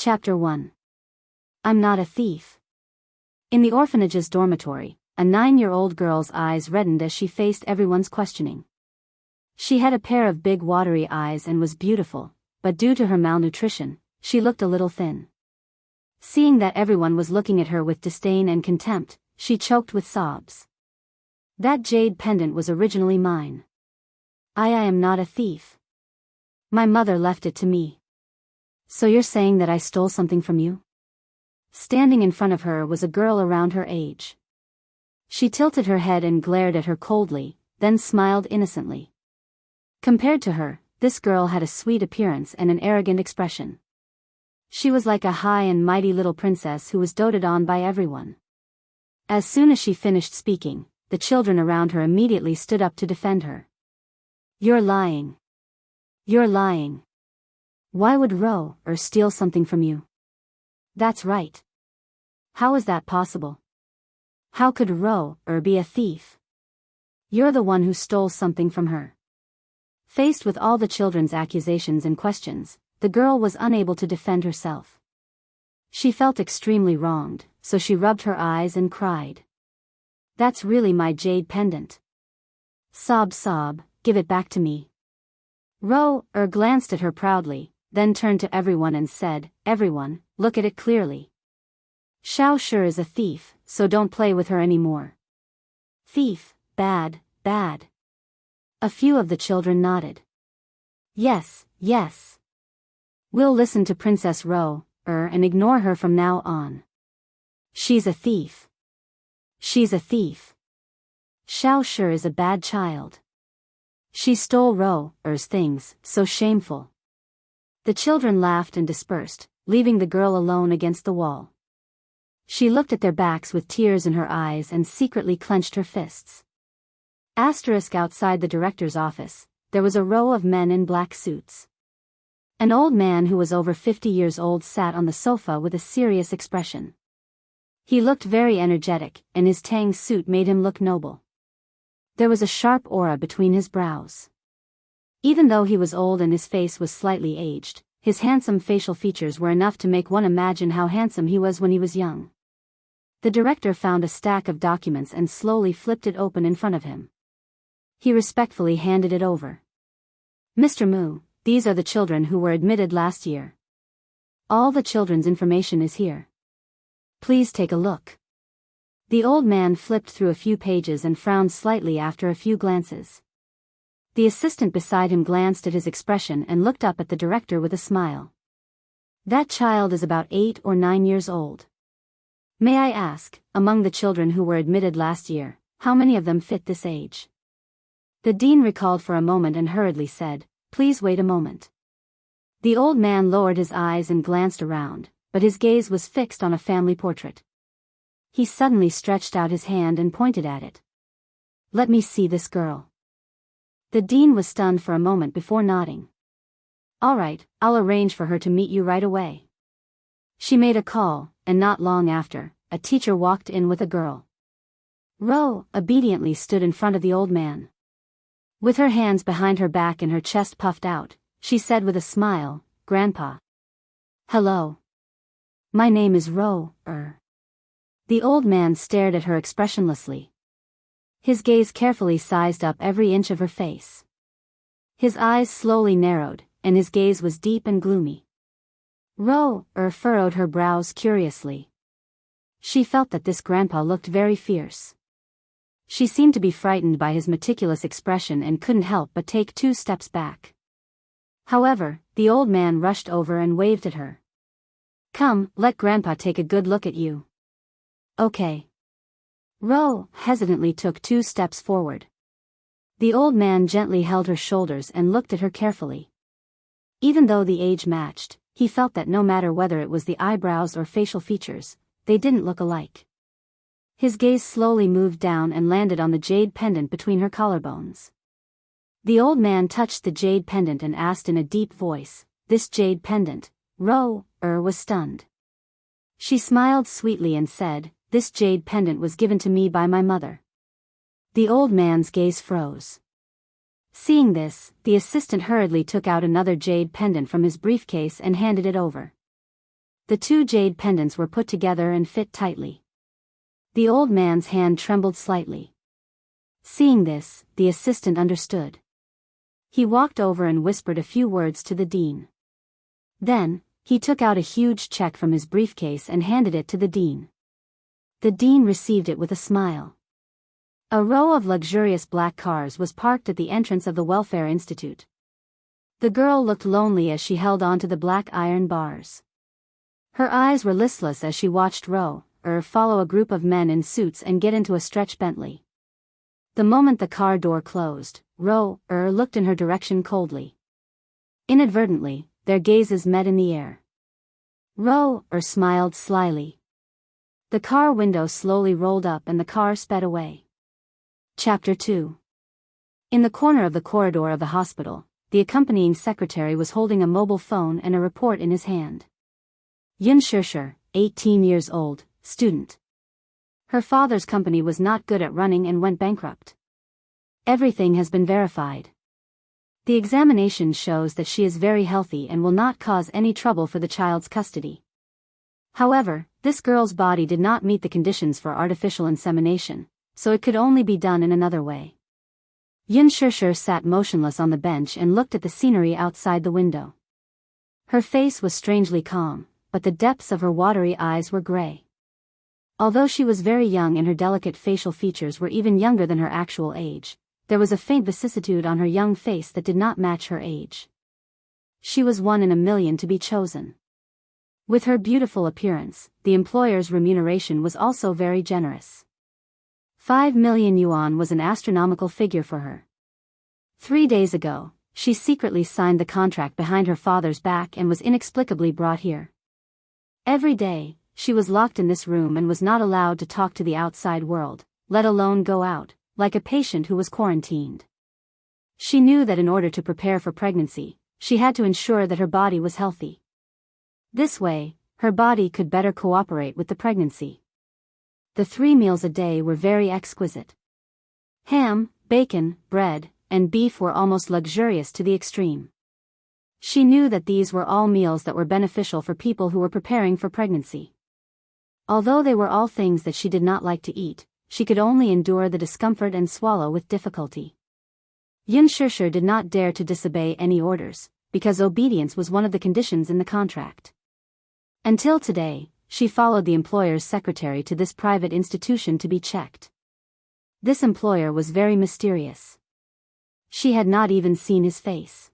Chapter 1. I'm Not a Thief. In the orphanage's dormitory, a 9-year-old girl's eyes reddened as she faced everyone's questioning. She had a pair of big watery eyes and was beautiful, but due to her malnutrition, she looked a little thin. Seeing that everyone was looking at her with disdain and contempt, she choked with sobs. That jade pendant was originally mine. I am not a thief. My mother left it to me. So you're saying that I stole something from you? Standing in front of her was a girl around her age. She tilted her head and glared at her coldly, then smiled innocently. Compared to her, this girl had a sweet appearance and an arrogant expression. She was like a high and mighty little princess who was doted on by everyone. As soon as she finished speaking, the children around her immediately stood up to defend her. You're lying. You're lying. Why would Ro steal something from you? That's right. How is that possible? How could Ro be a thief? You're the one who stole something from her. Faced with all the children's accusations and questions, the girl was unable to defend herself. She felt extremely wronged, so she rubbed her eyes and cried. That's really my jade pendant. Sob, give it back to me. Ro glanced at her proudly, then turned to everyone and said, Everyone, look at it clearly. Xiao sure is a thief, so don't play with her anymore. Thief, bad. A few of the children nodded. Yes. We'll listen to Princess Ro and ignore her from now on. She's a thief. Xiao sure is a bad child. She stole Ro's things, so shameful. The children laughed and dispersed, leaving the girl alone against the wall. She looked at their backs with tears in her eyes and secretly clenched her fists. Outside the director's office, there was a row of men in black suits. An old man who was over 50 years old sat on the sofa with a serious expression. He looked very energetic, and his tang suit made him look noble. There was a sharp aura between his brows. Even though he was old and his face was slightly aged, his handsome facial features were enough to make one imagine how handsome he was when he was young. The director found a stack of documents and slowly flipped it open in front of him. He respectfully handed it over. Mr. Mu, these are the children who were admitted last year. All the children's information is here. Please take a look. The old man flipped through a few pages and frowned slightly after a few glances. The assistant beside him glanced at his expression and looked up at the director with a smile. That child is about 8 or 9 years old. May I ask, among the children who were admitted last year, how many of them fit this age? The dean recalled for a moment and hurriedly said, Please wait a moment. The old man lowered his eyes and glanced around, but his gaze was fixed on a family portrait. He suddenly stretched out his hand and pointed at it. Let me see this girl. The dean was stunned for a moment before nodding. All right, I'll arrange for her to meet you right away. She made a call, and not long after, a teacher walked in with a girl. Ro obediently stood in front of the old man. With her hands behind her back and her chest puffed out, she said with a smile, Grandpa. Hello. My name is Ro. The old man stared at her expressionlessly. His gaze carefully sized up every inch of her face. His eyes slowly narrowed, and his gaze was deep and gloomy. Ro furrowed her brows curiously. She felt that this grandpa looked very fierce. She seemed to be frightened by his meticulous expression and couldn't help but take 2 steps back. However, the old man rushed over and waved at her. Come, let Grandpa take a good look at you. Okay. Ro hesitantly took 2 steps forward. The old man gently held her shoulders and looked at her carefully. Even though the age matched, he felt that no matter whether it was the eyebrows or facial features, they didn't look alike. His gaze slowly moved down and landed on the jade pendant between her collarbones. The old man touched the jade pendant and asked in a deep voice, This jade pendant? Ro was stunned. She smiled sweetly and said, This jade pendant was given to me by my mother. The old man's gaze froze. Seeing this, the assistant hurriedly took out another jade pendant from his briefcase and handed it over. The two jade pendants were put together and fit tightly. The old man's hand trembled slightly. Seeing this, the assistant understood. He walked over and whispered a few words to the dean. Then, he took out a huge check from his briefcase and handed it to the dean. The dean received it with a smile. A row of luxurious black cars was parked at the entrance of the Welfare Institute. The girl looked lonely as she held onto the black iron bars. Her eyes were listless as she watched Roe follow a group of men in suits and get into a stretch Bentley. The moment the car door closed, Roe looked in her direction coldly. Inadvertently, their gazes met in the air. Roe smiled slyly. The car window slowly rolled up and the car sped away. Chapter 2. In the corner of the corridor of the hospital, the accompanying secretary was holding a mobile phone and a report in his hand. Yun Shishir, 18 years old, student. Her father's company was not good at running and went bankrupt. Everything has been verified. The examination shows that she is very healthy and will not cause any trouble for the child's custody. However, this girl's body did not meet the conditions for artificial insemination, so it could only be done in another way. Yun Shishir sat motionless on the bench and looked at the scenery outside the window. Her face was strangely calm, but the depths of her watery eyes were gray. Although she was very young and her delicate facial features were even younger than her actual age, there was a faint vicissitude on her young face that did not match her age. She was one in a million to be chosen. With her beautiful appearance, the employer's remuneration was also very generous. 5 million yuan was an astronomical figure for her. 3 days ago, she secretly signed the contract behind her father's back and was inexplicably brought here. Every day, she was locked in this room and was not allowed to talk to the outside world, let alone go out, like a patient who was quarantined. She knew that in order to prepare for pregnancy, she had to ensure that her body was healthy. This way, her body could better cooperate with the pregnancy. The 3 meals a day were very exquisite. Ham, bacon, bread, and beef were almost luxurious to the extreme. She knew that these were all meals that were beneficial for people who were preparing for pregnancy. Although they were all things that she did not like to eat, she could only endure the discomfort and swallow with difficulty. Yun Shishir did not dare to disobey any orders, because obedience was one of the conditions in the contract. Until today, she followed the employer's secretary to this private institution to be checked. This employer was very mysterious. She had not even seen his face.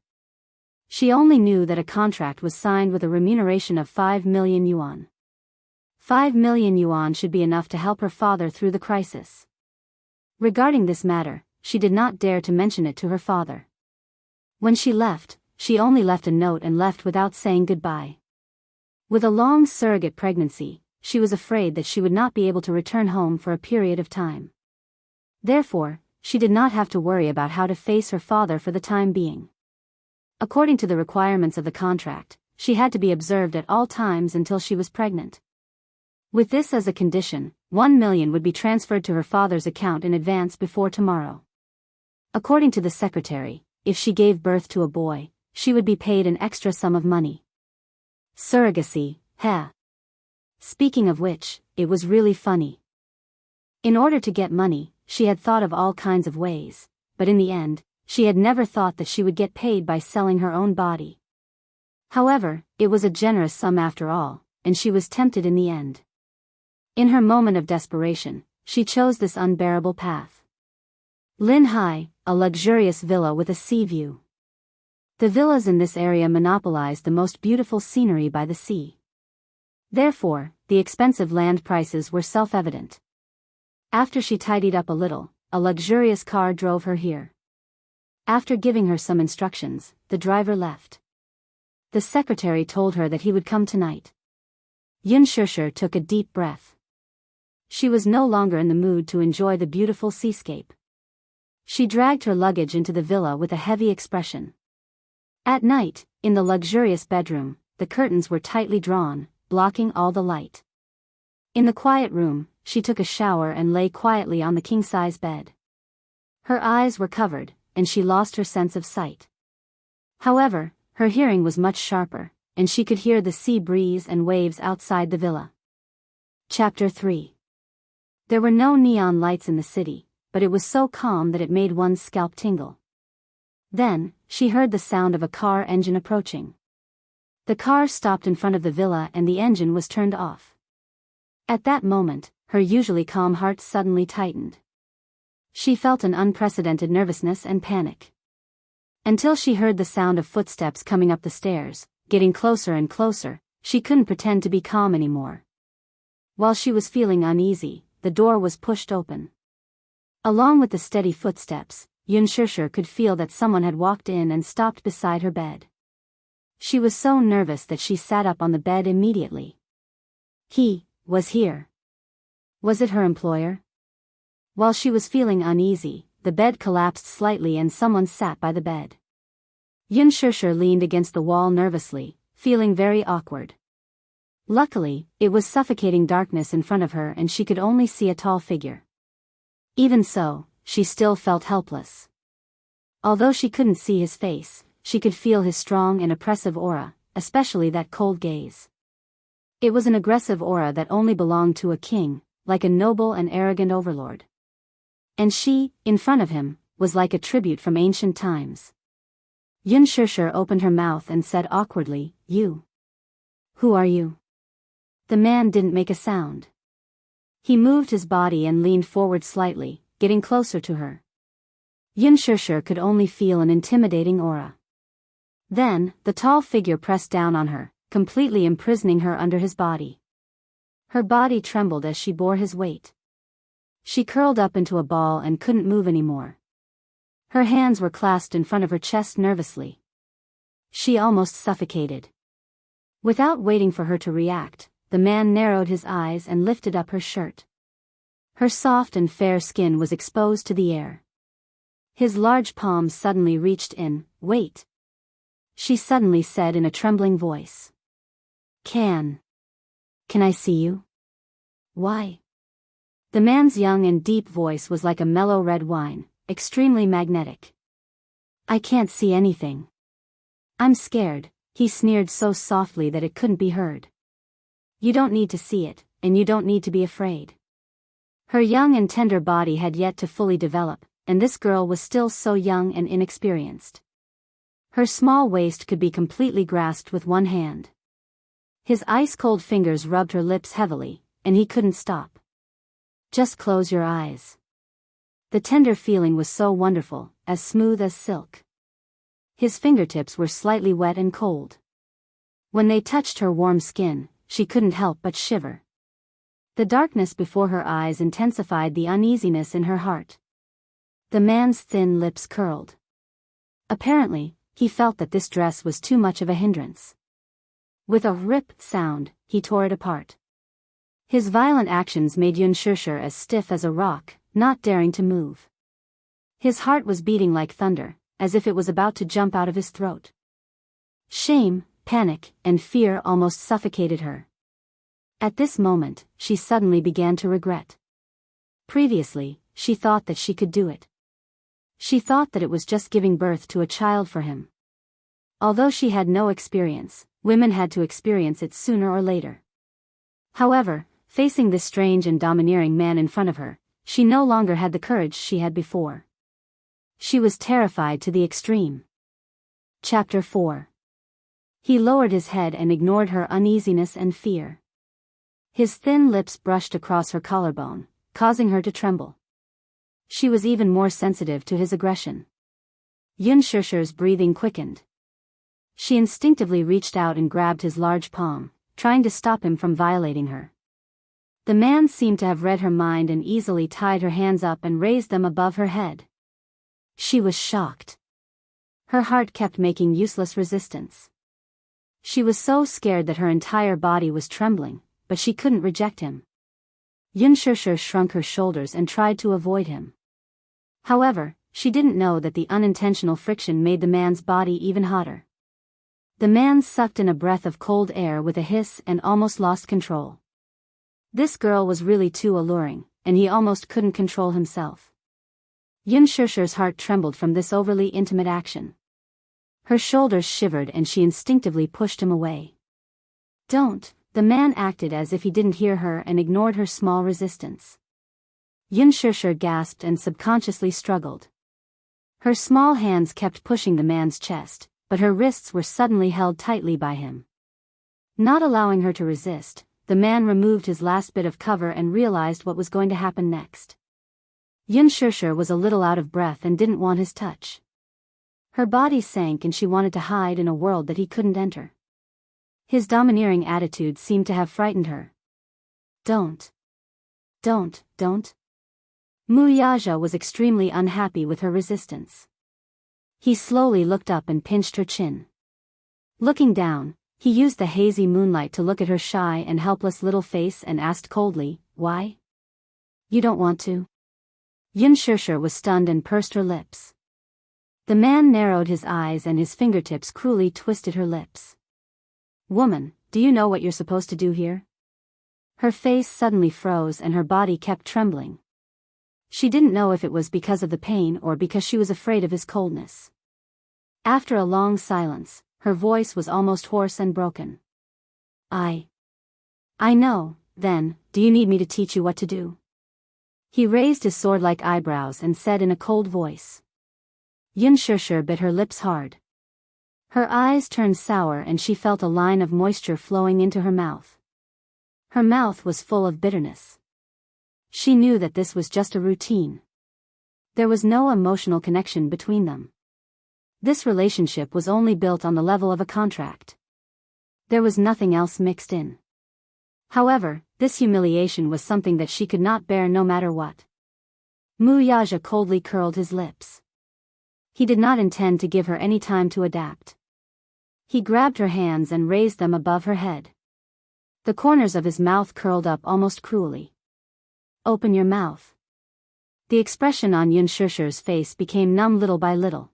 She only knew that a contract was signed with a remuneration of 5 million yuan. 5 million yuan should be enough to help her father through the crisis. Regarding this matter, she did not dare to mention it to her father. When she left, she only left a note and left without saying goodbye. With a long surrogate pregnancy, she was afraid that she would not be able to return home for a period of time. Therefore, she did not have to worry about how to face her father for the time being. According to the requirements of the contract, she had to be observed at all times until she was pregnant. With this as a condition, 1 million would be transferred to her father's account in advance before tomorrow. According to the secretary, if she gave birth to a boy, she would be paid an extra sum of money. Surrogacy, heh. Speaking of which, it was really funny. In order to get money, she had thought of all kinds of ways, but in the end, she had never thought that she would get paid by selling her own body. However, it was a generous sum after all, and she was tempted in the end. In her moment of desperation, she chose this unbearable path. Lin Hai, a luxurious villa with a sea view. The villas in this area monopolized the most beautiful scenery by the sea. Therefore, the expensive land prices were self-evident. After she tidied up a little, a luxurious car drove her here. After giving her some instructions, the driver left. The secretary told her that he would come tonight. Yun Shishir took a deep breath. She was no longer in the mood to enjoy the beautiful seascape. She dragged her luggage into the villa with a heavy expression. At night, in the luxurious bedroom, the curtains were tightly drawn, blocking all the light. In the quiet room, she took a shower and lay quietly on the king-size bed. Her eyes were covered, and she lost her sense of sight. However, her hearing was much sharper, and she could hear the sea breeze and waves outside the villa. Chapter 3. There were no neon lights in the city, but it was so calm that it made one's scalp tingle. Then, she heard the sound of a car engine approaching. The car stopped in front of the villa and the engine was turned off. At that moment, her usually calm heart suddenly tightened. She felt an unprecedented nervousness and panic. Until she heard the sound of footsteps coming up the stairs, getting closer and closer, she couldn't pretend to be calm anymore. While she was feeling uneasy, the door was pushed open. Along with the steady footsteps, Yunshushu could feel that someone had walked in and stopped beside her bed. She was so nervous that she sat up on the bed immediately. He was here. Was it her employer? While she was feeling uneasy, the bed collapsed slightly and someone sat by the bed. Yunshushu leaned against the wall nervously, feeling very awkward. Luckily, it was suffocating darkness in front of her and she could only see a tall figure. Even so, she still felt helpless. Although she couldn't see his face, she could feel his strong and oppressive aura, especially that cold gaze. It was an aggressive aura that only belonged to a king, like a noble and arrogant overlord. And she, in front of him, was like a tribute from ancient times. Yunshushu opened her mouth and said awkwardly, "You. Who are you?" The man didn't make a sound. He moved his body and leaned forward slightly, getting closer to her. Yunshushu could only feel an intimidating aura. Then, the tall figure pressed down on her, completely imprisoning her under his body. Her body trembled as she bore his weight. She curled up into a ball and couldn't move anymore. Her hands were clasped in front of her chest nervously. She almost suffocated. Without waiting for her to react, the man narrowed his eyes and lifted up her shirt. Her soft and fair skin was exposed to the air. His large palms suddenly reached in. "Wait," she suddenly said in a trembling voice. Can I see you?" "Why?" The man's young and deep voice was like a mellow red wine, extremely magnetic. "I can't see anything. I'm scared," he sneered so softly that it couldn't be heard. "You don't need to see it, and you don't need to be afraid." Her young and tender body had yet to fully develop, and this girl was still so young and inexperienced. Her small waist could be completely grasped with one hand. His ice-cold fingers rubbed her lips heavily, and he couldn't stop. "Just close your eyes." The tender feeling was so wonderful, as smooth as silk. His fingertips were slightly wet and cold. When they touched her warm skin, she couldn't help but shiver. The darkness before her eyes intensified the uneasiness in her heart. The man's thin lips curled. Apparently, he felt that this dress was too much of a hindrance. With a rip sound, he tore it apart. His violent actions made Yunshushu as stiff as a rock, not daring to move. His heart was beating like thunder, as if it was about to jump out of his throat. Shame, panic, and fear almost suffocated her. At this moment, she suddenly began to regret. Previously, she thought that she could do it. She thought that it was just giving birth to a child for him. Although she had no experience, women had to experience it sooner or later. However, facing this strange and domineering man in front of her, she no longer had the courage she had before. She was terrified to the extreme. Chapter 4. He lowered his head and ignored her uneasiness and fear. His thin lips brushed across her collarbone, causing her to tremble. She was even more sensitive to his aggression. Yunshushu's breathing quickened. She instinctively reached out and grabbed his large palm, trying to stop him from violating her. The man seemed to have read her mind and easily tied her hands up and raised them above her head. She was shocked. Her heart kept making useless resistance. She was so scared that her entire body was trembling, but she couldn't reject him. Yunshushu shrunk her shoulders and tried to avoid him. However, she didn't know that the unintentional friction made the man's body even hotter. The man sucked in a breath of cold air with a hiss and almost lost control. This girl was really too alluring, and he almost couldn't control himself. Yunshushu's heart trembled from this overly intimate action. Her shoulders shivered and she instinctively pushed him away. Don't, the man acted as if he didn't hear her and ignored her small resistance. Yun Shishir gasped and subconsciously struggled. Her small hands kept pushing the man's chest, but her wrists were suddenly held tightly by him. Not allowing her to resist, the man removed his last bit of cover and realized what was going to happen next. Yun Shishir was a little out of breath and didn't want his touch. Her body sank and she wanted to hide in a world that he couldn't enter. His domineering attitude seemed to have frightened her. Don't. Muyaja was extremely unhappy with her resistance. He slowly looked up and pinched her chin. Looking down, he used the hazy moonlight to look at her shy and helpless little face and asked coldly, "Why? You don't want to?" Yun Shishir was stunned and pursed her lips. The man narrowed his eyes and his fingertips cruelly twisted her lips. "Woman, do you know what you're supposed to do here?" Her face suddenly froze and her body kept trembling. She didn't know if it was because of the pain or because she was afraid of his coldness. After a long silence, her voice was almost hoarse and broken. I know, then, do you need me to teach you what to do?" He raised his sword-like eyebrows and said in a cold voice. Yun Shishir bit her lips hard. Her eyes turned sour and she felt a line of moisture flowing into her mouth. Her mouth was full of bitterness. She knew that this was just a routine. There was no emotional connection between them. This relationship was only built on the level of a contract. There was nothing else mixed in. However, this humiliation was something that she could not bear no matter what. Muyaja coldly curled his lips. He did not intend to give her any time to adapt. He grabbed her hands and raised them above her head. The corners of his mouth curled up almost cruelly. "Open your mouth." The expression on Yun Shishir's face became numb little by little.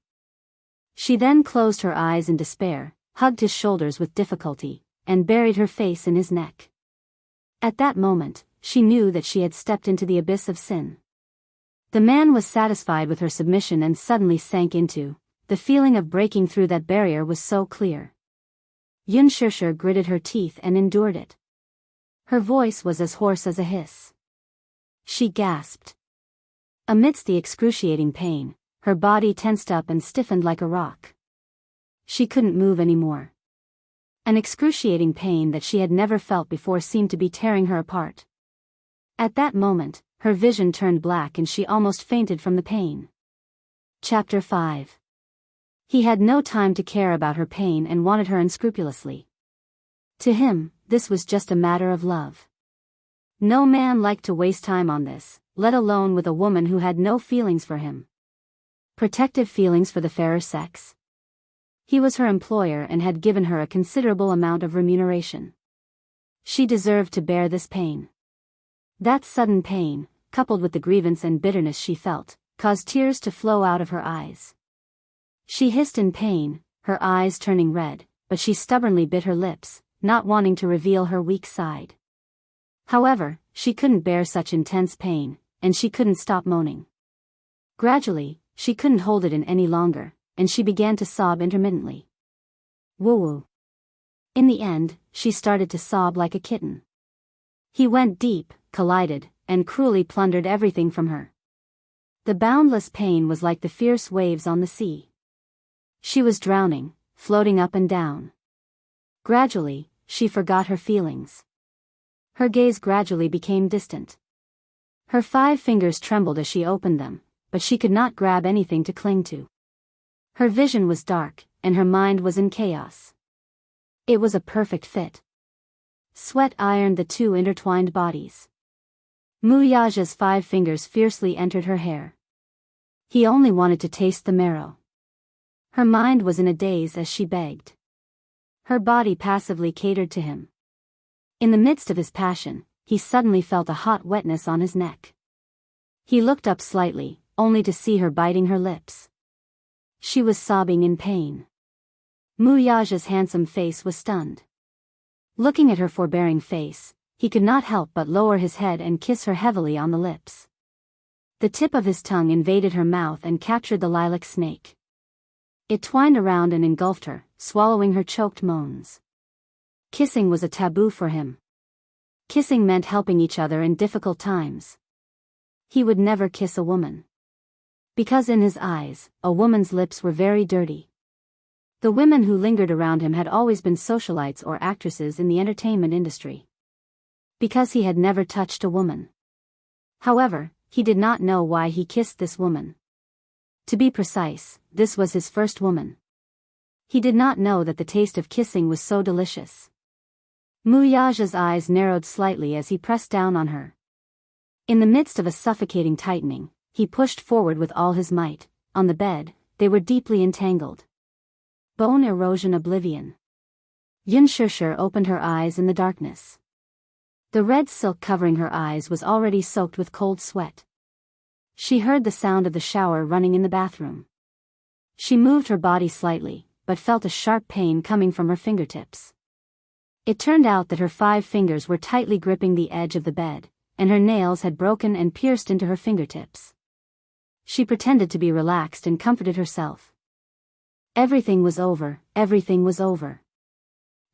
She then closed her eyes in despair, hugged his shoulders with difficulty, and buried her face in his neck. At that moment, she knew that she had stepped into the abyss of sin. The man was satisfied with her submission and suddenly sank into. The feeling of breaking through that barrier was so clear. Yun Shishir gritted her teeth and endured it. Her voice was as hoarse as a hiss. She gasped. Amidst the excruciating pain, her body tensed up and stiffened like a rock. She couldn't move anymore. An excruciating pain that she had never felt before seemed to be tearing her apart. At that moment, her vision turned black and she almost fainted from the pain. Chapter 5. He had no time to care about her pain and wanted her unscrupulously. To him, this was just a matter of love. No man liked to waste time on this, let alone with a woman who had no feelings for him. Protective feelings for the fairer sex? He was her employer and had given her a considerable amount of remuneration. She deserved to bear this pain. That sudden pain, coupled with the grievance and bitterness she felt, caused tears to flow out of her eyes. She hissed in pain, her eyes turning red, but she stubbornly bit her lips, not wanting to reveal her weak side. However, she couldn't bear such intense pain, and she couldn't stop moaning. Gradually, she couldn't hold it in any longer, and she began to sob intermittently. Woo-woo. In the end, she started to sob like a kitten. He went deep, collided, and cruelly plundered everything from her. The boundless pain was like the fierce waves on the sea. She was drowning, floating up and down. Gradually, she forgot her feelings. Her gaze gradually became distant. Her 5 fingers trembled as she opened them, but she could not grab anything to cling to. Her vision was dark, and her mind was in chaos. It was a perfect fit. Sweat ironed the two intertwined bodies. Muyaja's 5 fingers fiercely entered her hair. He only wanted to taste the marrow. Her mind was in a daze as she begged. Her body passively catered to him. In the midst of his passion, he suddenly felt a hot wetness on his neck. He looked up slightly, only to see her biting her lips. She was sobbing in pain. Muyaja's handsome face was stunned. Looking at her forbearing face, he could not help but lower his head and kiss her heavily on the lips. The tip of his tongue invaded her mouth and captured the lilac snake. It twined around and engulfed her, swallowing her choked moans. Kissing was a taboo for him. Kissing meant helping each other in difficult times. He would never kiss a woman. Because in his eyes, a woman's lips were very dirty. The women who lingered around him had always been socialites or actresses in the entertainment industry. Because he had never touched a woman. However, he did not know why he kissed this woman. To be precise, this was his first woman. He did not know that the taste of kissing was so delicious. Muyaja's eyes narrowed slightly as he pressed down on her. In the midst of a suffocating tightening, he pushed forward with all his might. On the bed, they were deeply entangled. Bone erosion oblivion. Yunshusher opened her eyes in the darkness. The red silk covering her eyes was already soaked with cold sweat. She heard the sound of the shower running in the bathroom. She moved her body slightly, but felt a sharp pain coming from her fingertips. It turned out that her 5 fingers were tightly gripping the edge of the bed, and her nails had broken and pierced into her fingertips. She pretended to be relaxed and comforted herself. Everything was over, everything was over.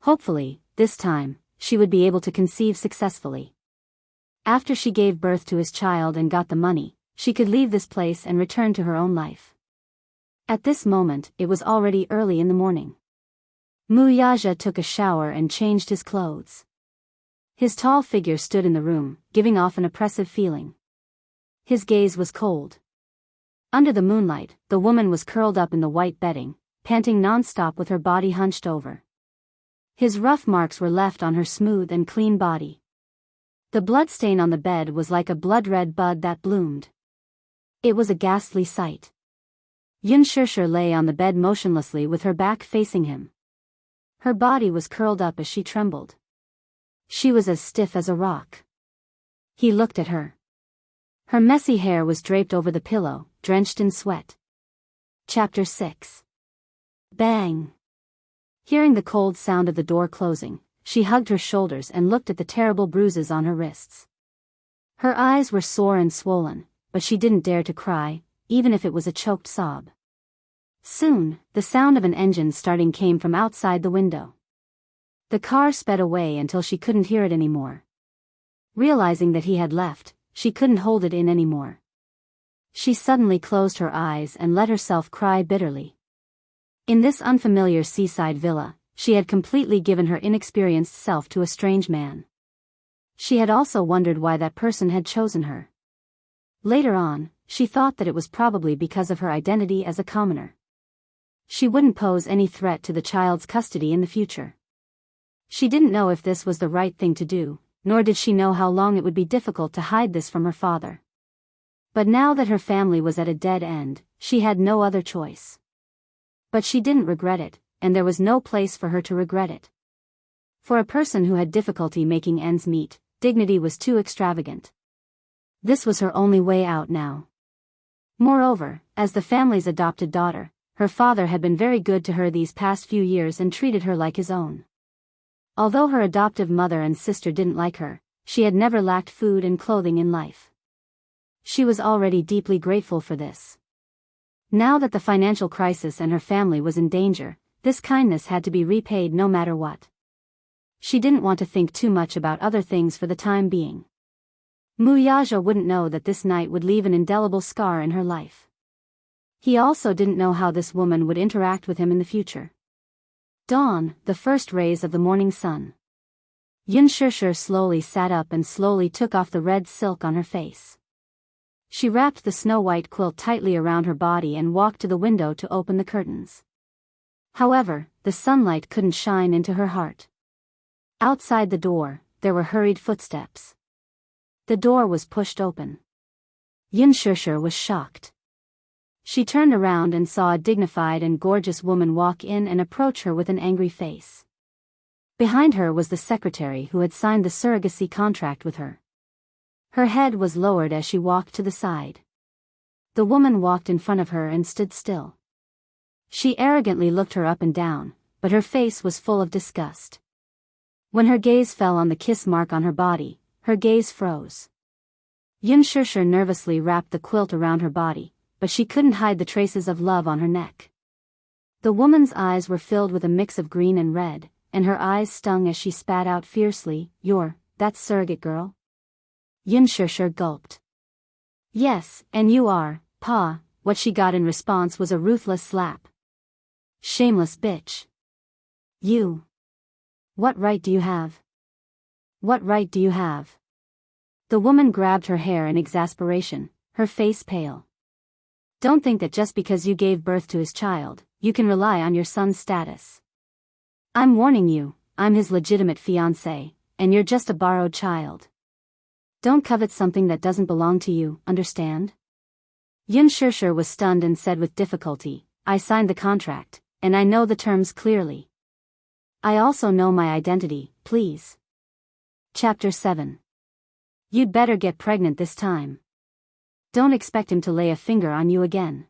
Hopefully, this time, she would be able to conceive successfully. After she gave birth to his child and got the money, she could leave this place and return to her own life. At this moment, it was already early in the morning. Muyaja took a shower and changed his clothes. His tall figure stood in the room, giving off an oppressive feeling. His gaze was cold. Under the moonlight, the woman was curled up in the white bedding, panting non-stop with her body hunched over. His rough marks were left on her smooth and clean body. The blood stain on the bed was like a blood-red bud that bloomed. It was a ghastly sight. Yunshusher lay on the bed motionlessly with her back facing him. Her body was curled up as she trembled. She was as stiff as a rock. He looked at her. Her messy hair was draped over the pillow, drenched in sweat. Chapter 6. Bang! Hearing the cold sound of the door closing, she hugged her shoulders and looked at the terrible bruises on her wrists. Her eyes were sore and swollen, but she didn't dare to cry, even if it was a choked sob. Soon, the sound of an engine starting came from outside the window. The car sped away until she couldn't hear it anymore. Realizing that he had left, she couldn't hold it in anymore. She suddenly closed her eyes and let herself cry bitterly. In this unfamiliar seaside villa, she had completely given her inexperienced self to a strange man. She had also wondered why that person had chosen her. Later on, she thought that it was probably because of her identity as a commoner. She wouldn't pose any threat to the child's custody in the future. She didn't know if this was the right thing to do, nor did she know how long it would be difficult to hide this from her father. But now that her family was at a dead end, she had no other choice. But she didn't regret it, and there was no place for her to regret it. For a person who had difficulty making ends meet, dignity was too extravagant. This was her only way out now. Moreover, as the family's adopted daughter, her father had been very good to her these past few years and treated her like his own. Although her adoptive mother and sister didn't like her, she had never lacked food and clothing in life. She was already deeply grateful for this. Now that the financial crisis and her family was in danger, this kindness had to be repaid no matter what. She didn't want to think too much about other things for the time being. Muyaja wouldn't know that this night would leave an indelible scar in her life. He also didn't know how this woman would interact with him in the future. Dawn, the first rays of the morning sun. Yunshusher slowly sat up and slowly took off the red silk on her face. She wrapped the snow-white quilt tightly around her body and walked to the window to open the curtains. However, the sunlight couldn't shine into her heart. Outside the door, there were hurried footsteps. The door was pushed open. Yunshusher was shocked. She turned around and saw a dignified and gorgeous woman walk in and approach her with an angry face. Behind her was the secretary who had signed the surrogacy contract with her. Her head was lowered as she walked to the side. The woman walked in front of her and stood still. She arrogantly looked her up and down, but her face was full of disgust. When her gaze fell on the kiss mark on her body, her gaze froze. Yunshusher nervously wrapped the quilt around her body, but she couldn't hide the traces of love on her neck. The woman's eyes were filled with a mix of green and red, and her eyes stung as she spat out fiercely, "You're that surrogate girl?" Yun Shusher gulped. "Yes, and you are, Pa." What she got in response was a ruthless slap. "Shameless bitch. You. What right do you have? What right do you have?" The woman grabbed her hair in exasperation, her face pale. "Don't think that just because you gave birth to his child, you can rely on your son's status. I'm warning you, I'm his legitimate fiancé, and you're just a borrowed child. Don't covet something that doesn't belong to you, understand?" Yun Shusher was stunned and said with difficulty, "I signed the contract, and I know the terms clearly. I also know my identity, please." Chapter 7. You'd better get pregnant this time. Don't expect him to lay a finger on you again.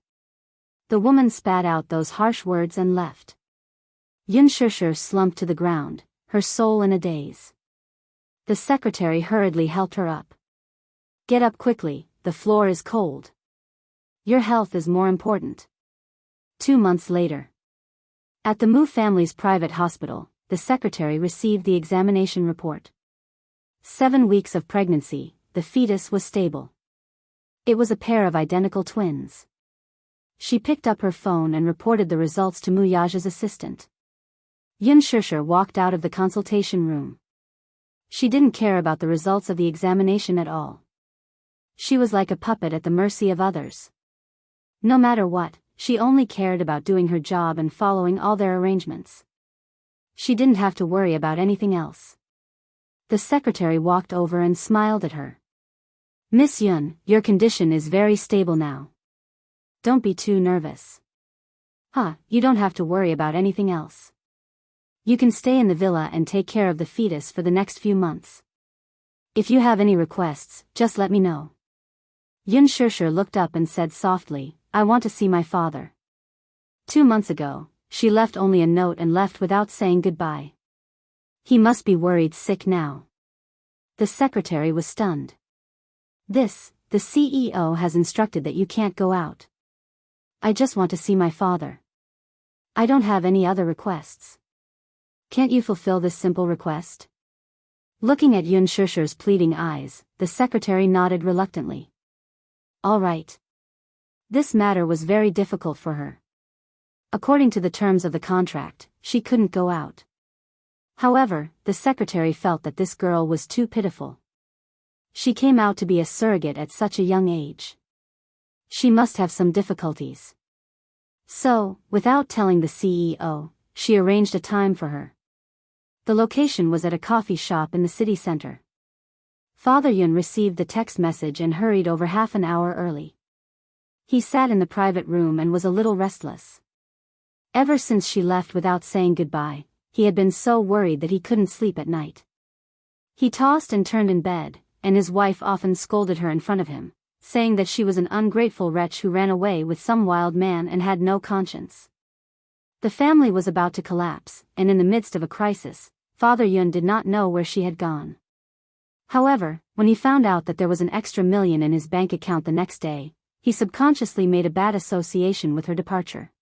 The woman spat out those harsh words and left. Yun Shusher slumped to the ground, her soul in a daze. The secretary hurriedly helped her up. "Get up quickly, the floor is cold. Your health is more important." 2 months later. At the Mu family's private hospital, the secretary received the examination report. 7 weeks of pregnancy, the fetus was stable. It was a pair of identical twins. She picked up her phone and reported the results to Mu Yaja's assistant. Yun Shusher walked out of the consultation room. She didn't care about the results of the examination at all. She was like a puppet at the mercy of others. No matter what, she only cared about doing her job and following all their arrangements. She didn't have to worry about anything else. The secretary walked over and smiled at her. "Miss Yun, your condition is very stable now. Don't be too nervous. You don't have to worry about anything else. You can stay in the villa and take care of the fetus for the next few months. If you have any requests, just let me know." Yun Shusher looked up and said softly, "I want to see my father." 2 months ago, she left only a note and left without saying goodbye. He must be worried sick now. The secretary was stunned. The CEO has instructed that you can't go out. I just want to see my father. I don't have any other requests. Can't you fulfill this simple request?" Looking at Yun Shusher's pleading eyes, the secretary nodded reluctantly. All right. This matter was very difficult for her. According to the terms of the contract, she couldn't go out. However, the secretary felt that this girl was too pitiful. She came out to be a surrogate at such a young age. She must have some difficulties. So, without telling the CEO, she arranged a time for her. The location was at a coffee shop in the city center. Father Yun received the text message and hurried over half an hour early. He sat in the private room and was a little restless. Ever since she left without saying goodbye, he had been so worried that he couldn't sleep at night. He tossed and turned in bed, and his wife often scolded her in front of him, saying that she was an ungrateful wretch who ran away with some wild man and had no conscience. The family was about to collapse, and in the midst of a crisis, Father Yun did not know where she had gone. However, when he found out that there was an extra $1 million in his bank account the next day, he subconsciously made a bad association with her departure.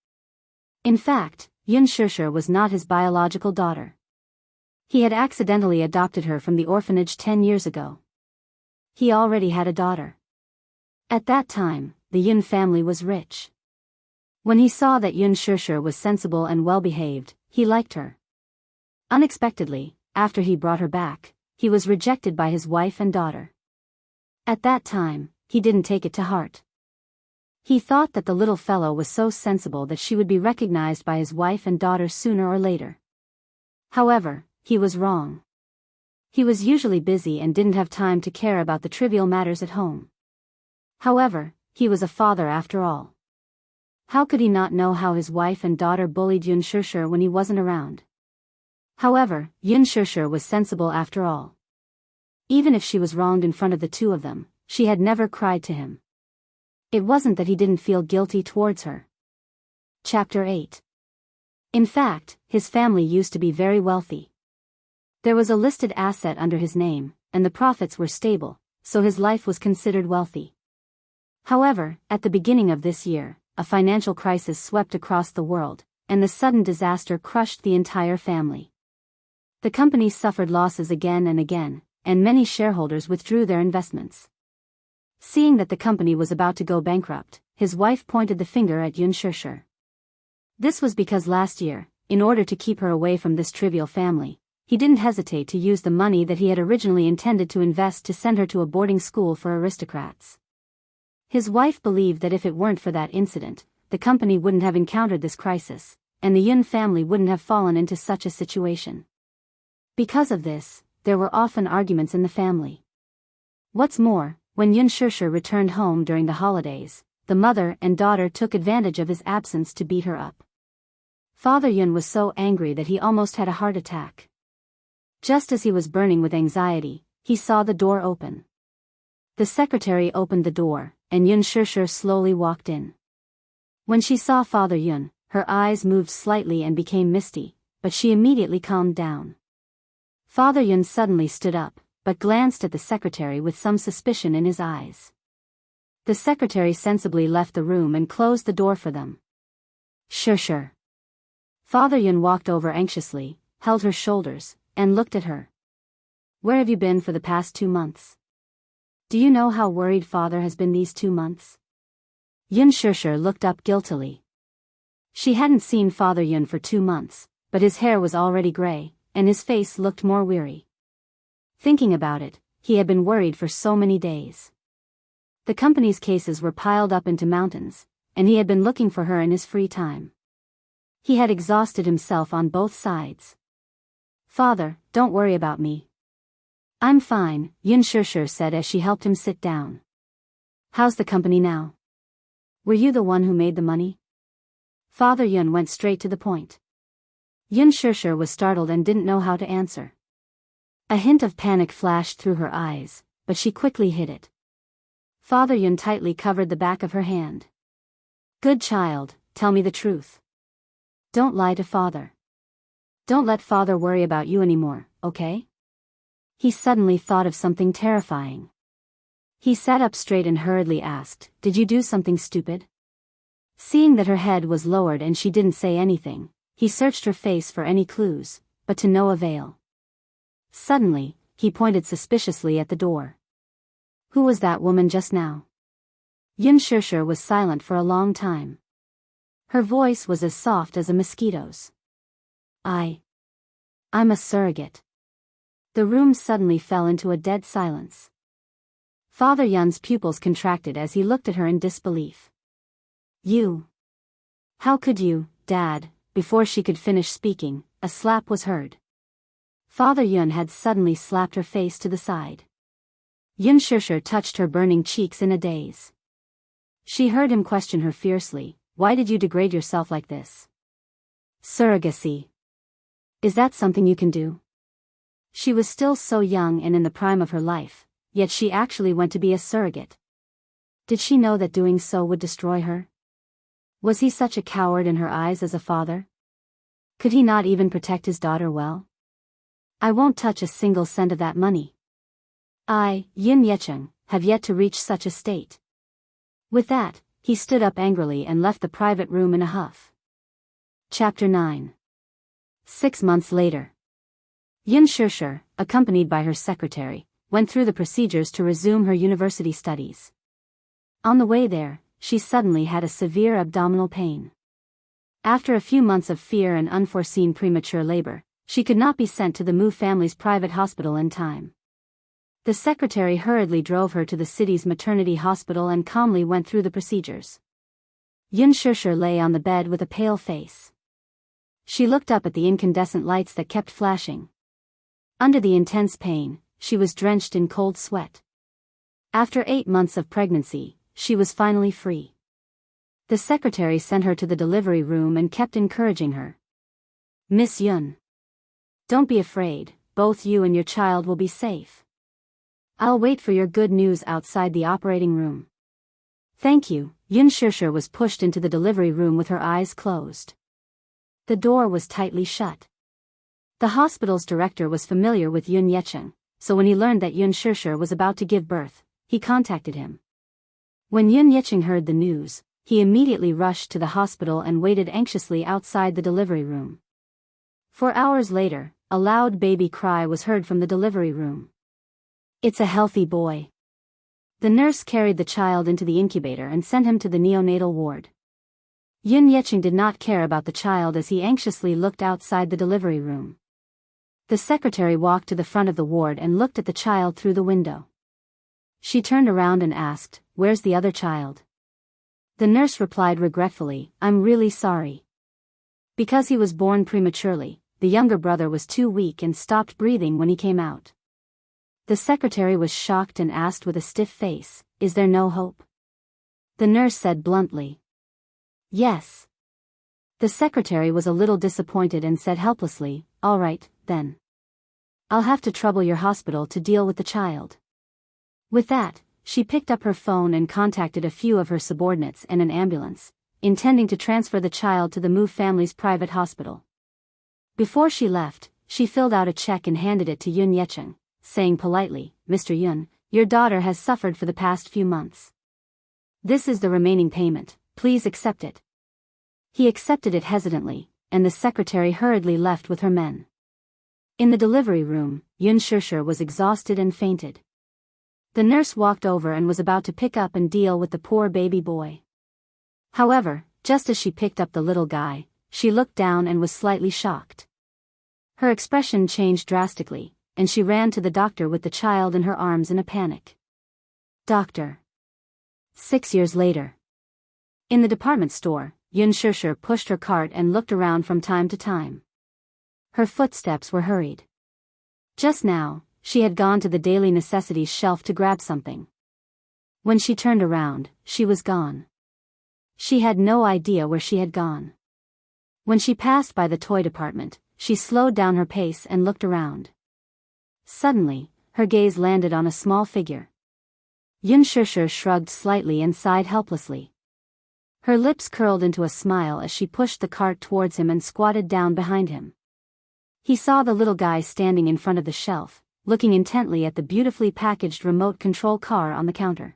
In fact, Yun Shusher was not his biological daughter. He had accidentally adopted her from the orphanage 10 years ago. He already had a daughter. At that time, the Yun family was rich. When he saw that Yun Shusher was sensible and well-behaved, he liked her. Unexpectedly, after he brought her back, he was rejected by his wife and daughter. At that time, he didn't take it to heart. He thought that the little fellow was so sensible that she would be recognized by his wife and daughter sooner or later. However, he was wrong. He was usually busy and didn't have time to care about the trivial matters at home. However, he was a father after all. How could he not know how his wife and daughter bullied Yun Shusher when he wasn't around? However, Yun Shusher was sensible after all. Even if she was wronged in front of the two of them, she had never cried to him. It wasn't that he didn't feel guilty towards her. Chapter 8. In fact, his family used to be very wealthy. There was a listed asset under his name, and the profits were stable, so his life was considered wealthy. However, at the beginning of this year, a financial crisis swept across the world, and the sudden disaster crushed the entire family. The company suffered losses again and again, and many shareholders withdrew their investments. Seeing that the company was about to go bankrupt, his wife pointed the finger at Yun Shishir. This was because last year, in order to keep her away from this trivial family, he didn't hesitate to use the money that he had originally intended to invest to send her to a boarding school for aristocrats. His wife believed that if it weren't for that incident, the company wouldn't have encountered this crisis, and the Yun family wouldn't have fallen into such a situation. Because of this, there were often arguments in the family. What's more, when Yun Shishir returned home during the holidays, the mother and daughter took advantage of his absence to beat her up. Father Yun was so angry that he almost had a heart attack. Just as he was burning with anxiety, he saw the door open. The secretary opened the door, and Yun Shishir slowly walked in. When she saw Father Yun, her eyes moved slightly and became misty, but she immediately calmed down. Father Yun suddenly stood up, but glanced at the secretary with some suspicion in his eyes. The secretary sensibly left the room and closed the door for them. Shishir. Father Yun walked over anxiously, held her shoulders, and looked at her. Where have you been for the past 2 months? Do you know how worried father has been these 2 months? Yun Shishir looked up guiltily. She hadn't seen Father Yun for 2 months, but his hair was already gray, and his face looked more weary. Thinking about it, he had been worried for so many days. The company's cases were piled up into mountains, and he had been looking for her in his free time. He had exhausted himself on both sides. Father, don't worry about me. I'm fine, Yun Shishir said as she helped him sit down. How's the company now? Were you the one who made the money? Father Yun went straight to the point. Yun Shishir was startled and didn't know how to answer. A hint of panic flashed through her eyes, but she quickly hid it. Father Yun tightly covered the back of her hand. Good child, tell me the truth. Don't lie to father. Don't let father worry about you anymore, okay? He suddenly thought of something terrifying. He sat up straight and hurriedly asked, Did you do something stupid? Seeing that her head was lowered and she didn't say anything, he searched her face for any clues, but to no avail. Suddenly, he pointed suspiciously at the door. Who was that woman just now? Yun Shishir was silent for a long time. Her voice was as soft as a mosquito's. I'm a surrogate. The room suddenly fell into a dead silence. Father Yun's pupils contracted as he looked at her in disbelief. You? How could you, Dad? Before she could finish speaking, a slap was heard. Father Yun had suddenly slapped her face to the side. Yun Shishir touched her burning cheeks in a daze. She heard him question her fiercely, Why did you degrade yourself like this? Surrogacy. Is that something you can do? She was still so young and in the prime of her life, yet she actually went to be a surrogate. Did she know that doing so would destroy her? Was he such a coward in her eyes as a father? Could he not even protect his daughter well? I won't touch a single cent of that money. I, Yin Yecheng, have yet to reach such a state. With that, he stood up angrily and left the private room in a huff. Chapter 9. 6 months later. Yun Shishir, accompanied by her secretary, went through the procedures to resume her university studies. On the way there, she suddenly had a severe abdominal pain. After a few months of fear and unforeseen premature labor, she could not be sent to the Mu family's private hospital in time. The secretary hurriedly drove her to the city's maternity hospital and calmly went through the procedures. Yun Shishir lay on the bed with a pale face. She looked up at the incandescent lights that kept flashing. Under the intense pain, she was drenched in cold sweat. After 8 months of pregnancy, she was finally free. The secretary sent her to the delivery room and kept encouraging her. Miss Yun. Don't be afraid, both you and your child will be safe. I'll wait for your good news outside the operating room. Thank you. Yun Shishir was pushed into the delivery room with her eyes closed. The door was tightly shut. The hospital's director was familiar with Yun Yecheng, so when he learned that Yun Shishir was about to give birth, he contacted him. When Yun Yecheng heard the news, he immediately rushed to the hospital and waited anxiously outside the delivery room. 4 hours later, a loud baby cry was heard from the delivery room. "It's a healthy boy." The nurse carried the child into the incubator and sent him to the neonatal ward. Yun Yecheng did not care about the child as he anxiously looked outside the delivery room. The secretary walked to the front of the ward and looked at the child through the window. She turned around and asked, "Where's the other child?" The nurse replied regretfully, "I'm really sorry. Because he was born prematurely, the younger brother was too weak and stopped breathing when he came out." The secretary was shocked and asked with a stiff face, "Is there no hope?" The nurse said bluntly, "Yes." The secretary was a little disappointed and said helplessly, "All right, then. I'll have to trouble your hospital to deal with the child." With that, she picked up her phone and contacted a few of her subordinates and an ambulance, intending to transfer the child to the Mu family's private hospital. Before she left, she filled out a check and handed it to Yun Yecheng, saying politely, "Mr. Yun, your daughter has suffered for the past few months. This is the remaining payment, please accept it." He accepted it hesitantly, and the secretary hurriedly left with her men. In the delivery room, Yun Shishir was exhausted and fainted. The nurse walked over and was about to pick up and deal with the poor baby boy. However, just as she picked up the little guy, she looked down and was slightly shocked. Her expression changed drastically, and she ran to the doctor with the child in her arms in a panic. "Doctor." 6 years later. In the department store, Yun Shishir pushed her cart and looked around from time to time. Her footsteps were hurried. Just now, she had gone to the daily necessities shelf to grab something. When she turned around, she was gone. She had no idea where she had gone. When she passed by the toy department, she slowed down her pace and looked around. Suddenly, her gaze landed on a small figure. Yun Shishir shrugged slightly and sighed helplessly. Her lips curled into a smile as she pushed the cart towards him and squatted down behind him. He saw the little guy standing in front of the shelf, looking intently at the beautifully packaged remote control car on the counter.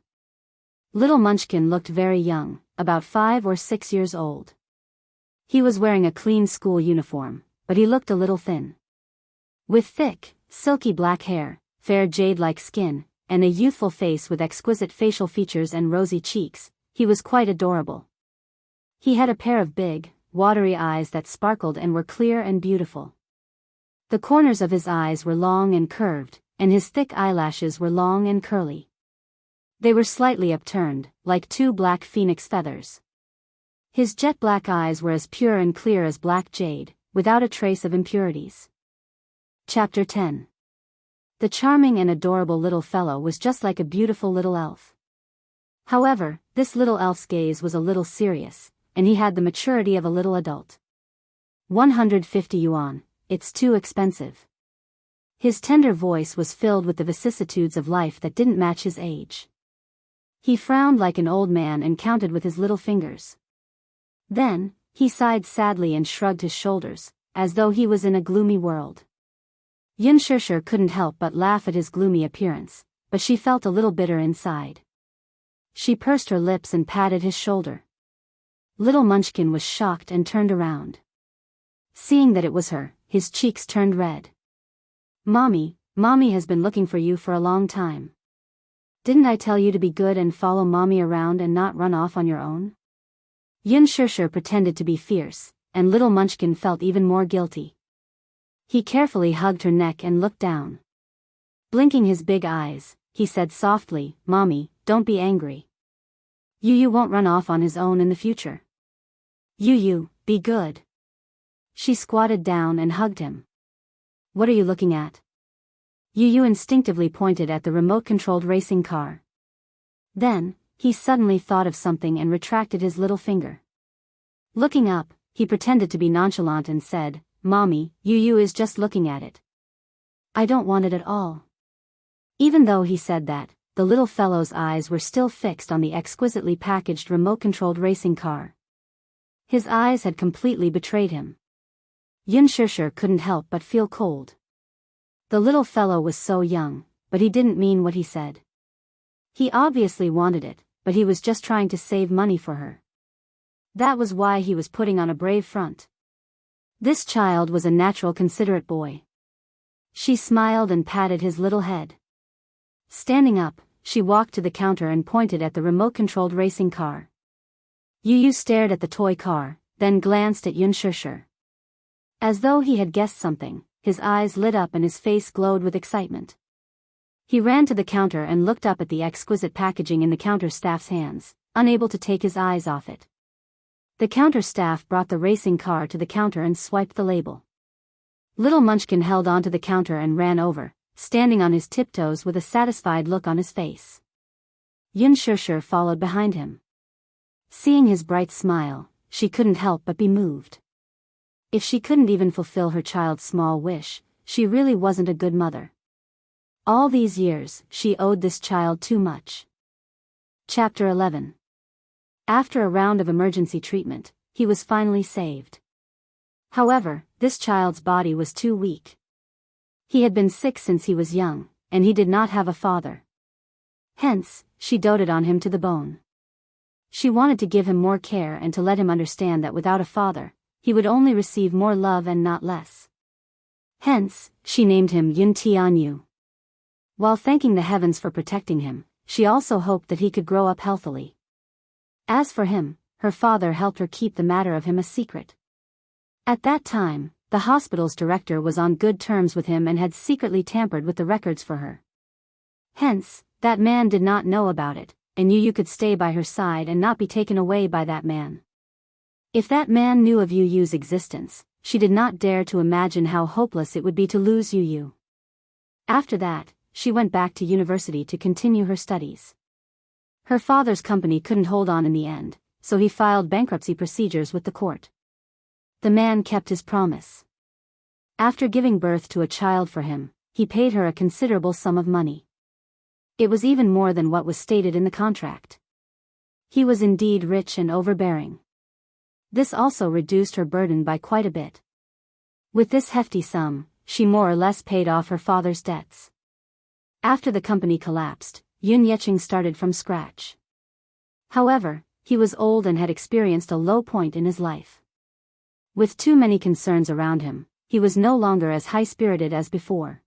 Little Munchkin looked very young, about 5 or 6 years old. He was wearing a clean school uniform, but he looked a little thin. With thick, silky black hair, fair jade-like skin, and a youthful face with exquisite facial features and rosy cheeks, he was quite adorable. He had a pair of big, watery eyes that sparkled and were clear and beautiful. The corners of his eyes were long and curved, and his thick eyelashes were long and curly. They were slightly upturned, like 2 black phoenix feathers. His jet-black eyes were as pure and clear as black jade, without a trace of impurities. Chapter 10. The charming and adorable little fellow was just like a beautiful little elf. However, this little elf's gaze was a little serious, and he had the maturity of a little adult. 150 yuan, it's too expensive. His tender voice was filled with the vicissitudes of life that didn't match his age. He frowned like an old man and counted with his little fingers. Then, he sighed sadly and shrugged his shoulders, as though he was in a gloomy world. Yun Shishir couldn't help but laugh at his gloomy appearance, but she felt a little bitter inside. She pursed her lips and patted his shoulder. Little Munchkin was shocked and turned around. Seeing that it was her, his cheeks turned red. Mommy has been looking for you for a long time. Didn't I tell you to be good and follow Mommy around and not run off on your own?" Yun Shishir pretended to be fierce, and little Munchkin felt even more guilty. He carefully hugged her neck and looked down. Blinking his big eyes, he said softly, "Mommy, don't be angry. Yu won't run off on his own in the future. Yu, be good." She squatted down and hugged him. "What are you looking at?" Yu instinctively pointed at the remote-controlled racing car. Then, he suddenly thought of something and retracted his little finger. Looking up, he pretended to be nonchalant and said, "Mommy, Yu is just looking at it. I don't want it at all." Even though he said that, the little fellow's eyes were still fixed on the exquisitely packaged remote-controlled racing car. His eyes had completely betrayed him. Yun Shishir couldn't help but feel cold. The little fellow was so young, but he didn't mean what he said. He obviously wanted it, but he was just trying to save money for her. That was why he was putting on a brave front. This child was a natural, considerate boy. She smiled and patted his little head. Standing up, she walked to the counter and pointed at the remote-controlled racing car. Yu Yu stared at the toy car, then glanced at Yun Shishir. As though he had guessed something, his eyes lit up and his face glowed with excitement. He ran to the counter and looked up at the exquisite packaging in the counter staff's hands, unable to take his eyes off it. The counter staff brought the racing car to the counter and swiped the label. Little Munchkin held onto the counter and ran over, standing on his tiptoes with a satisfied look on his face. Yun Shishir followed behind him. Seeing his bright smile, she couldn't help but be moved. If she couldn't even fulfill her child's small wish, she really wasn't a good mother. All these years, she owed this child too much. Chapter 11. After a round of emergency treatment, he was finally saved. However, this child's body was too weak. He had been sick since he was young, and he did not have a father. Hence, she doted on him to the bone. She wanted to give him more care and to let him understand that without a father, he would only receive more love and not less. Hence, she named him Yun Tianyu. While thanking the heavens for protecting him, she also hoped that he could grow up healthily. As for him, her father helped her keep the matter of him a secret. At that time, the hospital's director was on good terms with him and had secretly tampered with the records for her. Hence, that man did not know about it, and Yu Yu could stay by her side and not be taken away by that man. If that man knew of Yu Yu's existence, she did not dare to imagine how hopeless it would be to lose Yu Yu. After that, she went back to university to continue her studies. Her father's company couldn't hold on in the end, so he filed bankruptcy procedures with the court. The man kept his promise. After giving birth to a child for him, he paid her a considerable sum of money. It was even more than what was stated in the contract. He was indeed rich and overbearing. This also reduced her burden by quite a bit. With this hefty sum, she more or less paid off her father's debts. After the company collapsed, Yun Yeching started from scratch. However, he was old and had experienced a low point in his life. With too many concerns around him, he was no longer as high-spirited as before.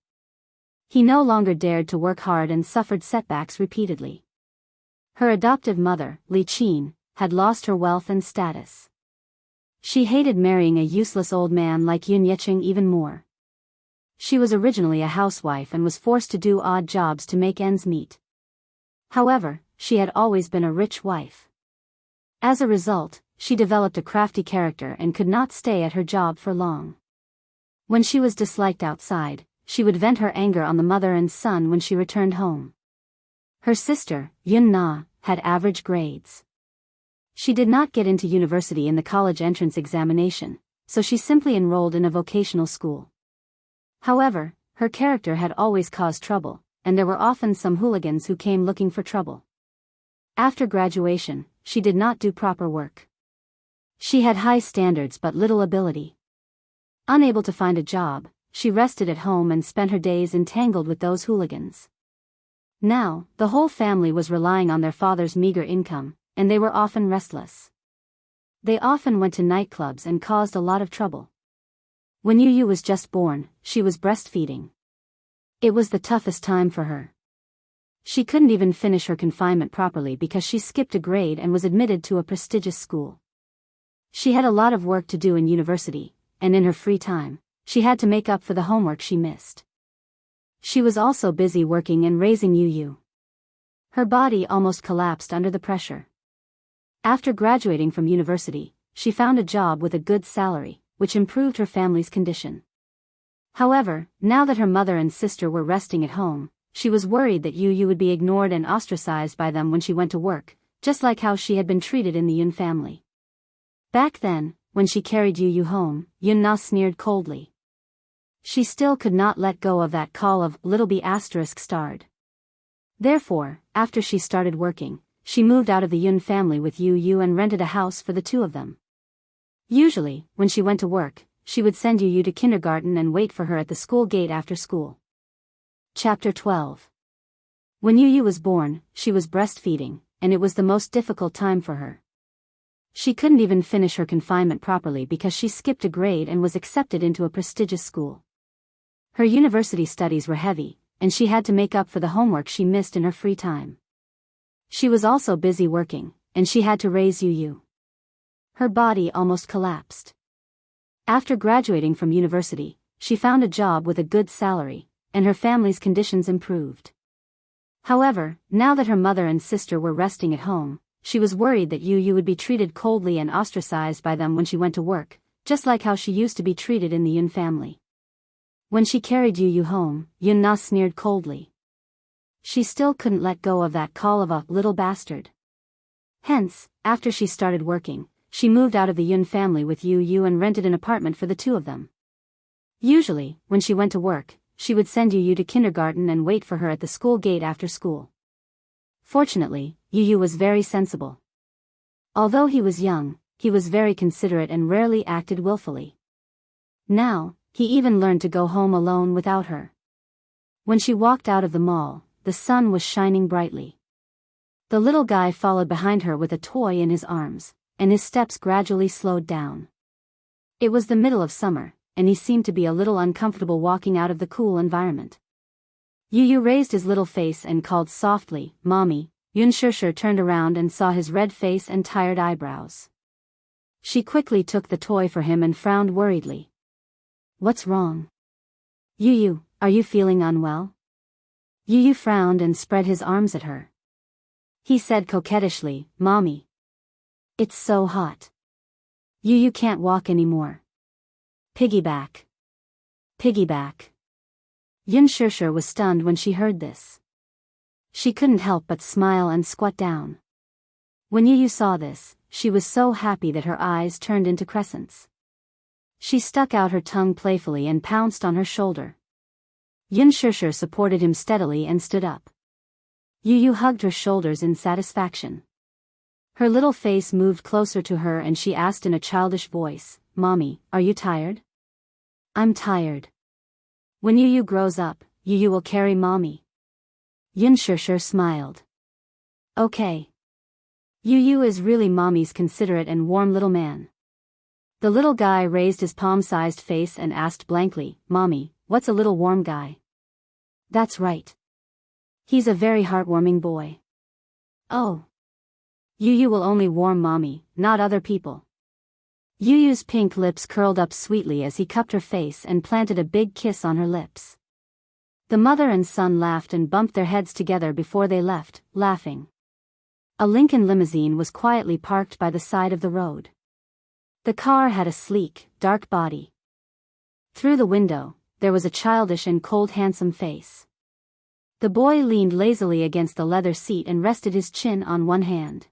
He no longer dared to work hard and suffered setbacks repeatedly. Her adoptive mother, Li Qin, had lost her wealth and status. She hated marrying a useless old man like Yun Yeching even more. She was originally a housewife and was forced to do odd jobs to make ends meet. However, she had always been a rich wife. As a result, she developed a crafty character and could not stay at her job for long. When she was disliked outside, she would vent her anger on the mother and son when she returned home. Her sister, Yun Na, had average grades. She did not get into university in the college entrance examination, so she simply enrolled in a vocational school. However, her character had always caused trouble, and there were often some hooligans who came looking for trouble. After graduation, she did not do proper work. She had high standards but little ability. Unable to find a job, she rested at home and spent her days entangled with those hooligans. Now, the whole family was relying on their father's meager income, and they were often restless. They often went to nightclubs and caused a lot of trouble. When Yu Yu was just born, she was breastfeeding. It was the toughest time for her. She couldn't even finish her confinement properly because she skipped a grade and was admitted to a prestigious school. She had a lot of work to do in university, and in her free time, she had to make up for the homework she missed. She was also busy working and raising Yu Yu. Her body almost collapsed under the pressure. After graduating from university, she found a job with a good salary, which improved her family's condition. However, now that her mother and sister were resting at home, she was worried that Yu Yu would be ignored and ostracized by them when she went to work, just like how she had been treated in the Yun family. Back then, when she carried Yu Yu home, Yun Na sneered coldly. She still could not let go of that call of little b*****. Therefore, after she started working, she moved out of the Yun family with Yu Yu and rented a house for the two of them. Usually, when she went to work, she would send Yu Yu to kindergarten and wait for her at the school gate after school. Chapter 12. When Yu Yu was born, she was breastfeeding, and it was the most difficult time for her. She couldn't even finish her confinement properly because she skipped a grade and was accepted into a prestigious school. Her university studies were heavy, and she had to make up for the homework she missed in her free time. She was also busy working, and she had to raise Yu. Her body almost collapsed. After graduating from university, she found a job with a good salary, and her family's conditions improved. However, now that her mother and sister were resting at home, she was worried that Yu would be treated coldly and ostracized by them when she went to work, just like how she used to be treated in the Yun family. When she carried Yu home, Yun-na sneered coldly. She still couldn't let go of that call of a little bastard. Hence, after she started working, she moved out of the Yun family with Yu and rented an apartment for the two of them. Usually, when she went to work, she would send Yu to kindergarten and wait for her at the school gate after school. Fortunately, Yu was very sensible. Although he was young, he was very considerate and rarely acted willfully. Now, he even learned to go home alone without her. When she walked out of the mall, the sun was shining brightly. The little guy followed behind her with a toy in his arms, and his steps gradually slowed down. It was the middle of summer, and he seemed to be a little uncomfortable walking out of the cool environment. Yu raised his little face and called softly, "Mommy." Yun turned around and saw his red face and tired eyebrows. She quickly took the toy for him and frowned worriedly. "What's wrong? Yu, are you feeling unwell?" Yu frowned and spread his arms at her. He said coquettishly, "Mommy. It's so hot. Yu can't walk anymore. Piggyback. Piggyback." Yun was stunned when she heard this. She couldn't help but smile and squat down. When Yu saw this, she was so happy that her eyes turned into crescents. She stuck out her tongue playfully and pounced on her shoulder. Yun supported him steadily and stood up. Yu hugged her shoulders in satisfaction. Her little face moved closer to her and she asked in a childish voice, "Mommy, are you tired?" "I'm tired. When Yu grows up, Yu will carry Mommy." Yun smiled. "Okay. Yu is really Mommy's considerate and warm little man." The little guy raised his palm-sized face and asked blankly, "Mommy, what's a little warm guy?" "That's right. He's a very heartwarming boy." "Oh. Yu will only warm Mommy, not other people." Yu's pink lips curled up sweetly as he cupped her face and planted a big kiss on her lips. The mother and son laughed and bumped their heads together before they left, laughing. A Lincoln limousine was quietly parked by the side of the road. The car had a sleek, dark body. Through the window, there was a childish and cold handsome face. The boy leaned lazily against the leather seat and rested his chin on one hand.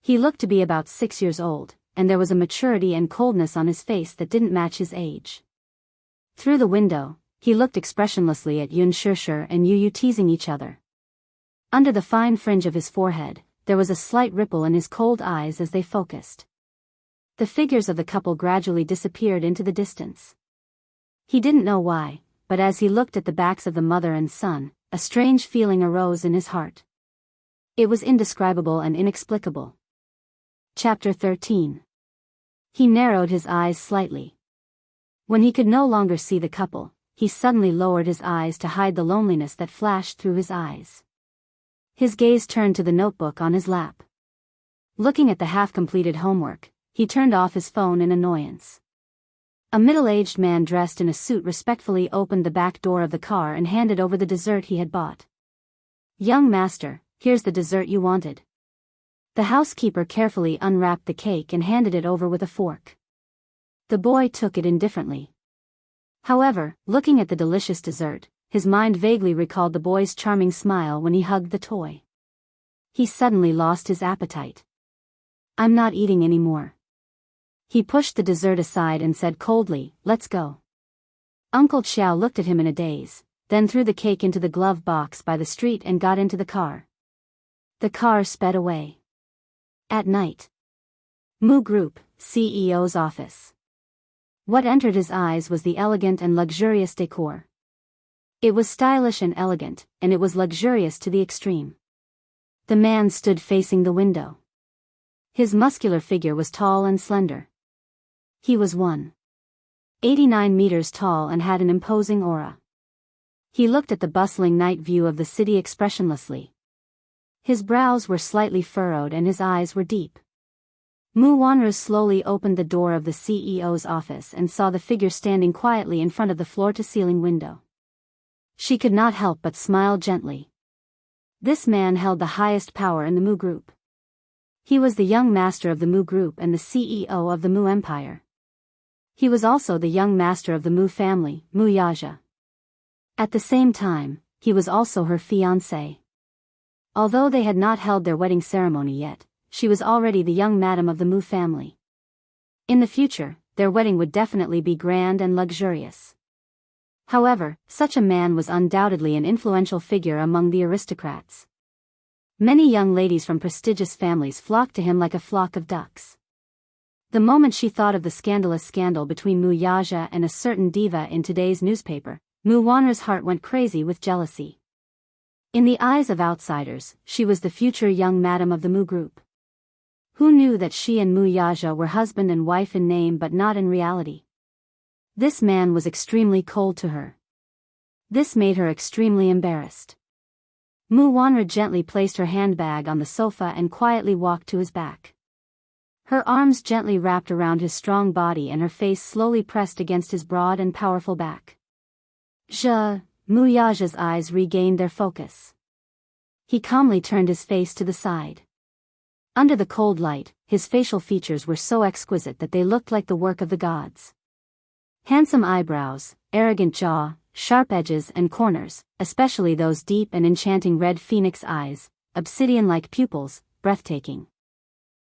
He looked to be about 6 years old, and there was a maturity and coldness on his face that didn't match his age. Through the window, he looked expressionlessly at Yun and Yu teasing each other. Under the fine fringe of his forehead, there was a slight ripple in his cold eyes as they focused. The figures of the couple gradually disappeared into the distance. He didn't know why, but as he looked at the backs of the mother and son, a strange feeling arose in his heart. It was indescribable and inexplicable. Chapter 13. He narrowed his eyes slightly. When he could no longer see the couple, he suddenly lowered his eyes to hide the loneliness that flashed through his eyes. His gaze turned to the notebook on his lap. Looking at the half-completed homework, he turned off his phone in annoyance. A middle-aged man dressed in a suit respectfully opened the back door of the car and handed over the dessert he had bought. "Young master, here's the dessert you wanted." The housekeeper carefully unwrapped the cake and handed it over with a fork. The boy took it indifferently. However, looking at the delicious dessert, his mind vaguely recalled the boy's charming smile when he hugged the toy. He suddenly lost his appetite. "I'm not eating anymore." He pushed the dessert aside and said coldly, "Let's go." Uncle Xiao looked at him in a daze, then threw the cake into the glove box by the street and got into the car. The car sped away. At night. Mu Group, CEO's office. What entered his eyes was the elegant and luxurious decor. It was stylish and elegant, and it was luxurious to the extreme. The man stood facing the window. His muscular figure was tall and slender. He was 189 meters tall and had an imposing aura. He looked at the bustling night view of the city expressionlessly. His brows were slightly furrowed and his eyes were deep. Mu Wanru slowly opened the door of the CEO's office and saw the figure standing quietly in front of the floor-to-ceiling window. She could not help but smile gently. This man held the highest power in the Mu Group. He was the young master of the Mu Group and the CEO of the Mu Empire. He was also the young master of the Mu family, Mu Yaja. At the same time, he was also her fiancé. Although they had not held their wedding ceremony yet, she was already the young madam of the Mu family. In the future, their wedding would definitely be grand and luxurious. However, such a man was undoubtedly an influential figure among the aristocrats. Many young ladies from prestigious families flocked to him like a flock of ducks. The moment she thought of the scandalous scandal between Mu Yaja and a certain diva in today's newspaper, Mu Wanru's heart went crazy with jealousy. In the eyes of outsiders, she was the future young madam of the Mu Group. Who knew that she and Mu Yaja were husband and wife in name but not in reality? This man was extremely cold to her. This made her extremely embarrassed. Mu Wanru gently placed her handbag on the sofa and quietly walked to his back. Her arms gently wrapped around his strong body and her face slowly pressed against his broad and powerful back. Mu Yaja's eyes regained their focus. He calmly turned his face to the side. Under the cold light, his facial features were so exquisite that they looked like the work of the gods. Handsome eyebrows, arrogant jaw, sharp edges and corners, especially those deep and enchanting red phoenix eyes, obsidian-like pupils, breathtaking.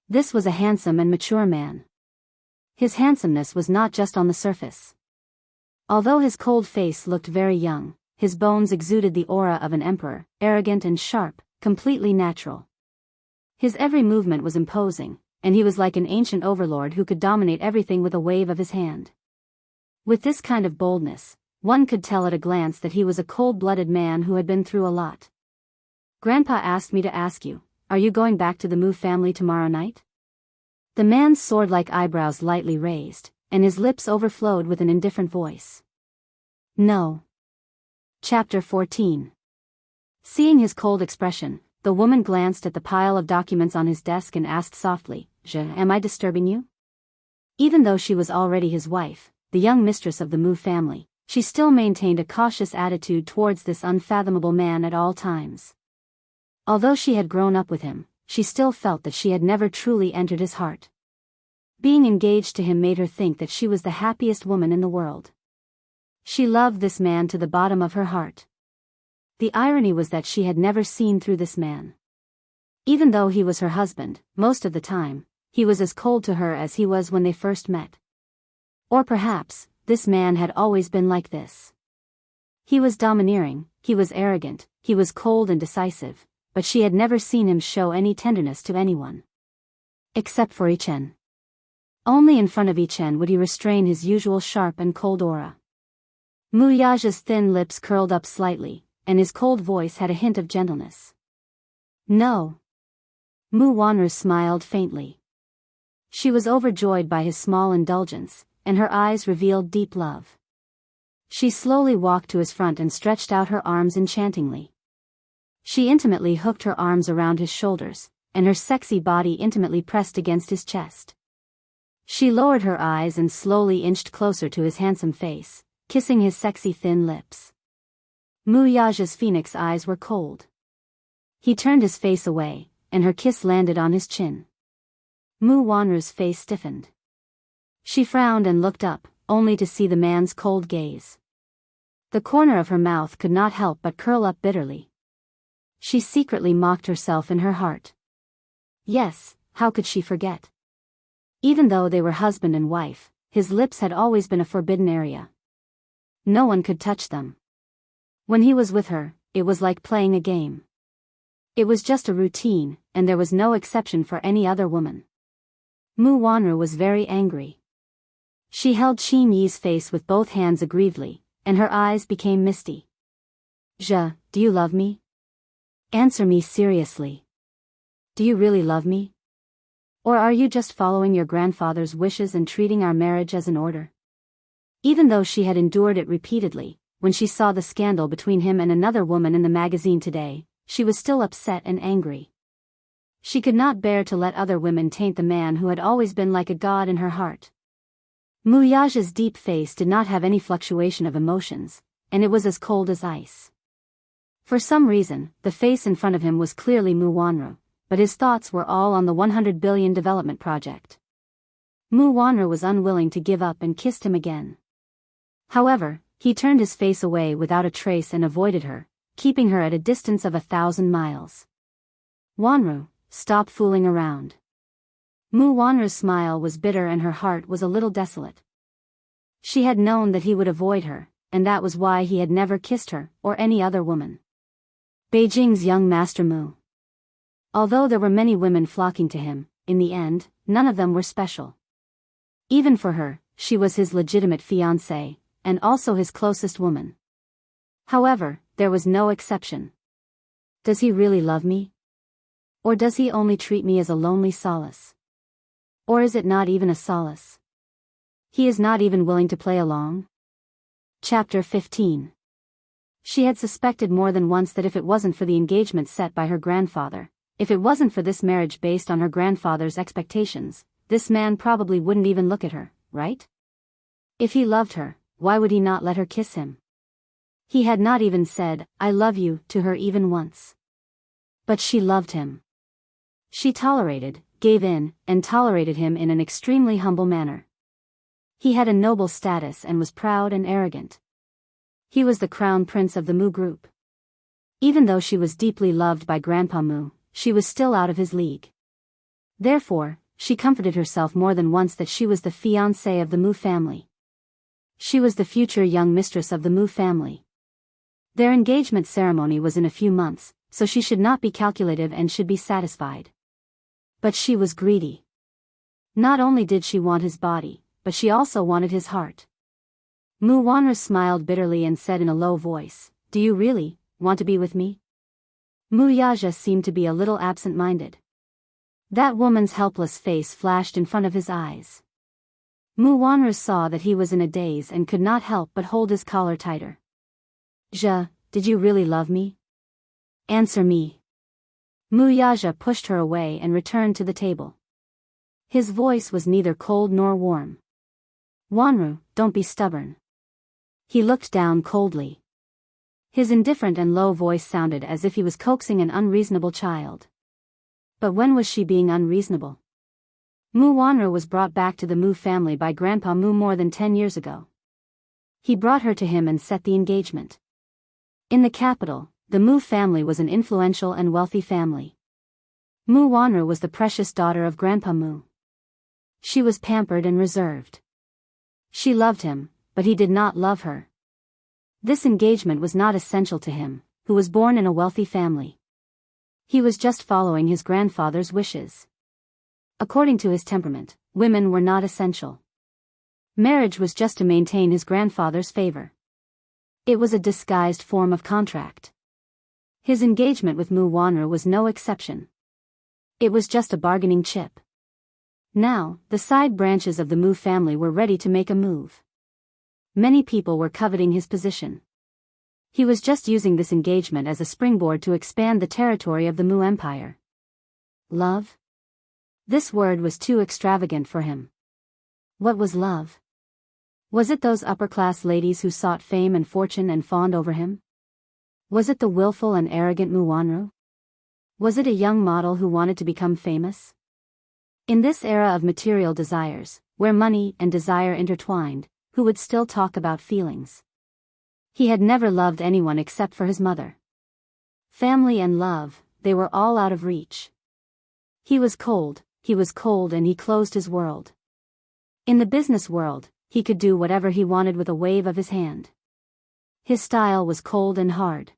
This was a handsome and mature man. His handsomeness was not just on the surface. Although his cold face looked very young, his bones exuded the aura of an emperor, arrogant and sharp, completely natural. His every movement was imposing, and he was like an ancient overlord who could dominate everything with a wave of his hand. With this kind of boldness, one could tell at a glance that he was a cold-blooded man who had been through a lot. Grandpa asked me to ask you, are you going back to the Mu family tomorrow night? The man's sword-like eyebrows lightly raised, and his lips overflowed with an indifferent voice. No. Chapter 14. Seeing his cold expression, the woman glanced at the pile of documents on his desk and asked softly, am I disturbing you? Even though she was already his wife, the young mistress of the Mu family, she still maintained a cautious attitude towards this unfathomable man at all times. Although she had grown up with him, she still felt that she had never truly entered his heart. Being engaged to him made her think that she was the happiest woman in the world. She loved this man to the bottom of her heart. The irony was that she had never seen through this man. Even though he was her husband, most of the time, he was as cold to her as he was when they first met. Or perhaps, this man had always been like this. He was domineering, he was arrogant, he was cold and decisive, but she had never seen him show any tenderness to anyone. Except for Ichen. Only in front of Ichen would he restrain his usual sharp and cold aura. Mu Yaja's thin lips curled up slightly, and his cold voice had a hint of gentleness. No. Mu Wanru smiled faintly. She was overjoyed by his small indulgence, and her eyes revealed deep love. She slowly walked to his front and stretched out her arms enchantingly. She intimately hooked her arms around his shoulders, and her sexy body intimately pressed against his chest. She lowered her eyes and slowly inched closer to his handsome face, kissing his sexy thin lips. Mu Yaja's phoenix eyes were cold. He turned his face away, and her kiss landed on his chin. Mu Wanru's face stiffened. She frowned and looked up, only to see the man's cold gaze. The corner of her mouth could not help but curl up bitterly. She secretly mocked herself in her heart. Yes, how could she forget? Even though they were husband and wife, his lips had always been a forbidden area. No one could touch them. When he was with her, it was like playing a game. It was just a routine, and there was no exception for any other woman. Mu Wanru was very angry. She held Qin Yi's face with both hands aggrievedly, and her eyes became misty. Do you love me? Answer me seriously. Do you really love me? Or are you just following your grandfather's wishes and treating our marriage as an order? Even though she had endured it repeatedly, when she saw the scandal between him and another woman in the magazine today, she was still upset and angry. She could not bear to let other women taint the man who had always been like a god in her heart. Muyaja's deep face did not have any fluctuation of emotions, and it was as cold as ice. For some reason, the face in front of him was clearly Mu Wanru, but his thoughts were all on the 100 billion development project. Mu Wanru was unwilling to give up and kissed him again. However, he turned his face away without a trace and avoided her, keeping her at a distance of 1,000 miles. Wanru, stop fooling around. Mu Wanru's smile was bitter and her heart was a little desolate. She had known that he would avoid her, and that was why he had never kissed her, or any other woman. Beijing's young Master Mu. Although there were many women flocking to him, in the end, none of them were special. Even for her, she was his legitimate fiancée, and also his closest woman. However, there was no exception. Does he really love me? Or does he only treat me as a lonely solace? Or is it not even a solace? He is not even willing to play along? Chapter 15. She had suspected more than once that if it wasn't for the engagement set by her grandfather, if it wasn't for this marriage based on her grandfather's expectations, this man probably wouldn't even look at her, right? If he loved her, why would he not let her kiss him? He had not even said, "I love you," to her even once. But she loved him. She tolerated, gave in, and tolerated him in an extremely humble manner. He had a noble status and was proud and arrogant. He was the crown prince of the Mu group. Even though she was deeply loved by Grandpa Mu, she was still out of his league. Therefore, she comforted herself more than once that she was the fiancée of the Mu family. She was the future young mistress of the Mu family. Their engagement ceremony was in a few months, so she should not be calculative and should be satisfied. But she was greedy. Not only did she want his body, but she also wanted his heart. Mu Wanru smiled bitterly and said in a low voice, "Do you really want to be with me?" Mu Yaja seemed to be a little absent-minded. That woman's helpless face flashed in front of his eyes. Mu Wanru saw that he was in a daze and could not help but hold his collar tighter. Did you really love me? Answer me." Mu Yaja pushed her away and returned to the table. His voice was neither cold nor warm. "Wanru, don't be stubborn." He looked down coldly. His indifferent and low voice sounded as if he was coaxing an unreasonable child. But when was she being unreasonable? Mu Wanru was brought back to the Mu family by Grandpa Mu more than 10 years ago. He brought her to him and set the engagement. In the capital, the Mu family was an influential and wealthy family. Mu Wanru was the precious daughter of Grandpa Mu. She was pampered and reserved. She loved him, but he did not love her. This engagement was not essential to him, who was born in a wealthy family. He was just following his grandfather's wishes. According to his temperament, women were not essential. Marriage was just to maintain his grandfather's favor. It was a disguised form of contract. His engagement with Mu Wanru was no exception. It was just a bargaining chip. Now, the side branches of the Mu family were ready to make a move. Many people were coveting his position. He was just using this engagement as a springboard to expand the territory of the Mu Empire. Love? This word was too extravagant for him. What was love? Was it those upper-class ladies who sought fame and fortune and fawned over him? Was it the willful and arrogant Mu Wanru? Was it a young model who wanted to become famous? In this era of material desires, where money and desire intertwined, who would still talk about feelings? He had never loved anyone except for his mother. Family and love, they were all out of reach. He was cold and he closed his world. In the business world, he could do whatever he wanted with a wave of his hand. His style was cold and hard.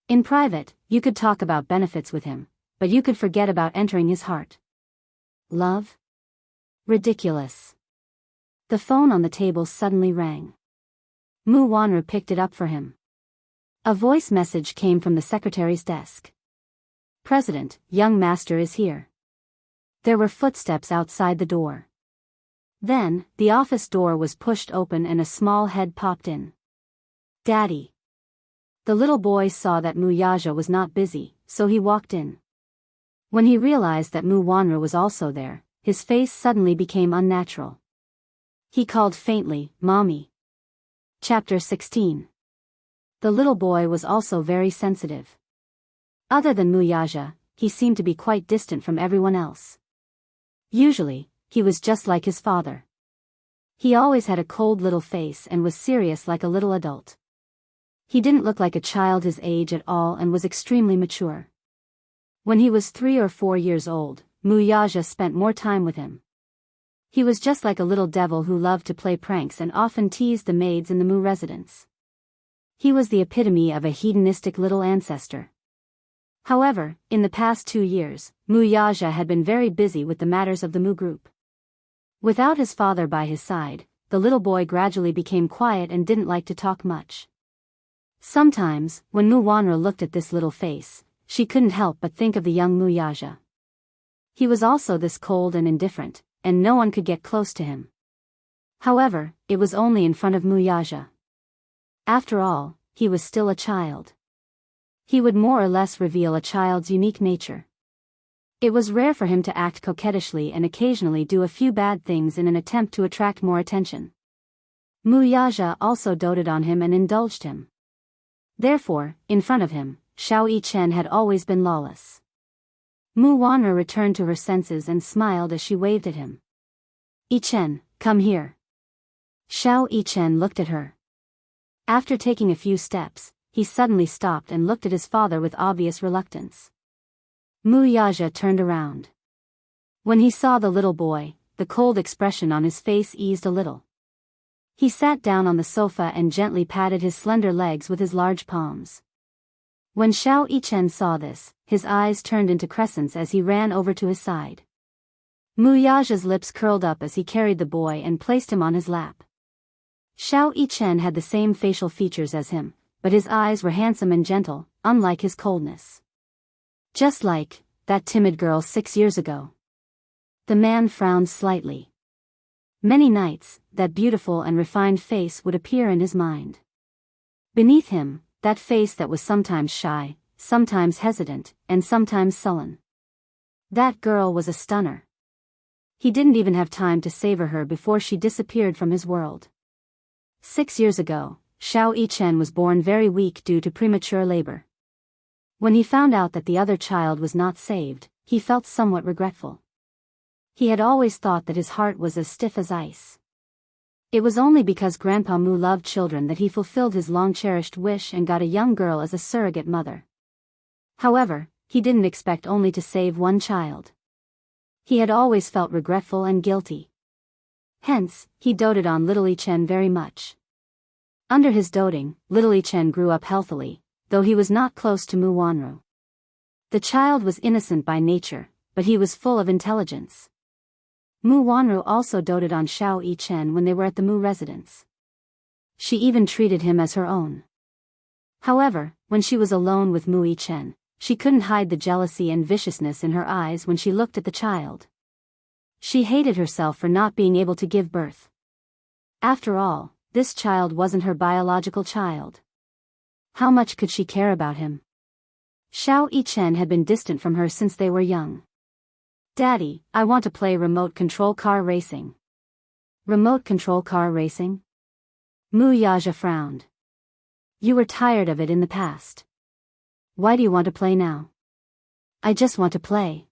In private, you could talk about benefits with him, but you could forget about entering his heart. Love? Ridiculous. The phone on the table suddenly rang. Mu Wanru picked it up for him. A voice message came from the secretary's desk. "President, young master is here." There were footsteps outside the door. Then, the office door was pushed open and a small head popped in. "Daddy." The little boy saw that Muyaja was not busy, so he walked in. When he realized that Mu Wanru was also there, his face suddenly became unnatural. He called faintly, "Mommy." Chapter 16. The little boy was also very sensitive. Other than Muyaja, he seemed to be quite distant from everyone else. Usually, he was just like his father. He always had a cold little face and was serious like a little adult. He didn't look like a child his age at all and was extremely mature. When he was 3 or 4 years old, Muyaja spent more time with him. He was just like a little devil who loved to play pranks and often teased the maids in the Mu residence. He was the epitome of a hedonistic little ancestor. However, in the past 2 years, Muyaja had been very busy with the matters of the Mu group. Without his father by his side, the little boy gradually became quiet and didn't like to talk much. Sometimes, when Mu Wanru looked at this little face, she couldn't help but think of the young Muyaja. He was also this cold and indifferent, and no one could get close to him. However, it was only in front of Muyaja. After all, he was still a child. He would more or less reveal a child's unique nature. It was rare for him to act coquettishly and occasionally do a few bad things in an attempt to attract more attention. Muyaja also doted on him and indulged him. Therefore, in front of him, Xiao Yichen had always been lawless. Mu Wanru returned to her senses and smiled as she waved at him. "Yichen, come here." Xiao Yichen looked at her. After taking a few steps, he suddenly stopped and looked at his father with obvious reluctance. Muyaja turned around. When he saw the little boy, the cold expression on his face eased a little. He sat down on the sofa and gently patted his slender legs with his large palms. When Xiao Yichen saw this, his eyes turned into crescents as he ran over to his side. Muyaja's lips curled up as he carried the boy and placed him on his lap. Xiao Yichen had the same facial features as him, but his eyes were handsome and gentle, unlike his coldness. Just like that timid girl 6 years ago. The man frowned slightly. Many nights, that beautiful and refined face would appear in his mind. Beneath him, that face that was sometimes shy, sometimes hesitant, and sometimes sullen. That girl was a stunner. He didn't even have time to savor her before she disappeared from his world. 6 years ago, Xiao Yichen was born very weak due to premature labor. When he found out that the other child was not saved, he felt somewhat regretful. He had always thought that his heart was as stiff as ice. It was only because Grandpa Mu loved children that he fulfilled his long-cherished wish and got a young girl as a surrogate mother. However, he didn't expect only to save one child. He had always felt regretful and guilty. Hence, he doted on little Yichen very much. Under his doting, little Yichen grew up healthily, though he was not close to Mu Wanru. The child was innocent by nature, but he was full of intelligence. Mu Wanru also doted on Xiao Yichen when they were at the Mu residence. She even treated him as her own. However, when she was alone with Mu Yichen, she couldn't hide the jealousy and viciousness in her eyes when she looked at the child. She hated herself for not being able to give birth. After all, this child wasn't her biological child. How much could she care about him? Xiao Yichen had been distant from her since they were young. "Daddy, I want to play remote control car racing." "Remote control car racing?" Muyaja frowned. "You were tired of it in the past. Why do you want to play now?" "I just want to play."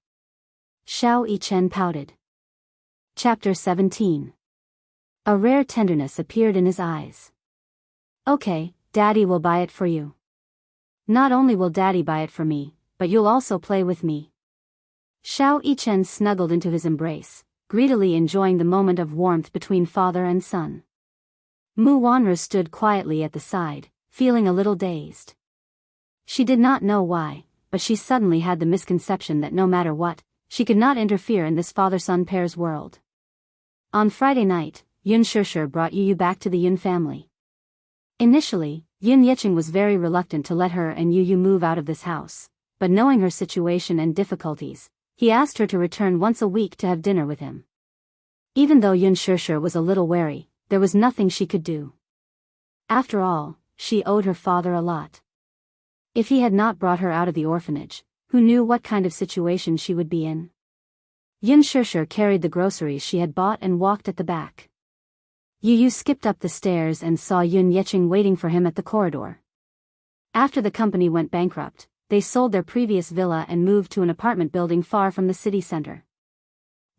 Xiao Yichen pouted. Chapter 17. A rare tenderness appeared in his eyes. "Okay, Daddy will buy it for you. Not only will Daddy buy it for me, but you'll also play with me." Xiao Yichen snuggled into his embrace, greedily enjoying the moment of warmth between father and son. Mu Wanru stood quietly at the side, feeling a little dazed. She did not know why, but she suddenly had the misconception that no matter what, she could not interfere in this father-son pair's world. On Friday night, Yun Shishir brought Yu back to the Yun family. Initially, Yun Yicheng was very reluctant to let her and Yu move out of this house, but knowing her situation and difficulties, He asked her to return once a week to have dinner with him. Even though Yun Shishir was a little wary, there was nothing she could do. After all, she owed her father a lot. If he had not brought her out of the orphanage, who knew what kind of situation she would be in? Yun Shishir carried the groceries she had bought and walked at the back. Yu Yu skipped up the stairs and saw Yun Yeching waiting for him at the corridor. After the company went bankrupt, they sold their previous villa and moved to an apartment building far from the city center.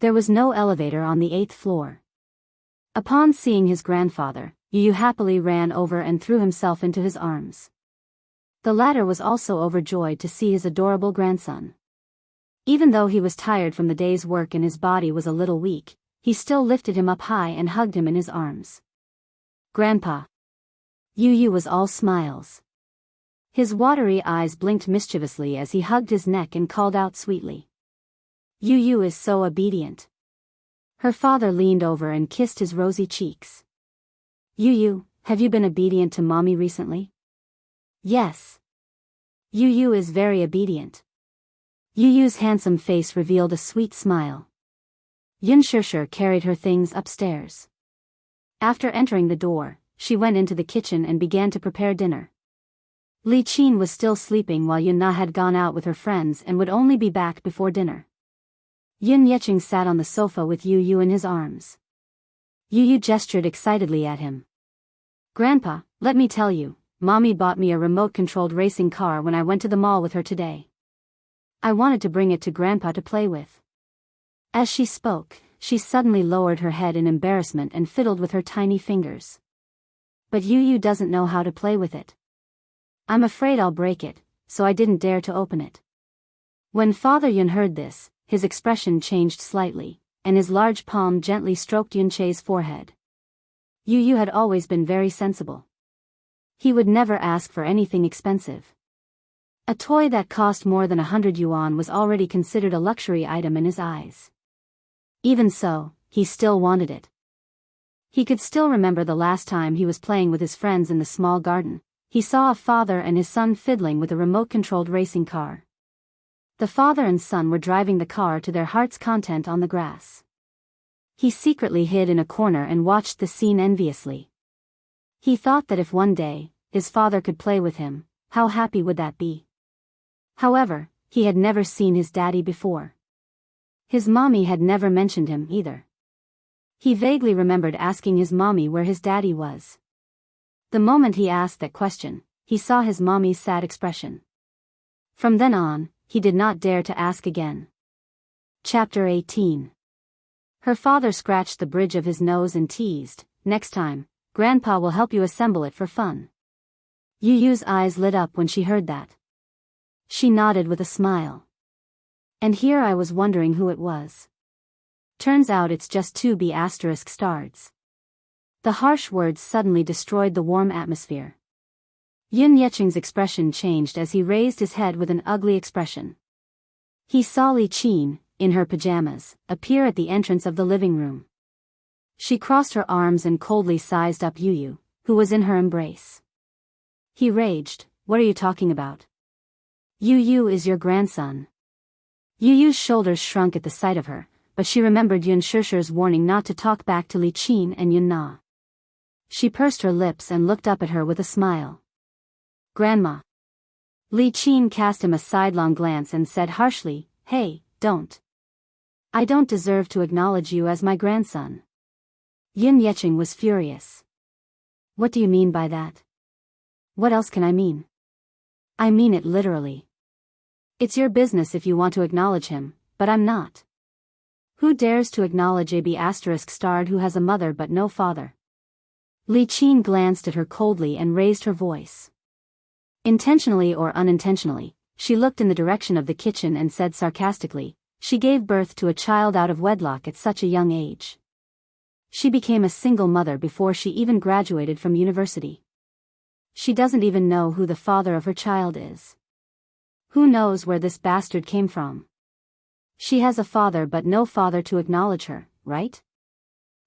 There was no elevator on the 8th floor. Upon seeing his grandfather, Yu Yu happily ran over and threw himself into his arms. The latter was also overjoyed to see his adorable grandson. Even though he was tired from the day's work and his body was a little weak, he still lifted him up high and hugged him in his arms. "Grandpa." Yu Yu was all smiles. His watery eyes blinked mischievously as he hugged his neck and called out sweetly. "Yu Yu is so obedient." Her father leaned over and kissed his rosy cheeks. "Yu Yu, have you been obedient to mommy recently?" "Yes." "Yu Yu is very obedient." Yu Yu's handsome face revealed a sweet smile. Yun Shishir carried her things upstairs. After entering the door, she went into the kitchen and began to prepare dinner. Li Qin was still sleeping while Yun Na had gone out with her friends and would only be back before dinner. Yun Yeching sat on the sofa with Yu Yu in his arms. Yu Yu gestured excitedly at him. "Grandpa, let me tell you, Mommy bought me a remote-controlled racing car when I went to the mall with her today. I wanted to bring it to Grandpa to play with." As she spoke, she suddenly lowered her head in embarrassment and fiddled with her tiny fingers. "But Yu Yu doesn't know how to play with it. I'm afraid I'll break it, so I didn't dare to open it." When Father Yun heard this, his expression changed slightly, and his large palm gently stroked Yun Che's forehead. Yu Yu had always been very sensible. He would never ask for anything expensive. A toy that cost more than 100 yuan was already considered a luxury item in his eyes. Even so, he still wanted it. He could still remember the last time he was playing with his friends in the small garden. He saw a father and his son fiddling with a remote-controlled racing car. The father and son were driving the car to their heart's content on the grass. He secretly hid in a corner and watched the scene enviously. He thought that if one day, his father could play with him, how happy would that be? However, he had never seen his daddy before. His mommy had never mentioned him either. He vaguely remembered asking his mommy where his daddy was. The moment he asked that question, he saw his mommy's sad expression. From then on, he did not dare to ask again. Chapter 18. Her father scratched the bridge of his nose and teased, "Next time, Grandpa will help you assemble it for fun." Yu Yu's eyes lit up when she heard that. She nodded with a smile. "And here I was wondering who it was. Turns out it's just two B******. The harsh words suddenly destroyed the warm atmosphere. Yun Yeching's expression changed as he raised his head with an ugly expression. He saw Li Qin, in her pajamas, appear at the entrance of the living room. She crossed her arms and coldly sized up Yu Yu, who was in her embrace. He raged, "What are you talking about? Yu Yu is your grandson." Yu Yu's shoulders shrunk at the sight of her, but she remembered Yun Shishir's warning not to talk back to Li Qin and Yun Na. She pursed her lips and looked up at her with a smile. "Grandma." Li Qin cast him a sidelong glance and said harshly, "Hey, don't. I don't deserve to acknowledge you as my grandson." Yun Yeching was furious. "What do you mean by that? What else can I mean?" "I mean it literally. It's your business if you want to acknowledge him, but I'm not. Who dares to acknowledge a B**** who has a mother but no father?" Li Qin glanced at her coldly and raised her voice. Intentionally or unintentionally, she looked in the direction of the kitchen and said sarcastically, "She gave birth to a child out of wedlock at such a young age. She became a single mother before she even graduated from university. She doesn't even know who the father of her child is. Who knows where this bastard came from? She has a father but no father to acknowledge her, right?"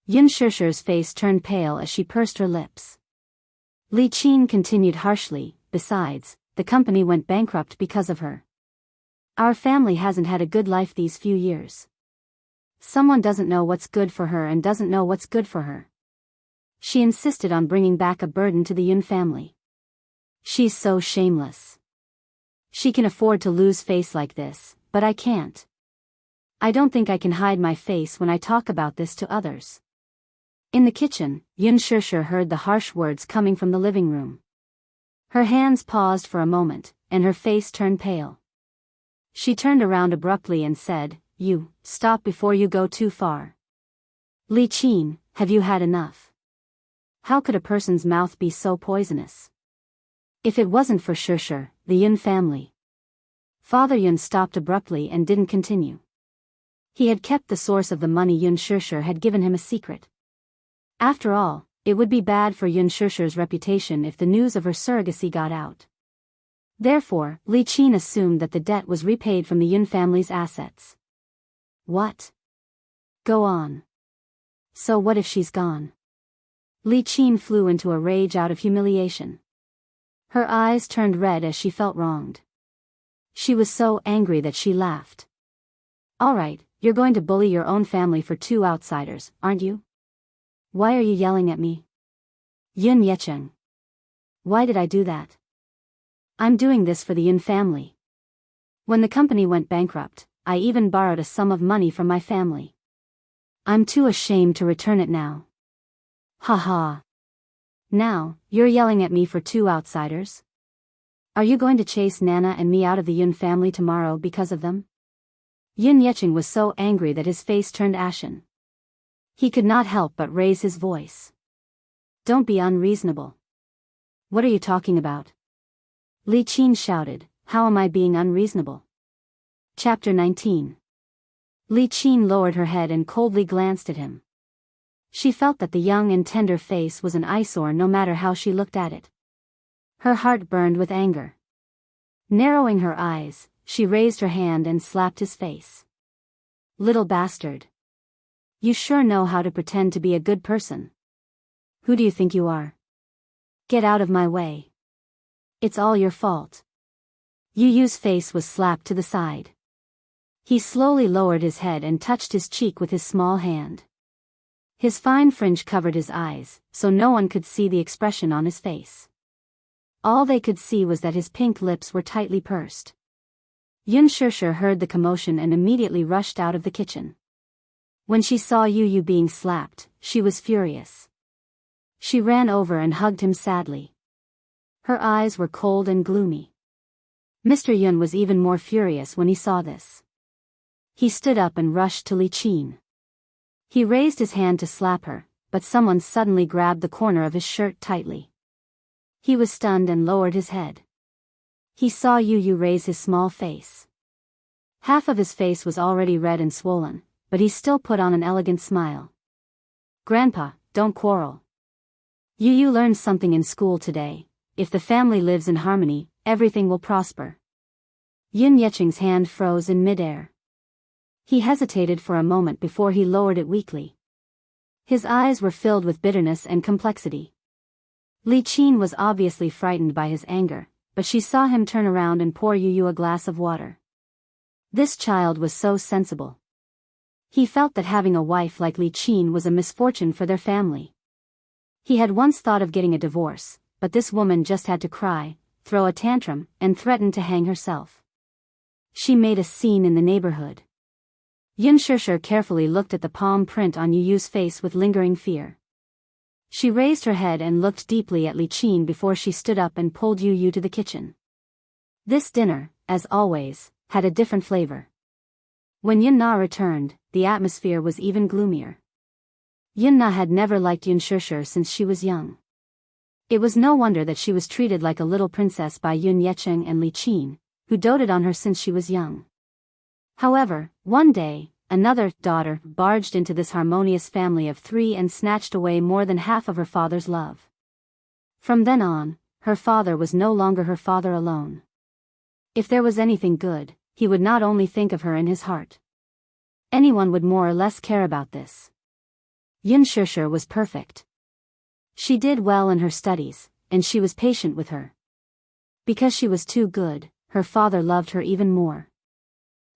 Yun Shishir's face turned pale as she pursed her lips. Li Qin continued harshly, "Besides, the company went bankrupt because of her. Our family hasn't had a good life these few years. Someone doesn't know what's good for her and doesn't know what's good for her. She insisted on bringing back a burden to the Yun family. She's so shameless. She can afford to lose face like this, but I can't. I don't think I can hide my face when I talk about this to others. In the kitchen, Yun Shusher heard the harsh words coming from the living room. Her hands paused for a moment, and her face turned pale. She turned around abruptly and said, "You, stop before you go too far. Li Qin, have you had enough? How could a person's mouth be so poisonous? If it wasn't for Shusher, the Yun family." Father Yun stopped abruptly and didn't continue. He had kept the source of the money Yun Shusher had given him a secret. After all, it would be bad for Yun Shusher's reputation if the news of her surrogacy got out. Therefore, Li Qin assumed that the debt was repaid from the Yun family's assets. What? Go on. So what if she's gone? Li Qin flew into a rage out of humiliation. Her eyes turned red as she felt wronged. She was so angry that she laughed. All right, you're going to bully your own family for two outsiders, aren't you? Why are you yelling at me? Yun Yecheng. Why did I do that? I'm doing this for the Yun family. When the company went bankrupt, I even borrowed a sum of money from my family. I'm too ashamed to return it now. Ha ha. Now, you're yelling at me for two outsiders? Are you going to chase Nana and me out of the Yun family tomorrow because of them? Yun Yecheng was so angry that his face turned ashen. He could not help but raise his voice. Don't be unreasonable. What are you talking about? Li Qin shouted, how am I being unreasonable? Chapter 19. Li Qin lowered her head and coldly glanced at him. She felt that the young and tender face was an eyesore no matter how she looked at it. Her heart burned with anger. Narrowing her eyes, she raised her hand and slapped his face. Little bastard. You sure know how to pretend to be a good person. Who do you think you are? Get out of my way. It's all your fault. Yu Yu's face was slapped to the side. He slowly lowered his head and touched his cheek with his small hand. His fine fringe covered his eyes, so no one could see the expression on his face. All they could see was that his pink lips were tightly pursed. Yun Shusher heard the commotion and immediately rushed out of the kitchen. When she saw Yu Yu being slapped, she was furious. She ran over and hugged him sadly. Her eyes were cold and gloomy. Mr. Yun was even more furious when he saw this. He stood up and rushed to Li Qin. He raised his hand to slap her, but someone suddenly grabbed the corner of his shirt tightly. He was stunned and lowered his head. He saw Yu Yu raise his small face. Half of his face was already red and swollen, but he still put on an elegant smile. Grandpa, don't quarrel. Yu Yu learned something in school today. If the family lives in harmony, everything will prosper. Yun Yecheng's hand froze in midair. He hesitated for a moment before he lowered it weakly. His eyes were filled with bitterness and complexity. Li Qin was obviously frightened by his anger, but she saw him turn around and pour Yu Yu a glass of water. This child was so sensible. He felt that having a wife like Li Qin was a misfortune for their family. He had once thought of getting a divorce, but this woman just had to cry, throw a tantrum, and threaten to hang herself. She made a scene in the neighborhood. Yun Shusher carefully looked at the palm print on Yu Yu's face with lingering fear. She raised her head and looked deeply at Li Qin before she stood up and pulled Yu Yu to the kitchen. This dinner, as always, had a different flavor. When Yun Na returned, the atmosphere was even gloomier. Yun Na had never liked Yun Shusher since she was young. It was no wonder that she was treated like a little princess by Yun Yecheng and Li Qin, who doted on her since she was young. However, one day, another daughter barged into this harmonious family of three and snatched away more than half of her father's love. From then on, her father was no longer her father alone. If there was anything good, he would not only think of her in his heart. Anyone would more or less care about this. Yun Shusher was perfect. She did well in her studies, and she was patient with her. Because she was too good, her father loved her even more.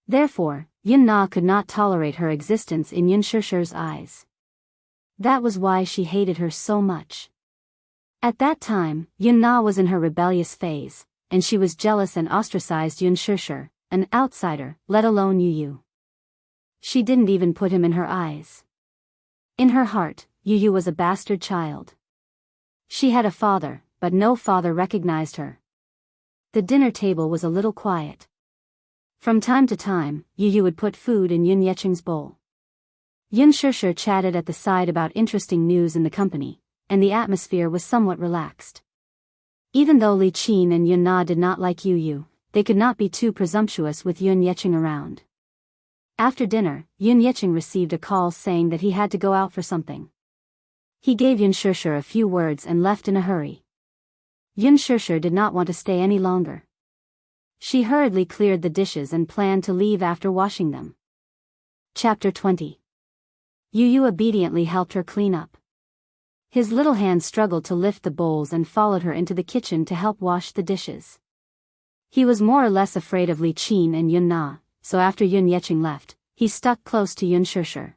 Therefore, Yun Na could not tolerate her existence in Yun Shishir's eyes. That was why she hated her so much. At that time, Yun Na was in her rebellious phase, and she was jealous and ostracized Yun Shishir, an outsider, let alone Yu. She didn't even put him in her eyes. In her heart, Yu was a bastard child. She had a father, but no father recognized her. The dinner table was a little quiet. From time to time, Yu would put food in Yun Yecheng's bowl. Yun Shishir chatted at the side about interesting news in the company, and the atmosphere was somewhat relaxed. Even though Li Qin and Yun Na did not like Yu, they could not be too presumptuous with Yun Yecheng around. After dinner, Yun Yecheng received a call saying that he had to go out for something. He gave Yun Shishir a few words and left in a hurry. Yun Shishir did not want to stay any longer. She hurriedly cleared the dishes and planned to leave after washing them. Chapter 20. Yu obediently helped her clean up. His little hand struggled to lift the bowls and followed her into the kitchen to help wash the dishes. He was more or less afraid of Li Qin and Yun Na, so after Yun Yecheng left, he stuck close to Yun Shishir.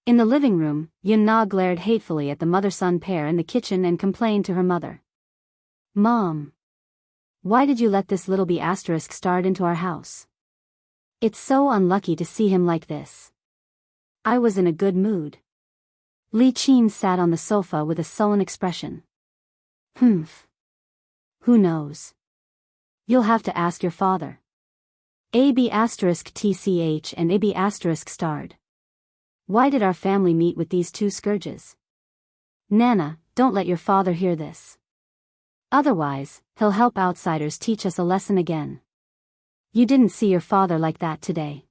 In the living room, Yun Na glared hatefully at the mother-son pair in the kitchen and complained to her mother. "Mom! Why did you let this little B***** into our house? It's so unlucky to see him like this. I was in a good mood." Li Qin sat on the sofa with a sullen expression. "Humph. Who knows? You'll have to ask your father." AB***TCH and AB****. Why did our family meet with these two scourges? Nana, don't let your father hear this. Otherwise, he'll help outsiders teach us a lesson again. You didn't see your father like that today.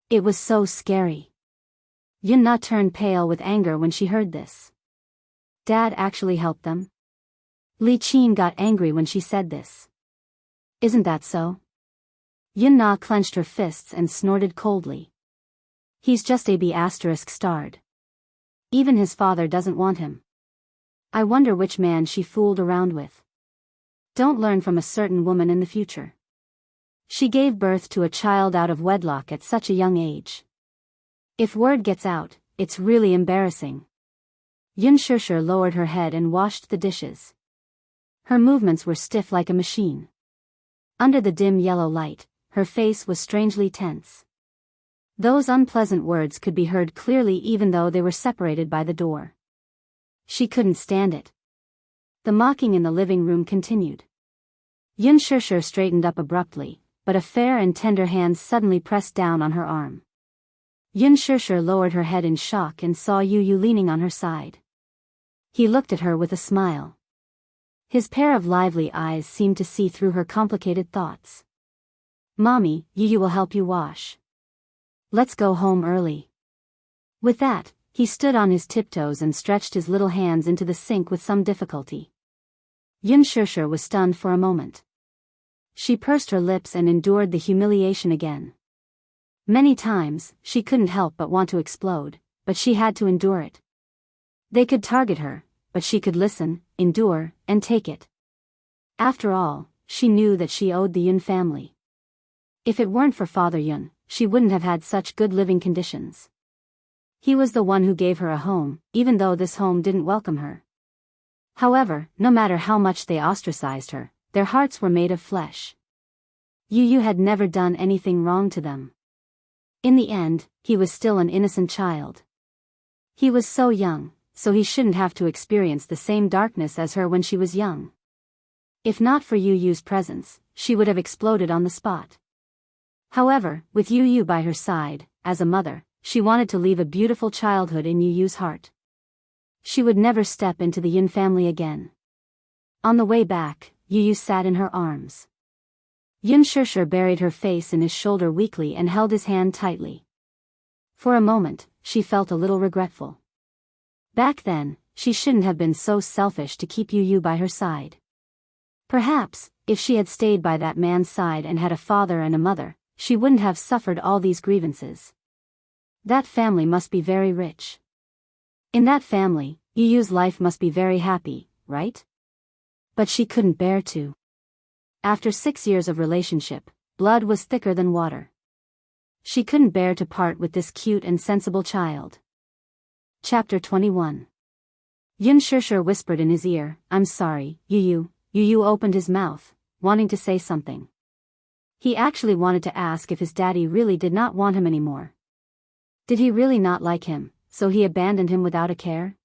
It was so scary. Yun Na turned pale with anger when she heard this. Dad actually helped them? Li Qin got angry when she said this. Isn't that so? Yun Na clenched her fists and snorted coldly. He's just a B****. Even his father doesn't want him. I wonder which man she fooled around with. Don't learn from a certain woman in the future. She gave birth to a child out of wedlock at such a young age. If word gets out, it's really embarrassing. Yun Shishir lowered her head and washed the dishes. Her movements were stiff like a machine. Under the dim yellow light, her face was strangely tense. Those unpleasant words could be heard clearly even though they were separated by the door. She couldn't stand it. The mocking in the living room continued. Yun Shishir straightened up abruptly, but a fair and tender hand suddenly pressed down on her arm. Yun Shishir lowered her head in shock and saw Yu leaning on her side. He looked at her with a smile. His pair of lively eyes seemed to see through her complicated thoughts. Mommy, Yu will help you wash. Let's go home early. With that, he stood on his tiptoes and stretched his little hands into the sink with some difficulty. Yun Shishir was stunned for a moment. She pursed her lips and endured the humiliation again. Many times, she couldn't help but want to explode, but she had to endure it. They could target her, but she could listen, endure, and take it. After all, she knew that she owed the Yun family. If it weren't for Father Yun, she wouldn't have had such good living conditions. He was the one who gave her a home, even though this home didn't welcome her. However, no matter how much they ostracized her, their hearts were made of flesh. Yu had never done anything wrong to them. In the end, he was still an innocent child. He was so young, so he shouldn't have to experience the same darkness as her when she was young. If not for Yu's presence, she would have exploded on the spot. However, with Yu by her side, as a mother, she wanted to leave a beautiful childhood in Yu's heart. She would never step into the Yun family again. On the way back, Yu sat in her arms. Yun Shishir buried her face in his shoulder weakly and held his hand tightly. For a moment, she felt a little regretful. Back then, she shouldn't have been so selfish to keep Yu by her side. Perhaps, if she had stayed by that man's side and had a father and a mother, she wouldn't have suffered all these grievances. That family must be very rich. In that family, Yu's life must be very happy, right? But she couldn't bear to. After 6 years of relationship, blood was thicker than water. She couldn't bear to part with this cute and sensible child. Chapter 21. Yun Shishir whispered in his ear, "I'm sorry, Yu." Yu opened his mouth, wanting to say something. He actually wanted to ask if his daddy really did not want him anymore. Did he really not like him, so he abandoned him without a care?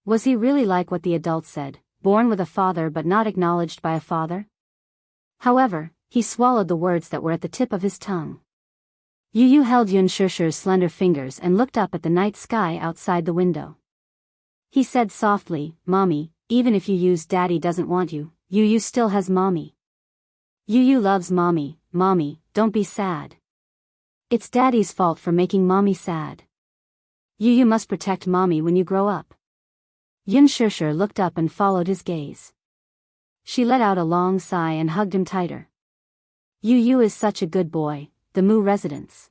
Was he really like what the adults said, born with a father but not acknowledged by a father? However, he swallowed the words that were at the tip of his tongue. Yu held Yun Shishir's slender fingers and looked up at the night sky outside the window. He said softly, "Mommy, even if Yu's daddy doesn't want you, Yu still has mommy. Yu loves mommy, don't be sad. It's daddy's fault for making mommy sad. Yu must protect mommy when you grow up." Yun Shishir looked up and followed his gaze. She let out a long sigh and hugged him tighter. Yu is such a good boy. The Mu residence.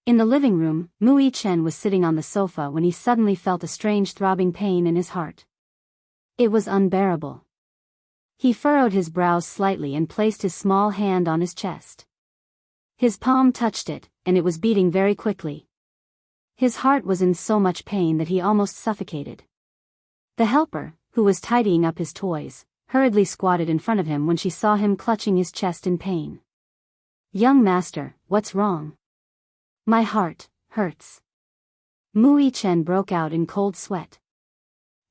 In the living room, Mu Yichen was sitting on the sofa when he suddenly felt a strange throbbing pain in his heart. It was unbearable. He furrowed his brows slightly and placed his small hand on his chest. His palm touched it, and it was beating very quickly. His heart was in so much pain that he almost suffocated. The helper, who was tidying up his toys, hurriedly squatted in front of him when she saw him clutching his chest in pain. "Young master, what's wrong?" "My heart hurts." Mu Yichen broke out in cold sweat.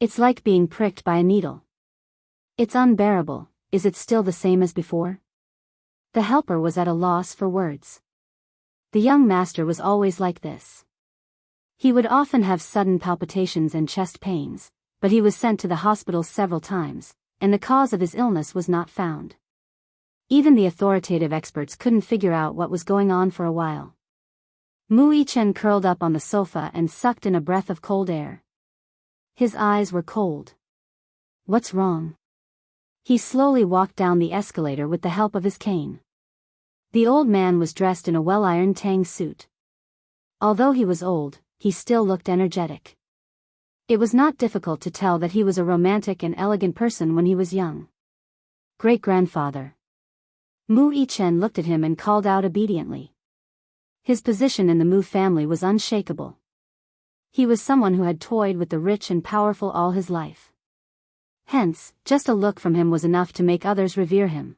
"It's like being pricked by a needle. It's unbearable. Is it still the same as before?" The helper was at a loss for words. The young master was always like this. He would often have sudden palpitations and chest pains, but he was sent to the hospital several times, and the cause of his illness was not found. Even the authoritative experts couldn't figure out what was going on for a while. Mu Yichen curled up on the sofa and sucked in a breath of cold air. His eyes were cold. "What's wrong?" He slowly walked down the escalator with the help of his cane. The old man was dressed in a well-ironed tang suit. Although he was old, he still looked energetic. It was not difficult to tell that he was a romantic and elegant person when he was young. "Great-grandfather." Mu Yichen looked at him and called out obediently. His position in the Mu family was unshakable. He was someone who had toyed with the rich and powerful all his life. Hence, just a look from him was enough to make others revere him.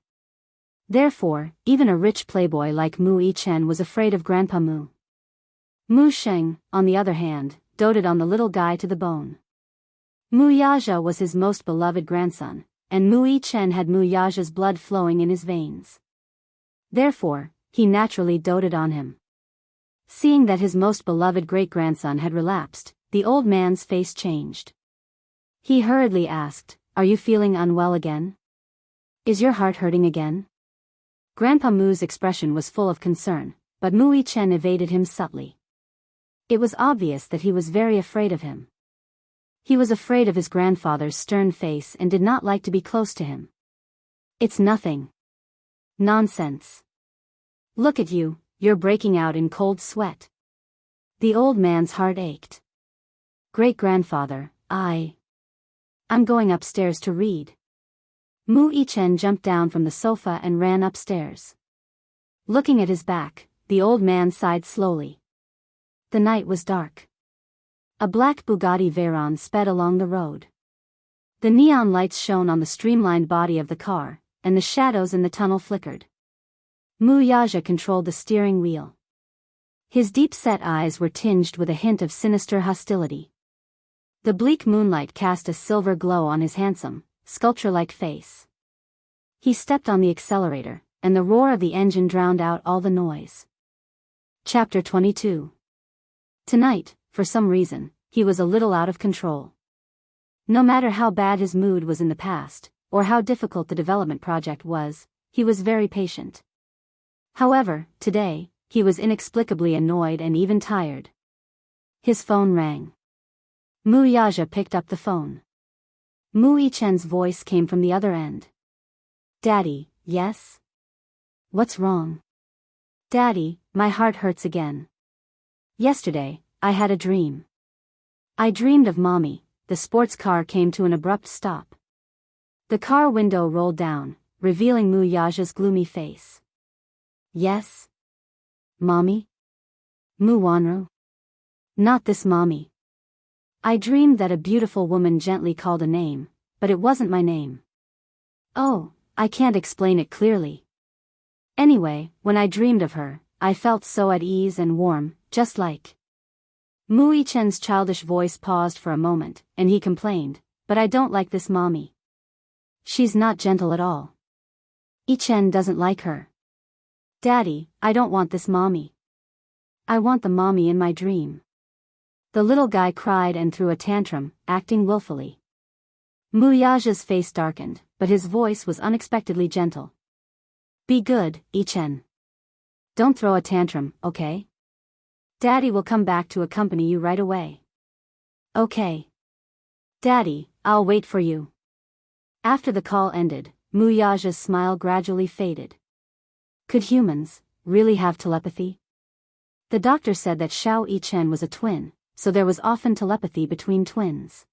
Therefore, even a rich playboy like Mu Yichen was afraid of Grandpa Mu. Mu Sheng, on the other hand, doted on the little guy to the bone. Mu Yaja was his most beloved grandson, and Mu Yichen had Mu Yaja's blood flowing in his veins. Therefore, he naturally doted on him. Seeing that his most beloved great-grandson had relapsed, the old man's face changed. He hurriedly asked, "Are you feeling unwell again? Is your heart hurting again?" Grandpa Mu's expression was full of concern, but Mu Yichen evaded him subtly. It was obvious that he was very afraid of him. He was afraid of his grandfather's stern face and did not like to be close to him. "It's nothing." "Nonsense. Look at you, you're breaking out in cold sweat." The old man's heart ached. "Great-grandfather, I'm going upstairs to read." Mu Yichen jumped down from the sofa and ran upstairs. Looking at his back, the old man sighed slowly. The night was dark. A black Bugatti Veyron sped along the road. The neon lights shone on the streamlined body of the car, and the shadows in the tunnel flickered. Mu Yaja controlled the steering wheel. His deep-set eyes were tinged with a hint of sinister hostility. The bleak moonlight cast a silver glow on his handsome, sculpture-like face. He stepped on the accelerator, and the roar of the engine drowned out all the noise. Chapter 22. Tonight, for some reason, he was a little out of control. No matter how bad his mood was in the past, or how difficult the development project was, he was very patient. However, today, he was inexplicably annoyed and even tired. His phone rang. Mu Yaja picked up the phone. Mu Yichen's voice came from the other end. "Daddy, yes? What's wrong?" "Daddy, my heart hurts again. Yesterday, I had a dream. I dreamed of Mommy." The sports car came to an abrupt stop. The car window rolled down, revealing Mu Yaja's gloomy face. "Yes? Mommy?" Muwanru? Not this mommy. I dreamed that a beautiful woman gently called a name, but it wasn't my name. Oh, I can't explain it clearly. Anyway, when I dreamed of her, I felt so at ease and warm, just like. Mu Yichen's childish voice paused for a moment, and he complained, but I don't like this mommy. She's not gentle at all. Yichen doesn't like her. Daddy, I don't want this mommy. I want the mommy in my dream. The little guy cried and threw a tantrum, acting willfully. Mu Yaja's face darkened, but his voice was unexpectedly gentle. Be good, Yichen. Don't throw a tantrum, okay? Daddy will come back to accompany you right away. Okay. Daddy, I'll wait for you. After the call ended, Mu Yaja's smile gradually faded. Could humans really have telepathy? The doctor said that Xiao Yichen was a twin, so there was often telepathy between twins.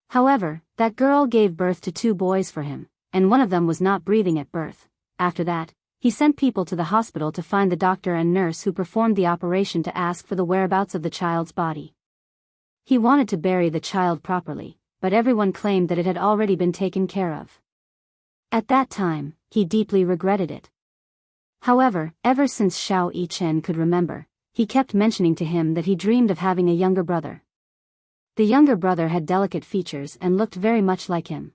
However, that girl gave birth to 2 boys for him, and one of them was not breathing at birth. After that, he sent people to the hospital to find the doctor and nurse who performed the operation to ask for the whereabouts of the child's body. He wanted to bury the child properly, but everyone claimed that it had already been taken care of. At that time, he deeply regretted it. However, ever since Xiao Yichen could remember, he kept mentioning to him that he dreamed of having a younger brother. The younger brother had delicate features and looked very much like him.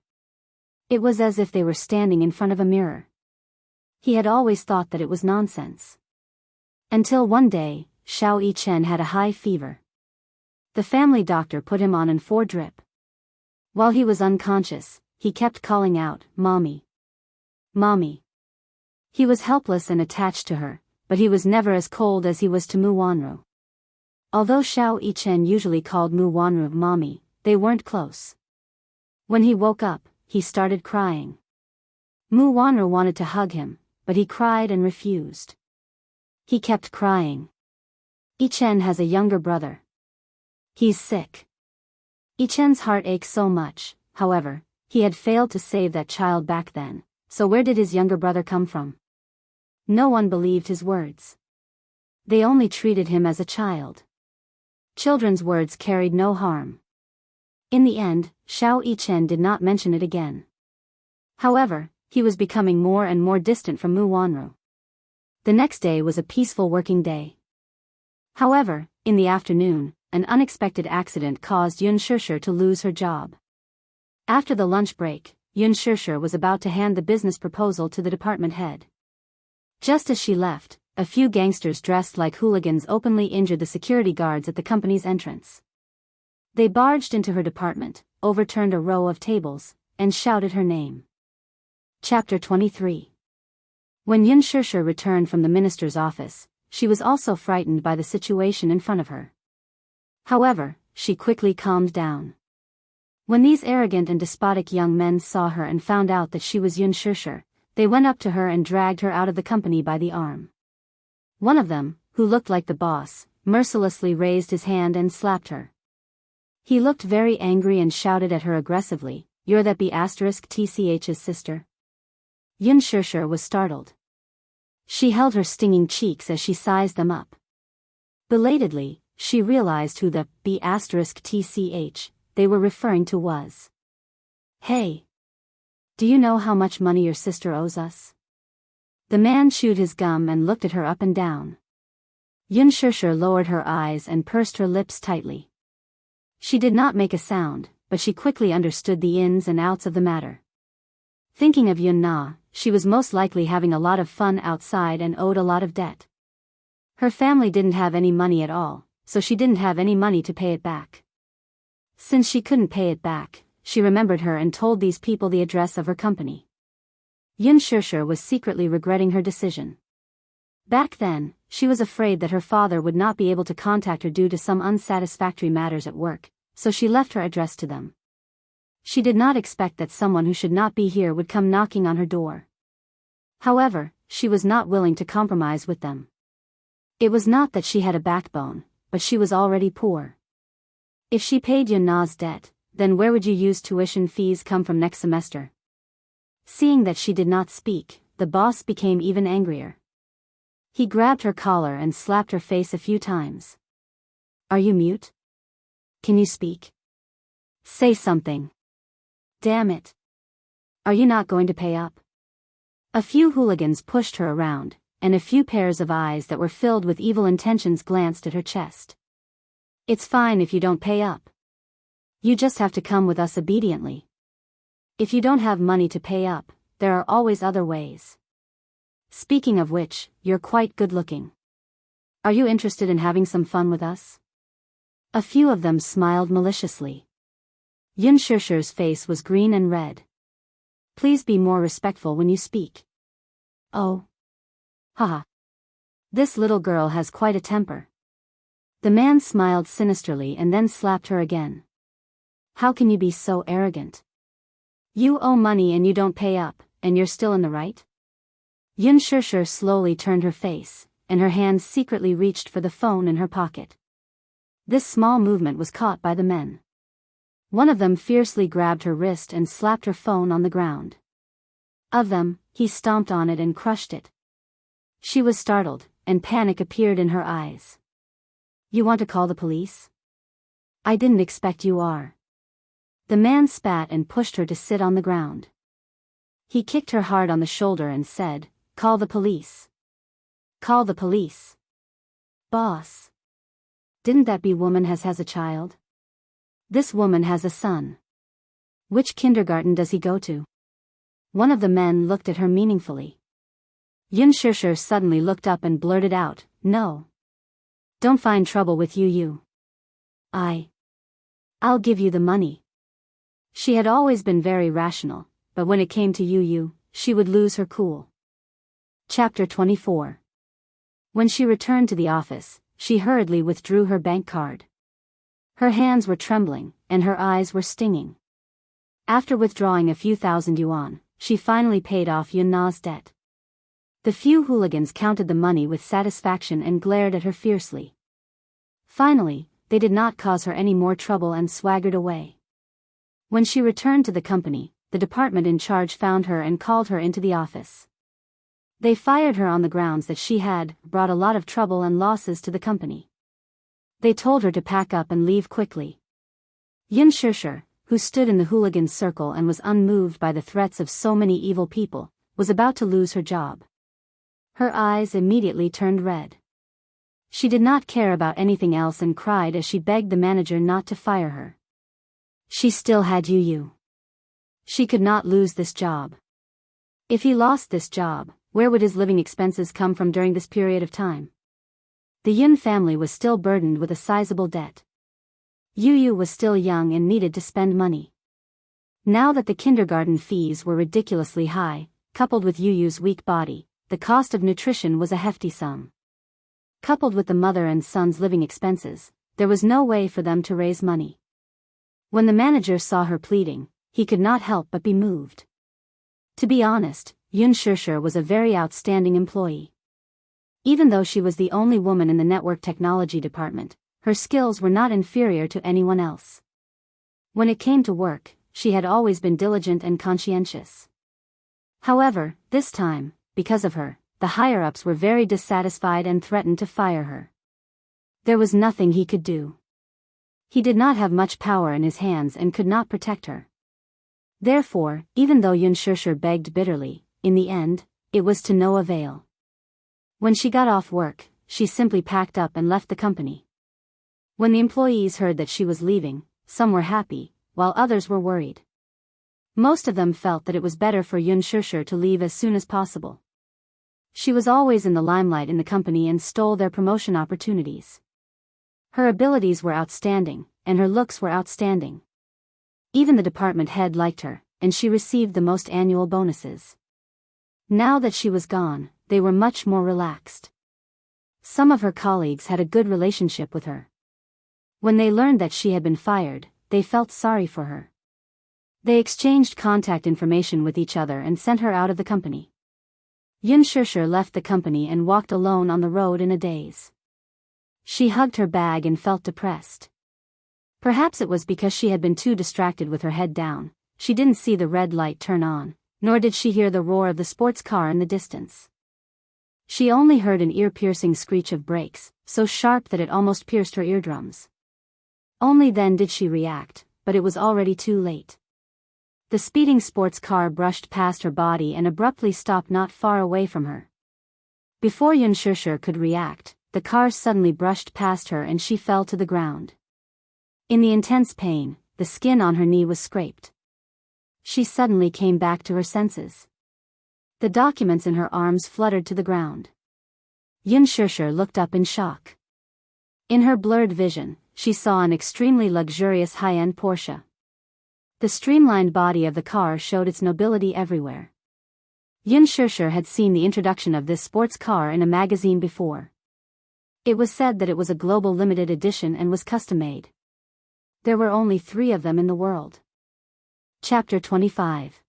It was as if they were standing in front of a mirror. He had always thought that it was nonsense. Until one day, Xiao Yichen had a high fever. The family doctor put him on an 4-drip. While he was unconscious, he kept calling out, "Mommy. Mommy." He was helpless and attached to her, but he was never as cold as he was to Mu Wanru. Although Xiao Yichen usually called Mu Wanru mommy, they weren't close. When he woke up, he started crying. Mu Wanru wanted to hug him, but he cried and refused. He kept crying. Yichen has a younger brother. He's sick. Yichen's heart ached so much. However, he had failed to save that child back then, so where did his younger brother come from? No one believed his words. They only treated him as a child. Children's words carried no harm. In the end, Xiao Yichen did not mention it again. However, he was becoming more and more distant from Mu Wanru. The next day was a peaceful working day. However, in the afternoon, an unexpected accident caused Yun Shishir to lose her job. After the lunch break, Yun Shishir was about to hand the business proposal to the department head. Just as she left, a few gangsters dressed like hooligans openly injured the security guards at the company's entrance. They barged into her department, overturned a row of tables, and shouted her name. Chapter 23. When Yun Shishir returned from the minister's office, she was also frightened by the situation in front of her. However, she quickly calmed down. When these arrogant and despotic young men saw her and found out that she was Yun Shishir, they went up to her and dragged her out of the company by the arm. One of them, who looked like the boss, mercilessly raised his hand and slapped her. He looked very angry and shouted at her aggressively, "You're that B***TCH's sister?" Yun Shishir was startled. She held her stinging cheeks as she sized them up. Belatedly, she realized who the B***TCH they were referring to was. "Hey! Do you know how much money your sister owes us?" The man chewed his gum and looked at her up and down. Yun Shishir lowered her eyes and pursed her lips tightly. She did not make a sound, but she quickly understood the ins and outs of the matter. Thinking of Yun Na, she was most likely having a lot of fun outside and owed a lot of debt. Her family didn't have any money at all, so she didn't have any money to pay it back. Since she couldn't pay it back, she remembered her and told these people the address of her company. Yun Shishir was secretly regretting her decision. Back then, she was afraid that her father would not be able to contact her due to some unsatisfactory matters at work, so she left her address to them. She did not expect that someone who should not be here would come knocking on her door. However, she was not willing to compromise with them. It was not that she had a backbone, but she was already poor. If she paid Yun Na's debt, then where would you use tuition fees come from next semester? Seeing that she did not speak, the boss became even angrier. He grabbed her collar and slapped her face a few times. Are you mute? Can you speak? Say something. Damn it. Are you not going to pay up? A few hooligans pushed her around, and a few pairs of eyes that were filled with evil intentions glanced at her chest. It's fine if you don't pay up. You just have to come with us obediently. If you don't have money to pay up, there are always other ways. Speaking of which, you're quite good looking. Are you interested in having some fun with us? A few of them smiled maliciously. Yun Shishir's face was green and red. Please be more respectful when you speak. Oh. Haha. This little girl has quite a temper. The man smiled sinisterly and then slapped her again. How can you be so arrogant? You owe money and you don't pay up, and you're still in the right? Yun Shishir slowly turned her face, and her hands secretly reached for the phone in her pocket. This small movement was caught by the men. One of them fiercely grabbed her wrist and slapped her phone on the ground. Of them, he stomped on it and crushed it. She was startled, and panic appeared in her eyes. You want to call the police? I didn't expect you are. The man spat and pushed her to sit on the ground. He kicked her hard on the shoulder and said, Call the police. Call the police. Boss. Didn't that be woman has a child? This woman has a son. Which kindergarten does he go to? One of the men looked at her meaningfully. Yun Shishir suddenly looked up and blurted out, No. Don't find trouble with you. I'll give you the money. She had always been very rational, but when it came to you, she would lose her cool. Chapter 24. When she returned to the office, she hurriedly withdrew her bank card. Her hands were trembling, and her eyes were stinging. After withdrawing a few thousand yuan, she finally paid off Yun Na's debt. The few hooligans counted the money with satisfaction and glared at her fiercely. Finally, they did not cause her any more trouble and swaggered away. When she returned to the company, the department in charge found her and called her into the office. They fired her on the grounds that she had brought a lot of trouble and losses to the company. They told her to pack up and leave quickly. Yun Shishir, who stood in the hooligan circle and was unmoved by the threats of so many evil people, was about to lose her job. Her eyes immediately turned red. She did not care about anything else and cried as she begged the manager not to fire her. She still had Yu. She could not lose this job. If he lost this job, where would his living expenses come from during this period of time? The Yun family was still burdened with a sizable debt. Yu was still young and needed to spend money. Now that the kindergarten fees were ridiculously high, coupled with Yu's weak body, the cost of nutrition was a hefty sum. Coupled with the mother and son's living expenses, there was no way for them to raise money. When the manager saw her pleading, he could not help but be moved. To be honest, Yun Shishir was a very outstanding employee. Even though she was the only woman in the network technology department, her skills were not inferior to anyone else. When it came to work, she had always been diligent and conscientious. However, this time, because of her, the higher-ups were very dissatisfied and threatened to fire her. There was nothing he could do. He did not have much power in his hands and could not protect her. Therefore, even though Yun Shishir begged bitterly, in the end, it was to no avail. When she got off work, she simply packed up and left the company. When the employees heard that she was leaving, some were happy, while others were worried. Most of them felt that it was better for Yun Shishir to leave as soon as possible. She was always in the limelight in the company and stole their promotion opportunities. Her abilities were outstanding, and her looks were outstanding. Even the department head liked her, and she received the most annual bonuses. Now that she was gone, they were much more relaxed. Some of her colleagues had a good relationship with her. When they learned that she had been fired, they felt sorry for her. They exchanged contact information with each other and sent her out of the company. Yun Shishir left the company and walked alone on the road in a daze. She hugged her bag and felt depressed. Perhaps it was because she had been too distracted with her head down. She didn't see the red light turn on, nor did she hear the roar of the sports car in the distance. She only heard an ear-piercing screech of brakes, so sharp that it almost pierced her eardrums. Only then did she react, but it was already too late. The speeding sports car brushed past her body and abruptly stopped not far away from her. Before Yun Shusher could react, the car suddenly brushed past her and she fell to the ground. In the intense pain, the skin on her knee was scraped. She suddenly came back to her senses. The documents in her arms fluttered to the ground. Yun Shusher looked up in shock. In her blurred vision, she saw an extremely luxurious high-end Porsche. The streamlined body of the car showed its nobility everywhere. Yun Shusher had seen the introduction of this sports car in a magazine before. It was said that it was a global limited edition and was custom-made. There were only 3 of them in the world. Chapter 25.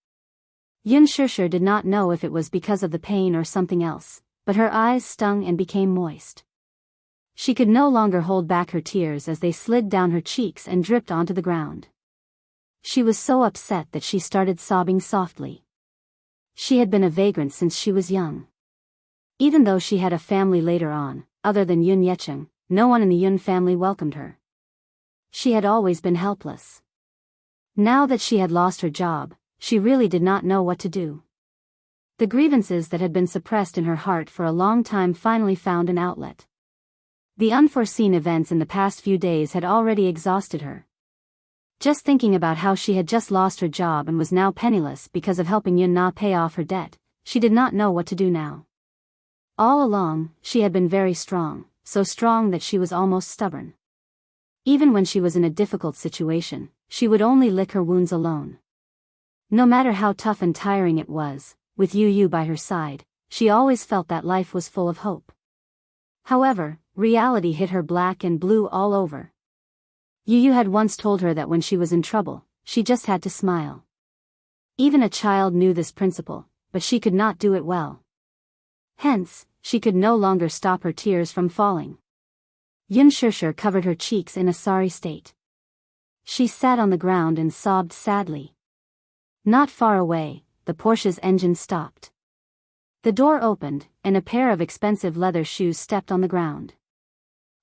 Yun Shusher did not know if it was because of the pain or something else, but her eyes stung and became moist. She could no longer hold back her tears as they slid down her cheeks and dripped onto the ground. She was so upset that she started sobbing softly. She had been a vagrant since she was young. Even though she had a family later on, other than Yun Yecheng, no one in the Yun family welcomed her. She had always been helpless. Now that she had lost her job, she really did not know what to do. The grievances that had been suppressed in her heart for a long time finally found an outlet. The unforeseen events in the past few days had already exhausted her. Just thinking about how she had just lost her job and was now penniless because of helping Yun Na pay off her debt, she did not know what to do now. All along, she had been very strong, so strong that she was almost stubborn. Even when she was in a difficult situation, she would only lick her wounds alone. No matter how tough and tiring it was, with Yu by her side, she always felt that life was full of hope. However, reality hit her black and blue all over. Yu had once told her that when she was in trouble, she just had to smile. Even a child knew this principle, but she could not do it well. Hence, she could no longer stop her tears from falling. Yun Shusher covered her cheeks in a sorry state. She sat on the ground and sobbed sadly. Not far away, the Porsche's engine stopped. The door opened, and a pair of expensive leather shoes stepped on the ground.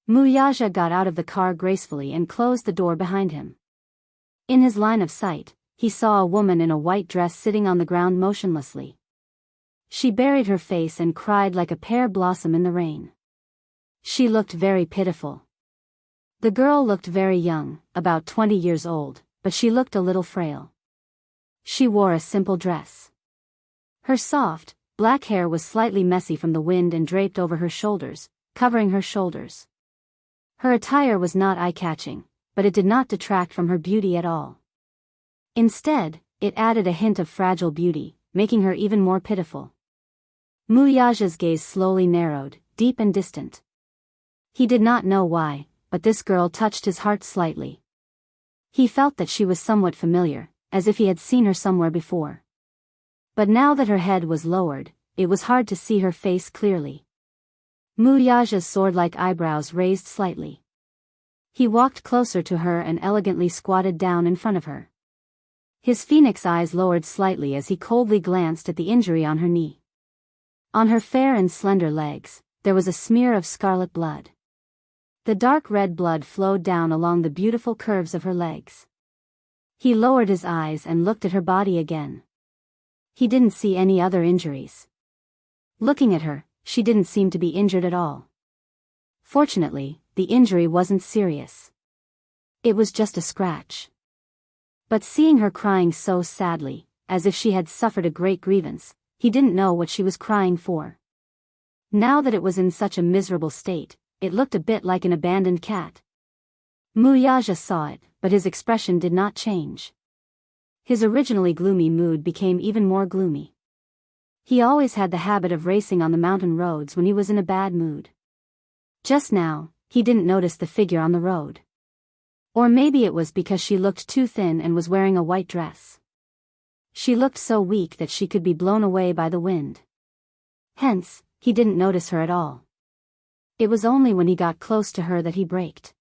Mu Yaja got out of the car gracefully and closed the door behind him. In his line of sight, he saw a woman in a white dress sitting on the ground motionlessly. She buried her face and cried like a pear blossom in the rain. She looked very pitiful. The girl looked very young, about 20 years old, but she looked a little frail. She wore a simple dress. Her soft, black hair was slightly messy from the wind and draped over her shoulders, covering her shoulders. Her attire was not eye-catching, but it did not detract from her beauty at all. Instead, it added a hint of fragile beauty, making her even more pitiful. Mu Yaja's gaze slowly narrowed, deep and distant. He did not know why, but this girl touched his heart slightly. He felt that she was somewhat familiar, as if he had seen her somewhere before. But now that her head was lowered, it was hard to see her face clearly. Mu Yaja's sword-like eyebrows raised slightly. He walked closer to her and elegantly squatted down in front of her. His phoenix eyes lowered slightly as he coldly glanced at the injury on her knee. On her fair and slender legs, there was a smear of scarlet blood. The dark red blood flowed down along the beautiful curves of her legs. He lowered his eyes and looked at her body again. He didn't see any other injuries. Looking at her, she didn't seem to be injured at all. Fortunately, the injury wasn't serious. It was just a scratch. But seeing her crying so sadly, as if she had suffered a great grievance, he didn't know what she was crying for. Now that it was in such a miserable state, it looked a bit like an abandoned cat. Mu Yaja saw it, but his expression did not change. His originally gloomy mood became even more gloomy. He always had the habit of racing on the mountain roads when he was in a bad mood. Just now, he didn't notice the figure on the road. Or maybe it was because she looked too thin and was wearing a white dress. She looked so weak that she could be blown away by the wind. Hence, he didn't notice her at all. It was only when he got close to her that he braked.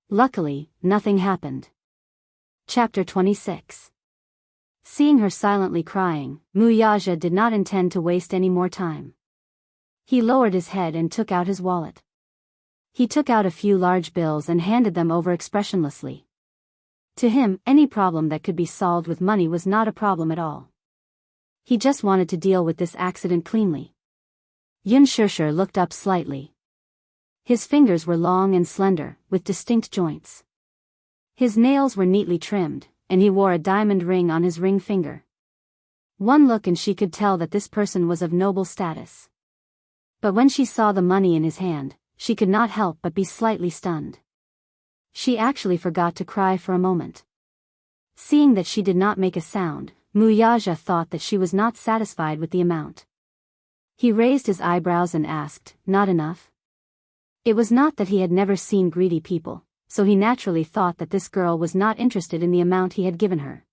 Luckily, nothing happened. Chapter 26. Seeing her silently crying, Mu Yaja did not intend to waste any more time. He lowered his head and took out his wallet. He took out a few large bills and handed them over expressionlessly. To him, any problem that could be solved with money was not a problem at all. He just wanted to deal with this accident cleanly. Yun Shishir looked up slightly. His fingers were long and slender, with distinct joints. His nails were neatly trimmed, and he wore a diamond ring on his ring finger. One look and she could tell that this person was of noble status. But when she saw the money in his hand, she could not help but be slightly stunned. She actually forgot to cry for a moment. Seeing that she did not make a sound, Muyaja thought that she was not satisfied with the amount. He raised his eyebrows and asked, "Not enough?" It was not that he had never seen greedy people, so he naturally thought that this girl was not interested in the amount he had given her.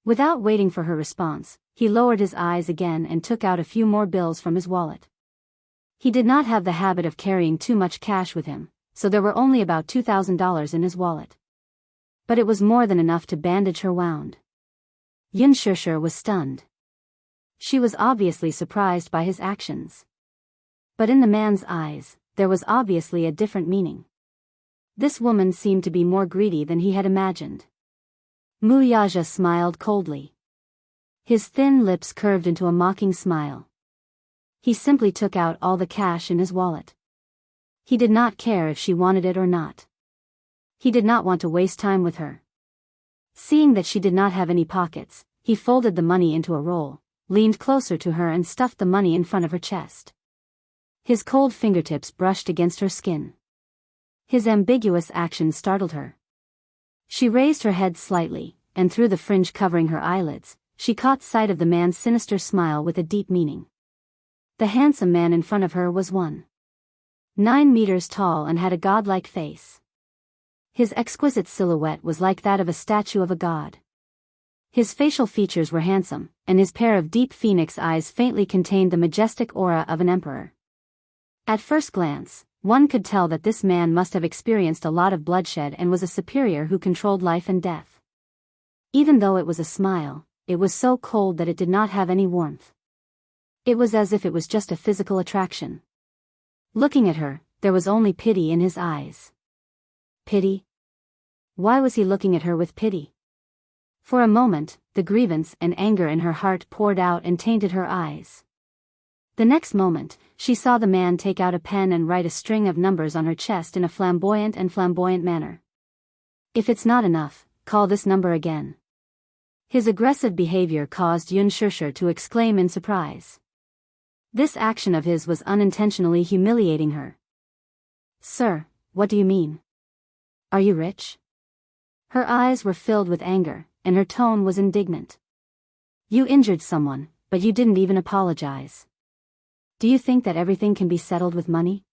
Without waiting for her response, he lowered his eyes again and took out a few more bills from his wallet. He did not have the habit of carrying too much cash with him, so there were only about $2,000 in his wallet. But it was more than enough to bandage her wound. Yun Shishir was stunned. She was obviously surprised by his actions. But in the man's eyes, there was obviously a different meaning. This woman seemed to be more greedy than he had imagined. Muyaja smiled coldly. His thin lips curved into a mocking smile. He simply took out all the cash in his wallet. He did not care if she wanted it or not. He did not want to waste time with her. Seeing that she did not have any pockets, he folded the money into a roll, leaned closer to her and stuffed the money in front of her chest. His cold fingertips brushed against her skin. His ambiguous action startled her. She raised her head slightly, and through the fringe covering her eyelids, she caught sight of the man's sinister smile with a deep meaning. The handsome man in front of her was 1.9 meters tall and had a godlike face. His exquisite silhouette was like that of a statue of a god. His facial features were handsome, and his pair of deep phoenix eyes faintly contained the majestic aura of an emperor. At first glance, one could tell that this man must have experienced a lot of bloodshed and was a superior who controlled life and death. Even though it was a smile, it was so cold that it did not have any warmth. It was as if it was just a physical attraction. Looking at her, there was only pity in his eyes. Pity? Why was he looking at her with pity? For a moment, the grievance and anger in her heart poured out and tainted her eyes. The next moment, she saw the man take out a pen and write a string of numbers on her chest in a flamboyant manner. "If it's not enough, call this number again." His aggressive behavior caused Yun Shishir to exclaim in surprise. This action of his was unintentionally humiliating her. "Sir, what do you mean? Are you rich?" Her eyes were filled with anger, and her tone was indignant. "You injured someone, but you didn't even apologize. Do you think that everything can be settled with money?"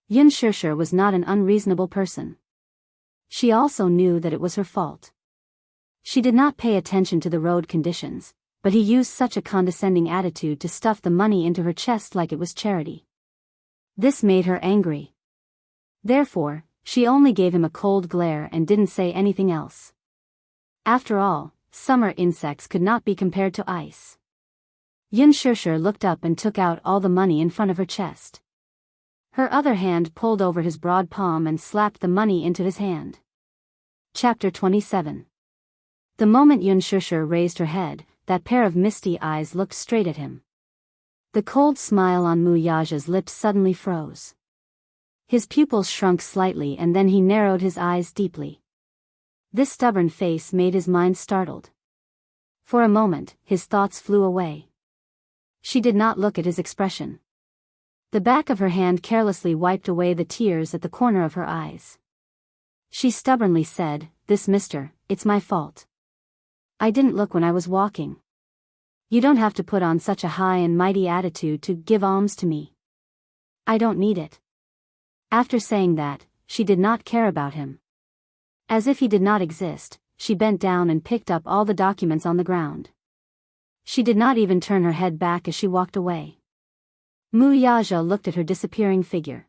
Yun Shishir was not an unreasonable person. She also knew that it was her fault. She did not pay attention to the road conditions, but he used such a condescending attitude to stuff the money into her chest like it was charity. This made her angry. Therefore, she only gave him a cold glare and didn't say anything else. After all, summer insects could not be compared to ice. Yun Shishir looked up and took out all the money in front of her chest. Her other hand pulled over his broad palm and slapped the money into his hand. Chapter 27. The moment Yun Shishir raised her head, that pair of misty eyes looked straight at him. The cold smile on Muyaja's lips suddenly froze. His pupils shrunk slightly and then he narrowed his eyes deeply. This stubborn face made his mind startled. For a moment, his thoughts flew away. She did not look at his expression. The back of her hand carelessly wiped away the tears at the corner of her eyes. She stubbornly said, "It's my fault. I didn't look when I was walking. You don't have to put on such a high and mighty attitude to give alms to me. I don't need it." After saying that, she did not care about him. As if he did not exist, she bent down and picked up all the documents on the ground. She did not even turn her head back as she walked away. Muyaja looked at her disappearing figure.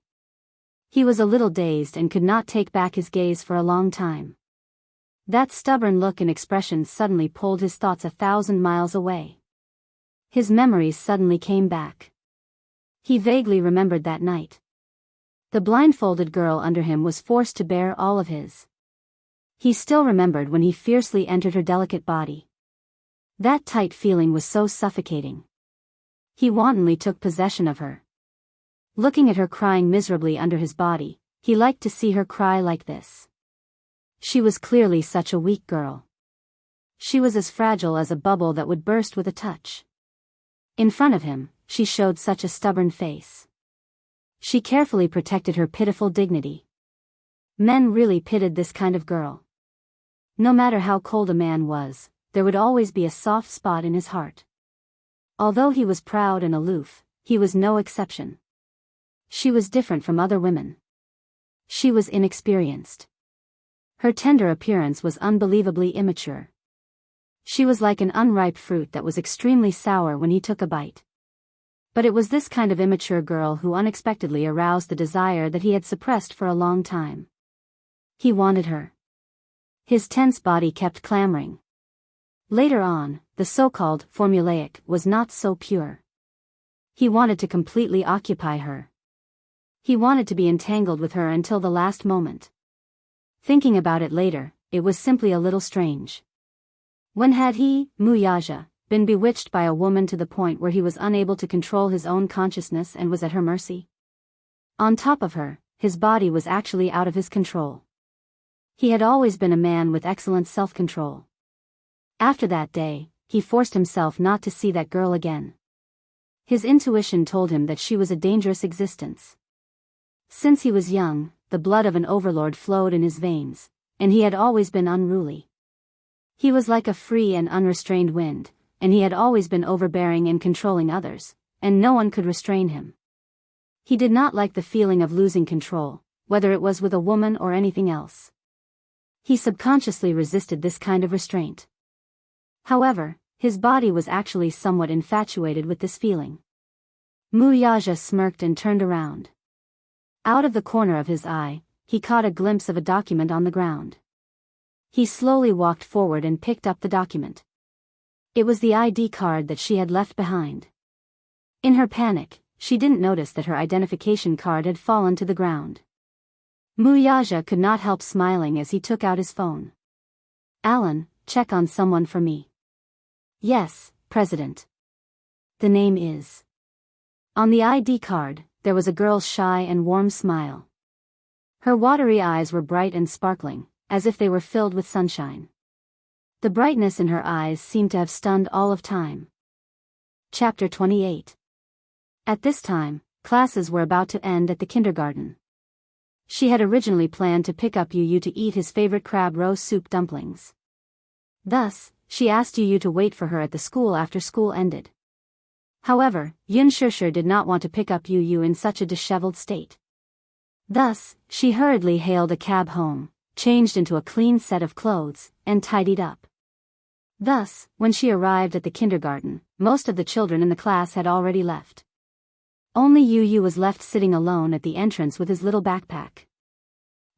He was a little dazed and could not take back his gaze for a long time. That stubborn look and expression suddenly pulled his thoughts 1,000 miles away. His memories suddenly came back. He vaguely remembered that night. The blindfolded girl under him was forced to bear all of his. He still remembered when he fiercely entered her delicate body. That tight feeling was so suffocating. He wantonly took possession of her. Looking at her crying miserably under his body, he liked to see her cry like this. She was clearly such a weak girl. She was as fragile as a bubble that would burst with a touch. In front of him, she showed such a stubborn face. She carefully protected her pitiful dignity. Men really pitied this kind of girl. No matter how cold a man was, there would always be a soft spot in his heart. Although he was proud and aloof, he was no exception. She was different from other women. She was inexperienced. Her tender appearance was unbelievably immature. She was like an unripe fruit that was extremely sour when he took a bite. But it was this kind of immature girl who unexpectedly aroused the desire that he had suppressed for a long time. He wanted her. His tense body kept clamoring. Later on, the so-called formulaic was not so pure. He wanted to completely occupy her. He wanted to be entangled with her until the last moment. Thinking about it later, it was simply a little strange. When had he, Muyaja, been bewitched by a woman to the point where he was unable to control his own consciousness and was at her mercy? On top of her, his body was actually out of his control. He had always been a man with excellent self-control. After that day, he forced himself not to see that girl again. His intuition told him that she was a dangerous existence. Since he was young, the blood of an overlord flowed in his veins, and he had always been unruly. He was like a free and unrestrained wind, and he had always been overbearing and controlling others, and no one could restrain him. He did not like the feeling of losing control, whether it was with a woman or anything else. He subconsciously resisted this kind of restraint. However, his body was actually somewhat infatuated with this feeling. Muyaja smirked and turned around. Out of the corner of his eye, he caught a glimpse of a document on the ground. He slowly walked forward and picked up the document. It was the ID card that she had left behind. In her panic, she didn't notice that her identification card had fallen to the ground. Muyaja could not help smiling as he took out his phone. "Alan, check on someone for me." "Yes, President." "The name is..." On the ID card, there was a girl's shy and warm smile. Her watery eyes were bright and sparkling, as if they were filled with sunshine. The brightness in her eyes seemed to have stunned all of time. Chapter 28. At this time, classes were about to end at the kindergarten. She had originally planned to pick up Yu to eat his favorite crab roe soup dumplings. Thus, she asked Yu to wait for her at the school after school ended. However, Yun Shishir did not want to pick up Yu in such a disheveled state. Thus, she hurriedly hailed a cab home, changed into a clean set of clothes, and tidied up. Thus, when she arrived at the kindergarten, most of the children in the class had already left. Only Yu was left sitting alone at the entrance with his little backpack.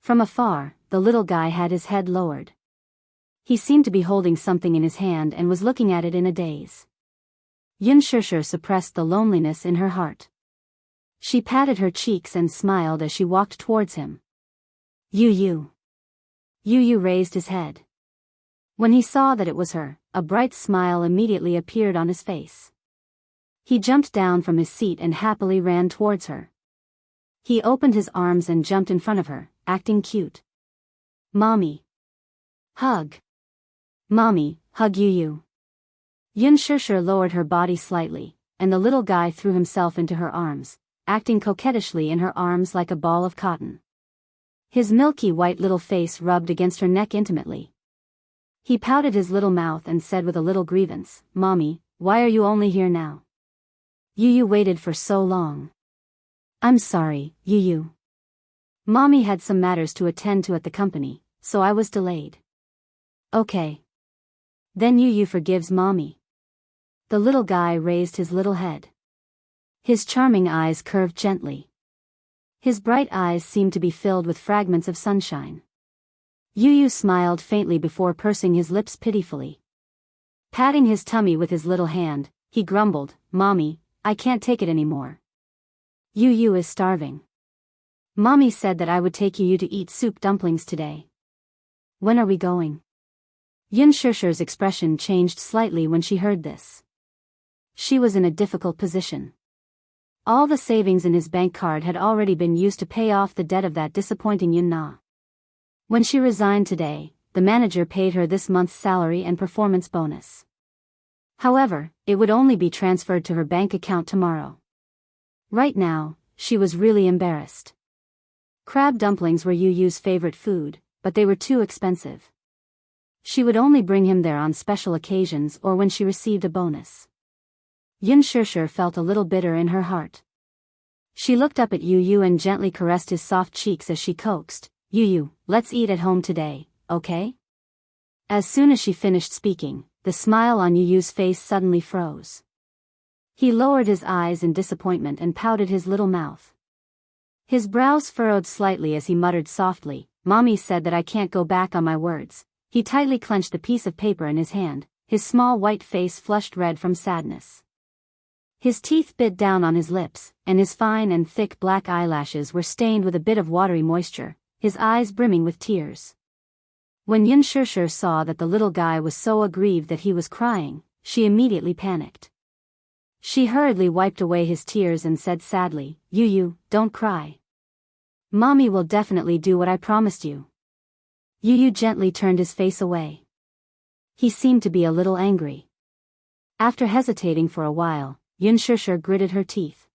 From afar, the little guy had his head lowered. He seemed to be holding something in his hand and was looking at it in a daze. Yun Shishir suppressed the loneliness in her heart. She patted her cheeks and smiled as she walked towards him. Yu. Yu raised his head. When he saw that it was her, a bright smile immediately appeared on his face. He jumped down from his seat and happily ran towards her. He opened his arms and jumped in front of her, acting cute. "Mommy. Hug. Mommy, hug Yu." Yun Shishir lowered her body slightly, and the little guy threw himself into her arms, acting coquettishly in her arms like a ball of cotton. His milky white little face rubbed against her neck intimately. He pouted his little mouth and said with a little grievance, "Mommy, why are you only here now? Yu waited for so long." "I'm sorry, Yu. Mommy had some matters to attend to at the company, so I was delayed." "Okay. Then Yu forgives Mommy." The little guy raised his little head. His charming eyes curved gently. His bright eyes seemed to be filled with fragments of sunshine. Yu smiled faintly before pursing his lips pitifully. Patting his tummy with his little hand, he grumbled, "Mommy, I can't take it anymore. Yu is starving. Mommy said that I would take Yu to eat soup dumplings today. When are we going? Yun Shishir's expression changed slightly when she heard this. She was in a difficult position. All the savings in his bank card had already been used to pay off the debt of that disappointing Yun Na. When she resigned today, the manager paid her this month's salary and performance bonus. However, it would only be transferred to her bank account tomorrow. Right now, she was really embarrassed. Crab dumplings were Yu's favorite food, but they were too expensive. She would only bring him there on special occasions or when she received a bonus. Yun Shishir felt a little bitter in her heart. She looked up at Yu and gently caressed his soft cheeks as she coaxed, Yu, let's eat at home today, okay? As soon as she finished speaking, the smile on Yu's face suddenly froze. He lowered his eyes in disappointment and pouted his little mouth. His brows furrowed slightly as he muttered softly, Mommy said that I can't go back on my words. He tightly clenched the piece of paper in his hand, his small white face flushed red from sadness. His teeth bit down on his lips, and his fine and thick black eyelashes were stained with a bit of watery moisture, his eyes brimming with tears. When Yun Shishir saw that the little guy was so aggrieved that he was crying, she immediately panicked. She hurriedly wiped away his tears and said sadly, Yu, don't cry. Mommy will definitely do what I promised you. Yu gently turned his face away. He seemed to be a little angry. After hesitating for a while, Yun Shishir gritted her teeth.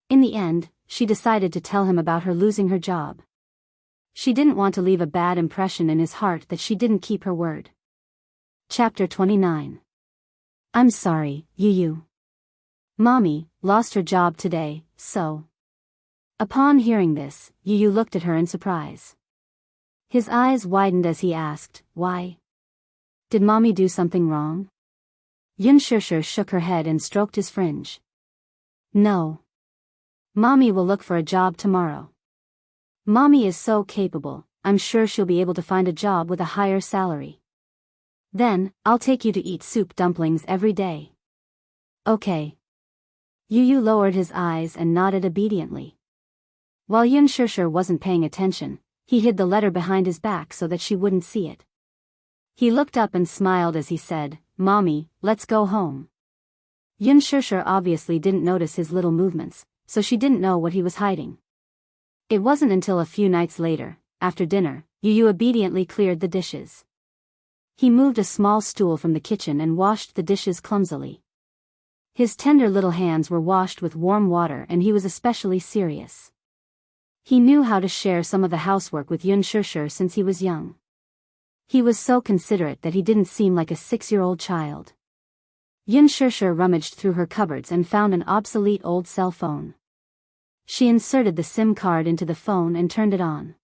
In the end, she decided to tell him about her losing her job. She didn't want to leave a bad impression in his heart that she didn't keep her word. Chapter 29. I'm sorry, Yu. Mommy lost her job today, so. Upon hearing this, Yu looked at her in surprise. His eyes widened as he asked, why? Did Mommy do something wrong? Yun Shishir shook her head and stroked his fringe. No. Mommy will look for a job tomorrow. Mommy is so capable, I'm sure she'll be able to find a job with a higher salary. Then, I'll take you to eat soup dumplings every day. Okay. Yu lowered his eyes and nodded obediently. While Yun Shishir wasn't paying attention, he hid the letter behind his back so that she wouldn't see it. He looked up and smiled as he said, Mommy, let's go home. Yun Shishir obviously didn't notice his little movements, so she didn't know what he was hiding. It wasn't until a few nights later, after dinner, Yu obediently cleared the dishes. He moved a small stool from the kitchen and washed the dishes clumsily. His tender little hands were washed with warm water and he was especially serious. He knew how to share some of the housework with Yun Shishir since he was young. He was so considerate that he didn't seem like a 6-year-old child. Yun Shishir rummaged through her cupboards and found an obsolete old cell phone. She inserted the SIM card into the phone and turned it on.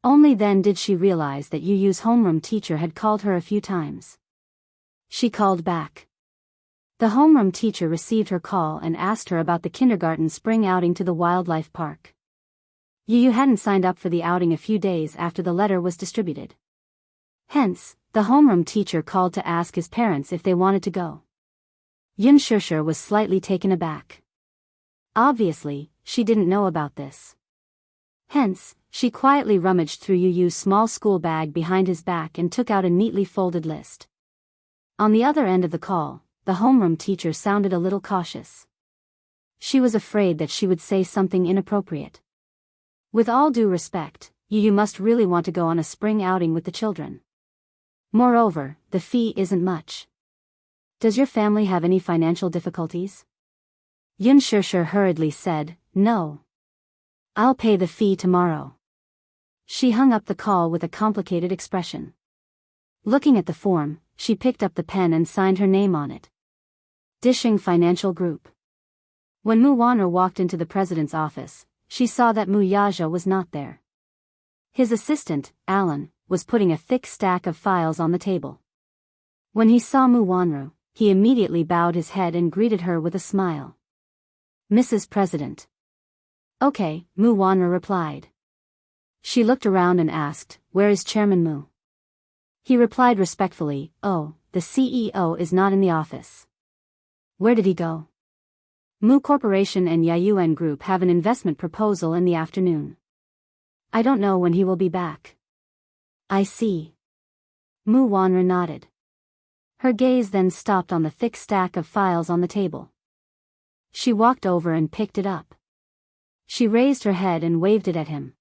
Only then did she realize that Yu's homeroom teacher had called her a few times. She called back. The homeroom teacher received her call and asked her about the kindergarten spring outing to the wildlife park. Yu hadn't signed up for the outing a few days after the letter was distributed. Hence, the homeroom teacher called to ask his parents if they wanted to go. Yun Shishir was slightly taken aback. Obviously, she didn't know about this. Hence, she quietly rummaged through Yu's small school bag behind his back and took out a neatly folded list. On the other end of the call, the homeroom teacher sounded a little cautious. She was afraid that she would say something inappropriate. With all due respect, Yu must really want to go on a spring outing with the children. Moreover, the fee isn't much. Does your family have any financial difficulties? Yun Shishir hurriedly said, No. I'll pay the fee tomorrow. She hung up the call with a complicated expression. Looking at the form, she picked up the pen and signed her name on it. Dishing Financial Group. When Mu Wanru walked into the president's office, she saw that Mu Yaja was not there. His assistant, Alan, was putting a thick stack of files on the table. When he saw Mu Wanru, he immediately bowed his head and greeted her with a smile. Mrs. President. Okay, Mu Wanru replied. She looked around and asked, Where is Chairman Mu? He replied respectfully, Oh, the CEO is not in the office. Where did he go? Mu Corporation and Yayuan Group have an investment proposal in the afternoon. I don't know when he will be back. I see. Mu Wanru nodded. Her gaze then stopped on the thick stack of files on the table. She walked over and picked it up. She raised her head and waved it at him.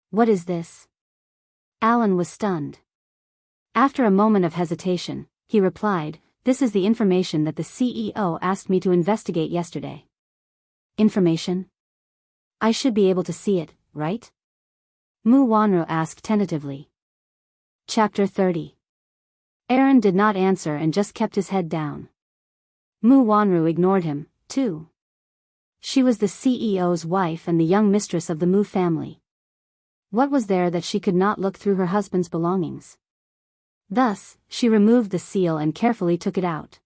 What is this? Alan was stunned. After a moment of hesitation, he replied, this is the information that the CEO asked me to investigate yesterday. Information? I should be able to see it, right? Mu Wanru asked tentatively. Chapter 30. Aaron did not answer and just kept his head down. Mu Wanru ignored him, too. She was the CEO's wife and the young mistress of the Mu family. What was there that she could not look through her husband's belongings? Thus, she removed the seal and carefully took it out.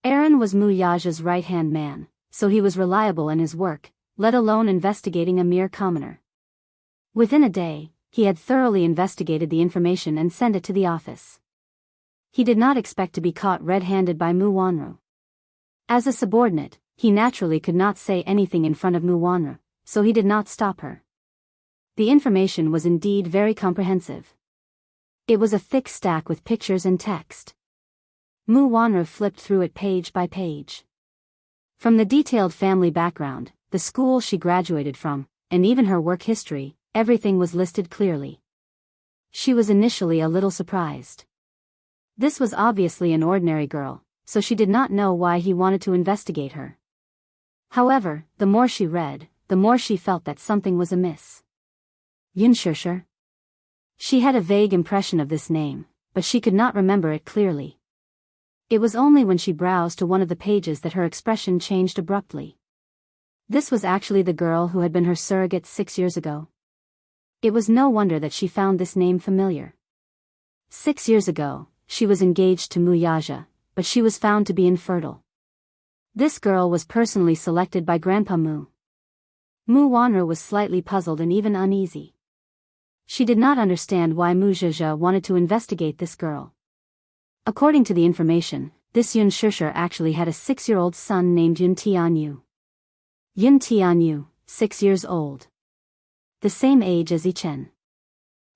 Aaron was Mu Yaja's right-hand man, so he was reliable in his work, let alone investigating a mere commoner. Within a day, he had thoroughly investigated the information and sent it to the office. He did not expect to be caught red-handed by Mu Wanru. As a subordinate, he naturally could not say anything in front of Mu Wanru, so he did not stop her. The information was indeed very comprehensive. It was a thick stack with pictures and text. Mu Wanru flipped through it page by page. From the detailed family background, the school she graduated from, and even her work history, everything was listed clearly. She was initially a little surprised. This was obviously an ordinary girl, so she did not know why he wanted to investigate her. However, the more she read, the more she felt that something was amiss. Yunshusher? She had a vague impression of this name, but she could not remember it clearly. It was only when she browsed to one of the pages that her expression changed abruptly. This was actually the girl who had been her surrogate 6 years ago. It was no wonder that she found this name familiar. 6 years ago, she was engaged to Mu Yaja, but she was found to be infertile. This girl was personally selected by Grandpa Mu. Mu Wanru was slightly puzzled and even uneasy. She did not understand why Mu Zhezhe wanted to investigate this girl. According to the information, this Yun Shusher actually had a 6-year-old son named Yun Tianyu. Yun Tianyu, 6 years old. The same age as Ichen.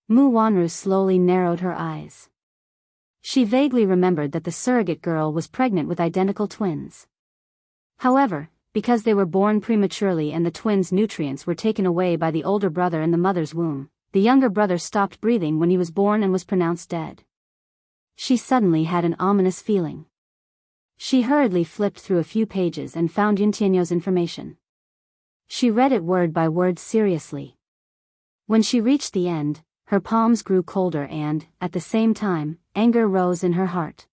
Mu Wanru slowly narrowed her eyes. She vaguely remembered that the surrogate girl was pregnant with identical twins. However, because they were born prematurely and the twins' nutrients were taken away by the older brother in the mother's womb, the younger brother stopped breathing when he was born and was pronounced dead. She suddenly had an ominous feeling. She hurriedly flipped through a few pages and found Yuntianyo's information. She read it word by word seriously. When she reached the end, her palms grew colder and, at the same time, anger rose in her heart.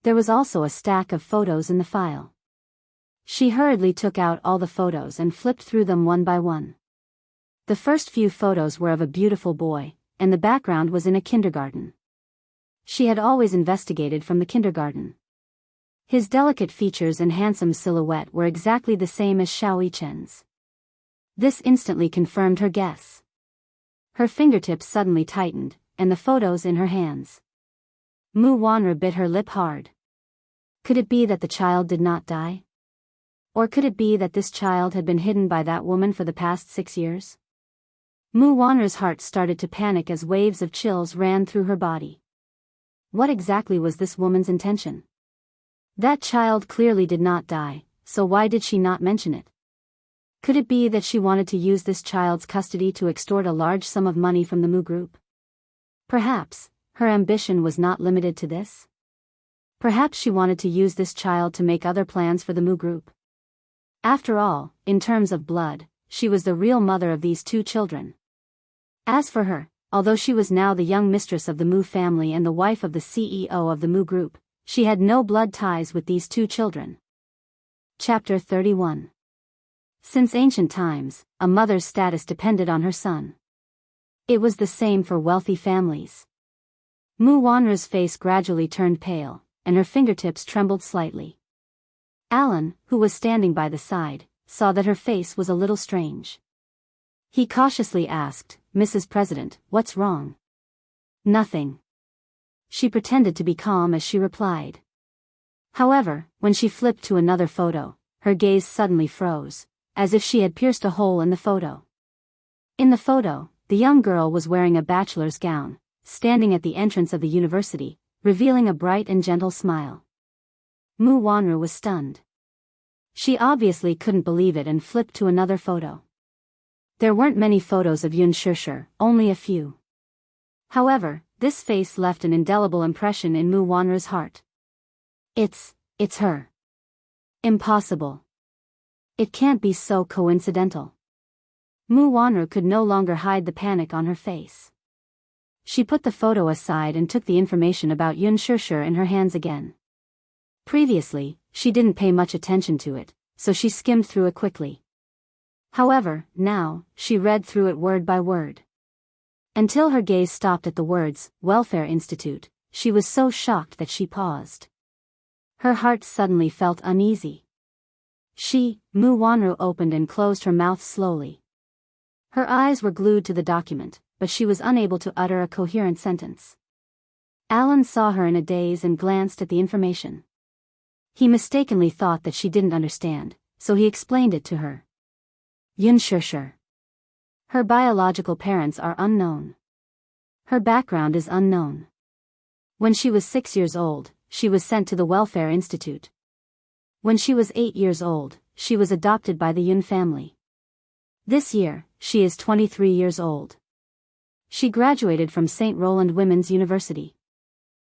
There was also a stack of photos in the file. She hurriedly took out all the photos and flipped through them one by one. The first few photos were of a beautiful boy, and the background was in a kindergarten. She had always investigated from the kindergarten. His delicate features and handsome silhouette were exactly the same as Xiao Yichen's. This instantly confirmed her guess. Her fingertips suddenly tightened, and the photos in her hands. Mu Wanru bit her lip hard. Could it be that the child did not die? Or could it be that this child had been hidden by that woman for the past 6 years? Mu Wanru's heart started to panic as waves of chills ran through her body. What exactly was this woman's intention? That child clearly did not die, so why did she not mention it? Could it be that she wanted to use this child's custody to extort a large sum of money from the Mu Group? Perhaps, her ambition was not limited to this? Perhaps she wanted to use this child to make other plans for the Mu Group. After all, in terms of blood, she was the real mother of these 2 children. As for her, although she was now the young mistress of the Mu family and the wife of the CEO of the Mu Group, she had no blood ties with these 2 children. Chapter 31. Since ancient times, a mother's status depended on her son. It was the same for wealthy families. Mu Wanru's face gradually turned pale, and her fingertips trembled slightly. Alan, who was standing by the side, saw that her face was a little strange. He cautiously asked, "Mrs. President, what's wrong?" "Nothing." She pretended to be calm as she replied. However, when she flipped to another photo, her gaze suddenly froze, as if she had pierced a hole in the photo. In the photo, the young girl was wearing a bachelor's gown, standing at the entrance of the university, revealing a bright and gentle smile. Mu Wanru was stunned. She obviously couldn't believe it and flipped to another photo. There weren't many photos of Yun Shishir, only a few. However, this face left an indelible impression in Mu Wanru's heart. It's her. Impossible. It can't be so coincidental. Mu Wanru could no longer hide the panic on her face. She put the photo aside and took the information about Yun Shishir in her hands again. Previously, she didn't pay much attention to it, so she skimmed through it quickly. However, now, she read through it word by word. Until her gaze stopped at the words, Welfare Institute, she was so shocked that she paused. Her heart suddenly felt uneasy. Mu Wanru opened and closed her mouth slowly. Her eyes were glued to the document, but she was unable to utter a coherent sentence. Alan saw her in a daze and glanced at the information. He mistakenly thought that she didn't understand, so he explained it to her. Yun Shishir. Her biological parents are unknown. Her background is unknown. When she was 6 years old, she was sent to the Welfare Institute. When she was 8 years old, she was adopted by the Yun family. This year, she is 23 years old. She graduated from St. Roland Women's University.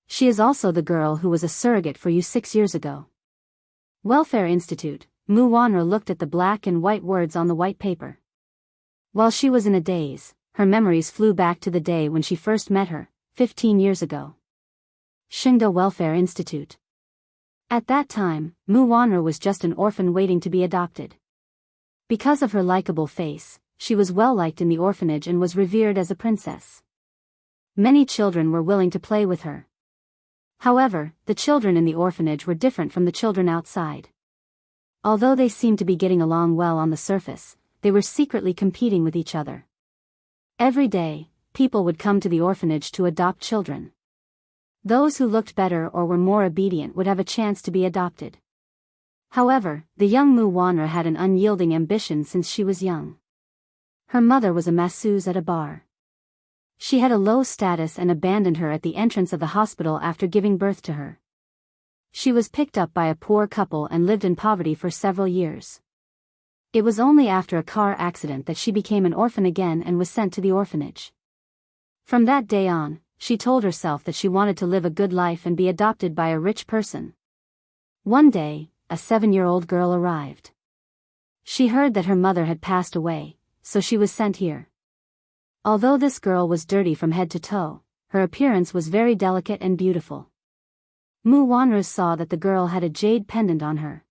She is also the girl who was a surrogate for you 6 years ago. Welfare Institute. Mu Wanru looked at the black and white words on the white paper. While she was in a daze, her memories flew back to the day when she first met her, 15 years ago. Shingda Welfare Institute. At that time, Mu Wanru was just an orphan waiting to be adopted. Because of her likable face, she was well liked in the orphanage and was revered as a princess. Many children were willing to play with her. However, the children in the orphanage were different from the children outside. Although they seemed to be getting along well on the surface, they were secretly competing with each other. Every day, people would come to the orphanage to adopt children. Those who looked better or were more obedient would have a chance to be adopted. However, the young Mu Wanru had an unyielding ambition since she was young. Her mother was a masseuse at a bar. She had a low status and abandoned her at the entrance of the hospital after giving birth to her. She was picked up by a poor couple and lived in poverty for several years. It was only after a car accident that she became an orphan again and was sent to the orphanage. From that day on, she told herself that she wanted to live a good life and be adopted by a rich person. One day, a 7-year-old girl arrived. She heard that her mother had passed away, so she was sent here. Although this girl was dirty from head to toe, her appearance was very delicate and beautiful. Mu Wanru saw that the girl had a jade pendant on her.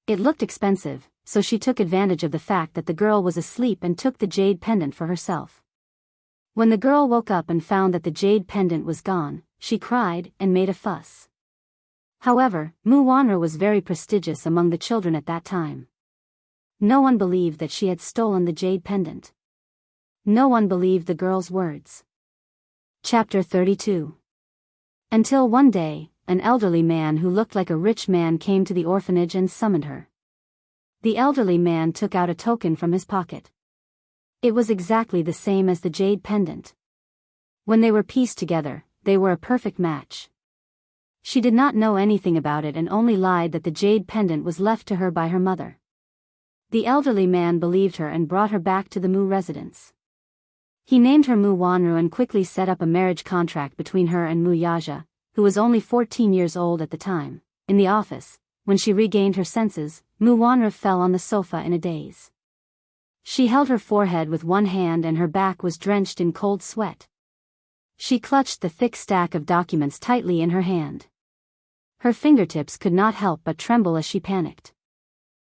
It looked expensive, so she took advantage of the fact that the girl was asleep and took the jade pendant for herself. When the girl woke up and found that the jade pendant was gone, she cried and made a fuss. However, Mu Wanru was very prestigious among the children at that time. No one believed that she had stolen the jade pendant. No one believed the girl's words. Chapter 32. Until one day, an elderly man who looked like a rich man came to the orphanage and summoned her. The elderly man took out a token from his pocket. It was exactly the same as the jade pendant. When they were pieced together, they were a perfect match. She did not know anything about it and only lied that the jade pendant was left to her by her mother. The elderly man believed her and brought her back to the Mu residence. He named her Mu Wanru and quickly set up a marriage contract between her and Mu Yaja, who was only 14 years old at the time. In the office, when she regained her senses, Mu Wanru fell on the sofa in a daze. She held her forehead with one hand and her back was drenched in cold sweat. She clutched the thick stack of documents tightly in her hand. Her fingertips could not help but tremble as she panicked.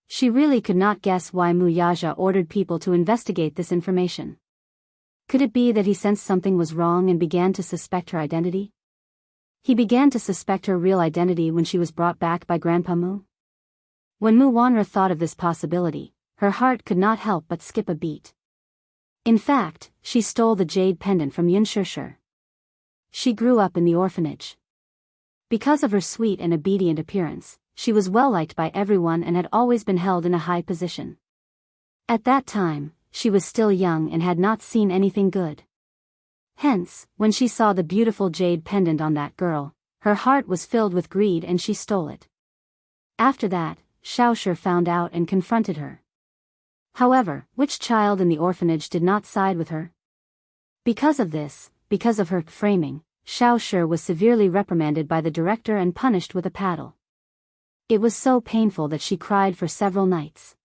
She really could not guess why Mu Yaja ordered people to investigate this information. Could it be that he sensed something was wrong and began to suspect her identity? He began to suspect her real identity when she was brought back by Grandpa Mu? When Mu Wanru thought of this possibility, her heart could not help but skip a beat. In fact, she stole the jade pendant from Yun Shishir. She grew up in the orphanage. Because of her sweet and obedient appearance, she was well liked by everyone and had always been held in a high position. At that time, she was still young and had not seen anything good. Hence, when she saw the beautiful jade pendant on that girl, her heart was filled with greed and she stole it. After that, Xiaoshi found out and confronted her. However, which child in the orphanage did not side with her? Because of this, because of her framing, Xiaoshi was severely reprimanded by the director and punished with a paddle. It was so painful that she cried for several nights.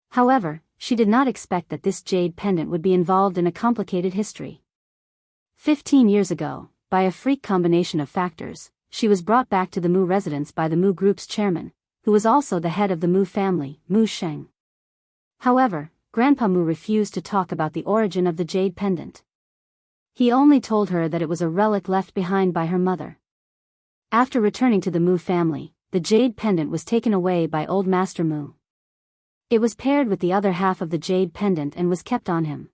However, she did not expect that this jade pendant would be involved in a complicated history. 15 years ago, by a freak combination of factors, she was brought back to the Mu residence by the Mu group's chairman, who was also the head of the Mu family, Mu Sheng. However, Grandpa Mu refused to talk about the origin of the jade pendant. He only told her that it was a relic left behind by her mother. After returning to the Mu family, the jade pendant was taken away by old Master Mu. It was paired with the other half of the jade pendant and was kept on him.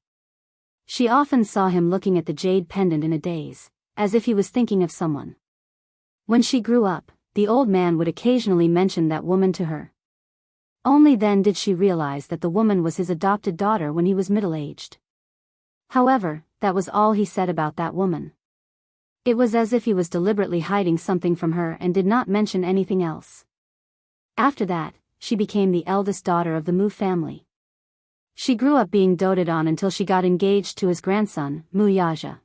She often saw him looking at the jade pendant in a daze, as if he was thinking of someone. When she grew up, the old man would occasionally mention that woman to her. Only then did she realize that the woman was his adopted daughter when he was middle-aged. However, that was all he said about that woman. It was as if he was deliberately hiding something from her and did not mention anything else. After that, she became the eldest daughter of the Mu family. She grew up being doted on until she got engaged to his grandson, Mu Yaja.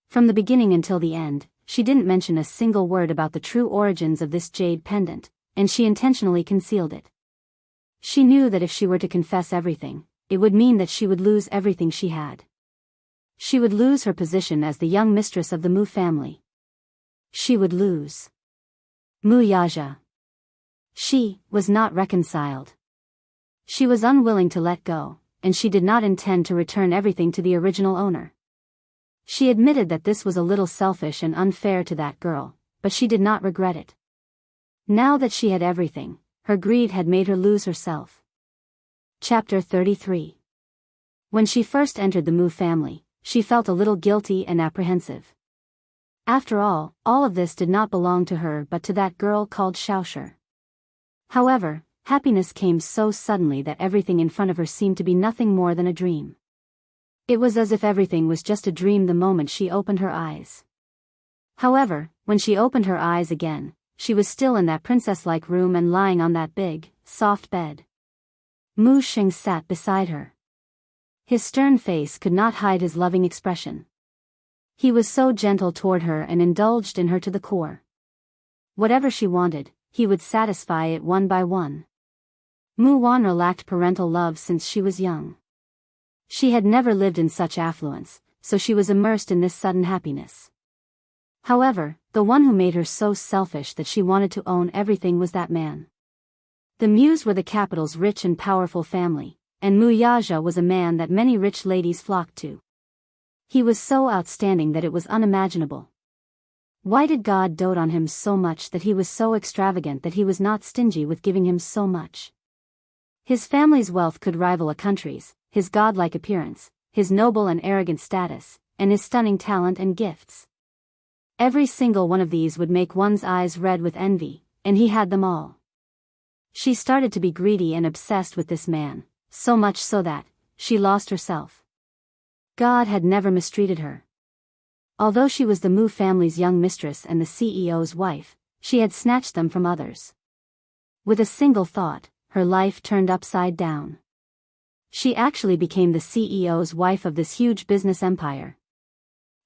From the beginning until the end, she didn't mention a single word about the true origins of this jade pendant, and she intentionally concealed it. She knew that if she were to confess everything, it would mean that she would lose everything she had. She would lose her position as the young mistress of the Mu family. She would lose Mu Yaja. She was not reconciled. She was unwilling to let go, and she did not intend to return everything to the original owner. She admitted that this was a little selfish and unfair to that girl, but she did not regret it. Now that she had everything, her greed had made her lose herself. Chapter 33. When she first entered the Mu family, she felt a little guilty and apprehensive. After all of this did not belong to her but to that girl called Xiaoshi. However, happiness came so suddenly that everything in front of her seemed to be nothing more than a dream. It was as if everything was just a dream the moment she opened her eyes. However, when she opened her eyes again, she was still in that princess-like room and lying on that big, soft bed. Mu Xing sat beside her. His stern face could not hide his loving expression. He was so gentle toward her and indulged in her to the core. Whatever she wanted, he would satisfy it one by one. Mu Wanra lacked parental love since she was young. She had never lived in such affluence, so she was immersed in this sudden happiness. However, the one who made her so selfish that she wanted to own everything was that man. The Muse were the capital's rich and powerful family, and Mu Yaja was a man that many rich ladies flocked to. He was so outstanding that it was unimaginable. Why did God dote on him so much that he was so extravagant that he was not stingy with giving him so much? His family's wealth could rival a country's, his godlike appearance, his noble and arrogant status, and his stunning talent and gifts. Every single one of these would make one's eyes red with envy, and he had them all. She started to be greedy and obsessed with this man, so much so that she lost herself. God had never mistreated her. Although she was the Mu family's young mistress and the CEO's wife, she had snatched them from others. With a single thought, her life turned upside down. She actually became the CEO's wife of this huge business empire.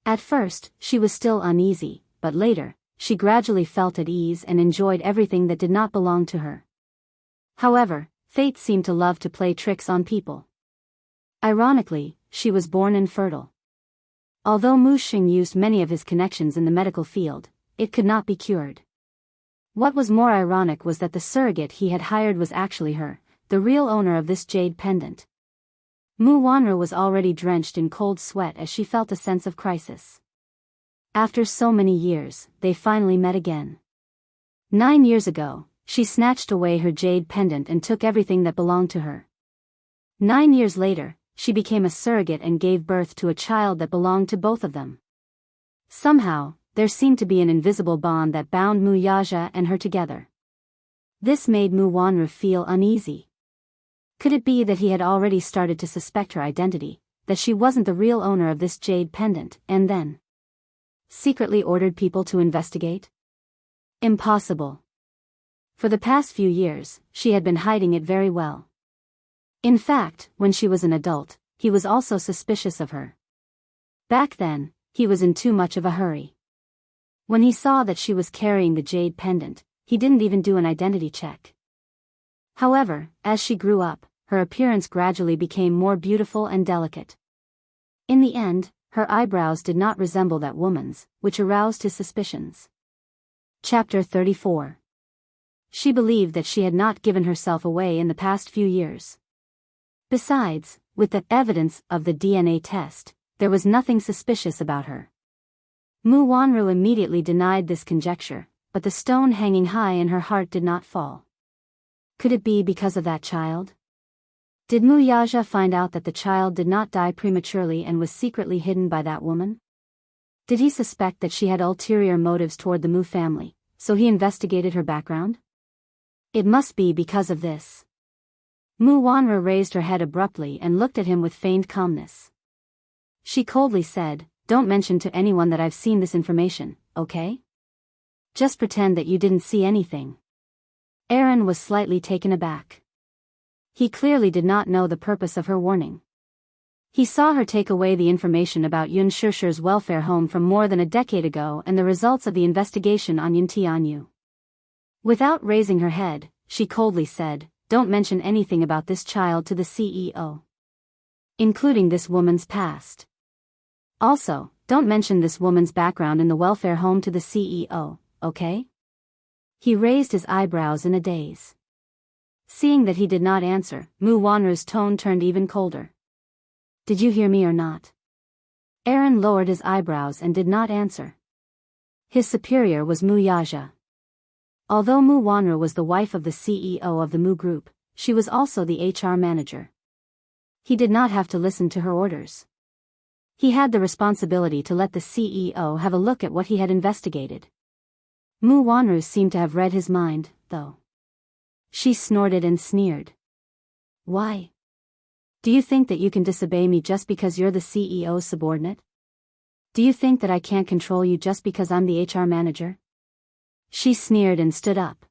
At first, she was still uneasy, but later, she gradually felt at ease and enjoyed everything that did not belong to her. However, fate seemed to love to play tricks on people. Ironically, she was born infertile. Although Mu Xing used many of his connections in the medical field, it could not be cured. What was more ironic was that the surrogate he had hired was actually her, the real owner of this jade pendant. Mu Wanra was already drenched in cold sweat as she felt a sense of crisis. After so many years, they finally met again. 9 years ago, she snatched away her jade pendant and took everything that belonged to her. 9 years later, she became a surrogate and gave birth to a child that belonged to both of them. Somehow, there seemed to be an invisible bond that bound Mu Yaja and her together. This made Mu Wanru feel uneasy. Could it be that he had already started to suspect her identity, that she wasn't the real owner of this jade pendant, and then secretly ordered people to investigate? Impossible. For the past few years, she had been hiding it very well. In fact, when she was an adult, he was also suspicious of her. Back then, he was in too much of a hurry. When he saw that she was carrying the jade pendant, he didn't even do an identity check. However, as she grew up, her appearance gradually became more beautiful and delicate. In the end, her eyebrows did not resemble that woman's, which aroused his suspicions. Chapter 34. She believed that she had not given herself away in the past few years. Besides, with the evidence of the DNA test, there was nothing suspicious about her. Mu Wanru immediately denied this conjecture, but the stone hanging high in her heart did not fall. Could it be because of that child? Did Mu Yaja find out that the child did not die prematurely and was secretly hidden by that woman? Did he suspect that she had ulterior motives toward the Mu family, so he investigated her background? It must be because of this. Mu Wanru raised her head abruptly and looked at him with feigned calmness. She coldly said, "Don't mention to anyone that I've seen this information, okay? Just pretend that you didn't see anything." Aaron was slightly taken aback. He clearly did not know the purpose of her warning. He saw her take away the information about Yun Shishir's welfare home from more than a decade ago and the results of the investigation on Yun Tianyu. Without raising her head, she coldly said, "Don't mention anything about this child to the CEO. Including this woman's past. Also, don't mention this woman's background in the welfare home to the CEO, okay?" He raised his eyebrows in a daze. Seeing that he did not answer, Mu Wanru's tone turned even colder. "Did you hear me or not?" Aaron lowered his eyebrows and did not answer. His superior was Mu Yaja. Although Mu Wanru was the wife of the CEO of the Mu Group, she was also the HR manager. He did not have to listen to her orders. He had the responsibility to let the CEO have a look at what he had investigated. Mu Wanru seemed to have read his mind, though. She snorted and sneered. "Why? Do you think that you can disobey me just because you're the CEO's subordinate? Do you think that I can't control you just because I'm the HR manager?" She sneered and stood up.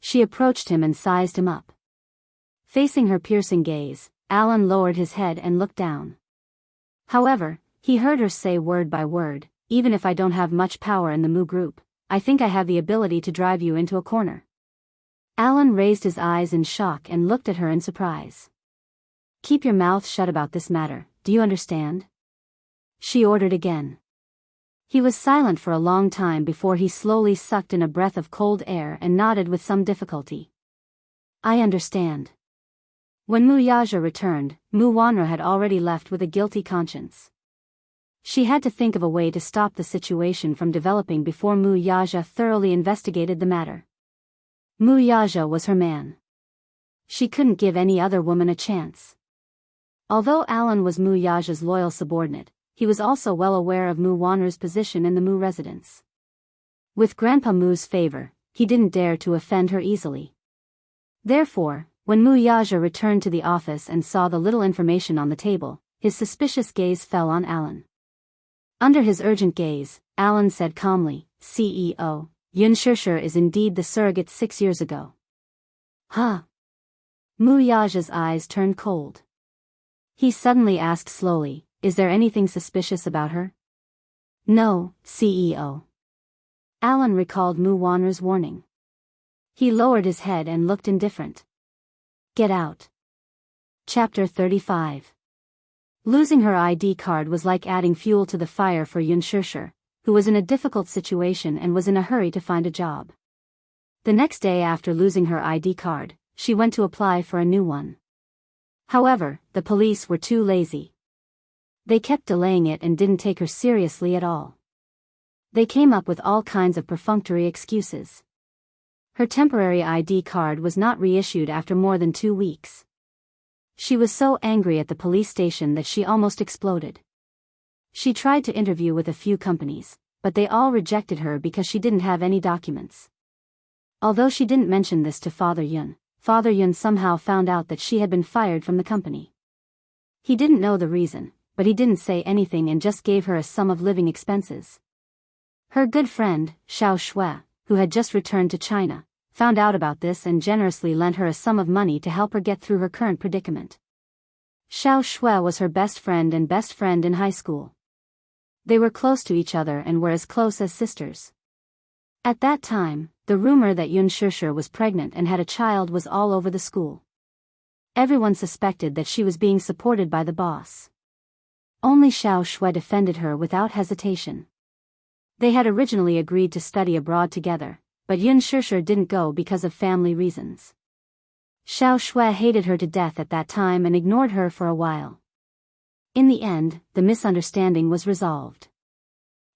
She approached him and sized him up. Facing her piercing gaze, Alan lowered his head and looked down. However, he heard her say word by word, "Even if I don't have much power in the Mu Group, I think I have the ability to drive you into a corner." Alan raised his eyes in shock and looked at her in surprise. "Keep your mouth shut about this matter, do you understand?" She ordered again. He was silent for a long time before he slowly sucked in a breath of cold air and nodded with some difficulty. "I understand." When Mu Yaja returned, Mu Wanru had already left with a guilty conscience. She had to think of a way to stop the situation from developing before Mu Yaja thoroughly investigated the matter. Mu Yaja was her man. She couldn't give any other woman a chance. Although Alan was Mu Yaja's loyal subordinate, he was also well aware of Mu Wanru's position in the Mu residence. With Grandpa Mu's favor, he didn't dare to offend her easily. Therefore, when Mu Yaja returned to the office and saw the little information on the table, his suspicious gaze fell on Alan. Under his urgent gaze, Alan said calmly, "CEO, Yun Shishir is indeed the surrogate 6 years ago." "Huh?" Mu Yaja's eyes turned cold. He suddenly asked slowly, "Is there anything suspicious about her?" "No, CEO." Alan recalled Mu Wanru's warning. He lowered his head and looked indifferent. "Get out." Chapter 35. Losing her ID card was like adding fuel to the fire for Yun Shishir, who was in a difficult situation and was in a hurry to find a job. The next day after losing her ID card, she went to apply for a new one. However, the police were too lazy. They kept delaying it and didn't take her seriously at all. They came up with all kinds of perfunctory excuses. Her temporary ID card was not reissued after more than 2 weeks. She was so angry at the police station that she almost exploded. She tried to interview with a few companies, but they all rejected her because she didn't have any documents. Although she didn't mention this to Father Yun somehow found out that she had been fired from the company. He didn't know the reason, but he didn't say anything and just gave her a sum of living expenses. Her good friend, Xiao Shui, who had just returned to China, found out about this and generously lent her a sum of money to help her get through her current predicament. Xiao Shui was her best friend in high school. They were close to each other and were as close as sisters. At that time, the rumor that Yun Shishir was pregnant and had a child was all over the school. Everyone suspected that she was being supported by the boss. Only Xiao Shui defended her without hesitation. They had originally agreed to study abroad together, but Yun Shishir didn't go because of family reasons. Xiao Shui hated her to death at that time and ignored her for a while. In the end, the misunderstanding was resolved.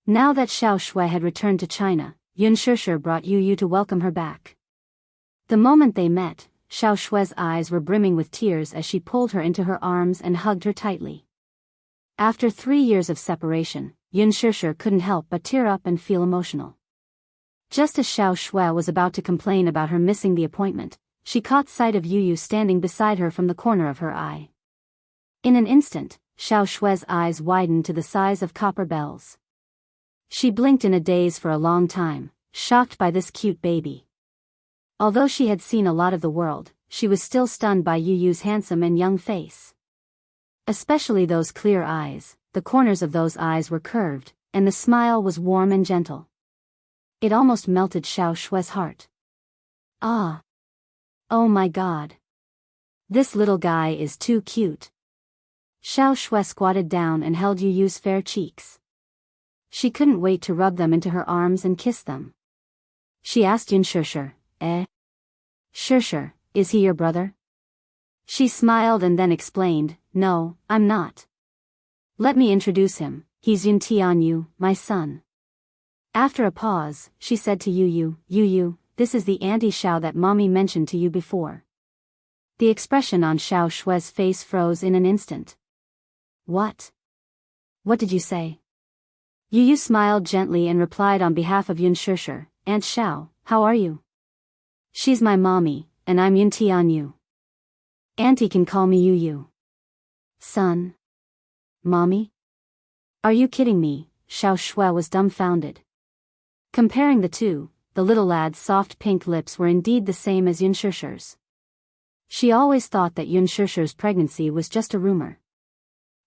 Now that Xiao Shui had returned to China, Yun Shishir brought Yu to welcome her back. The moment they met, Xiao Shui's eyes were brimming with tears as she pulled her into her arms and hugged her tightly. After 3 years of separation, Yun Shishir couldn't help but tear up and feel emotional. Just as Xiao Shui was about to complain about her missing the appointment, she caught sight of Yu standing beside her from the corner of her eye. In an instant, Xiao Shui's eyes widened to the size of copper bells. She blinked in a daze for a long time, shocked by this cute baby. Although she had seen a lot of the world, she was still stunned by Yu's handsome and young face. Especially those clear eyes, the corners of those eyes were curved, and the smile was warm and gentle. It almost melted Xiao Shui's heart. Ah! Oh my God! This little guy is too cute. Xiao Shui squatted down and held Yu's fair cheeks. She couldn't wait to rub them into her arms and kiss them. She asked Yun Shishir, Shishir, is he your brother? She smiled and then explained, no, I'm not. Let me introduce him, he's Yun Tianyu, my son. After a pause, she said to Yu, this is the Auntie Xiao that Mommy mentioned to you before. The expression on Xiao Shui's face froze in an instant. What? What did you say? Yu smiled gently and replied on behalf of Yun Shishir, Aunt Xiao, how are you? She's my mommy, and I'm Yun Tianyu. Auntie can call me Yu. Son? Mommy? Are you kidding me? Xiao Shui was dumbfounded. Comparing the two, the little lad's soft pink lips were indeed the same as Yun Shishir's. She always thought that Yun Shishir's pregnancy was just a rumor.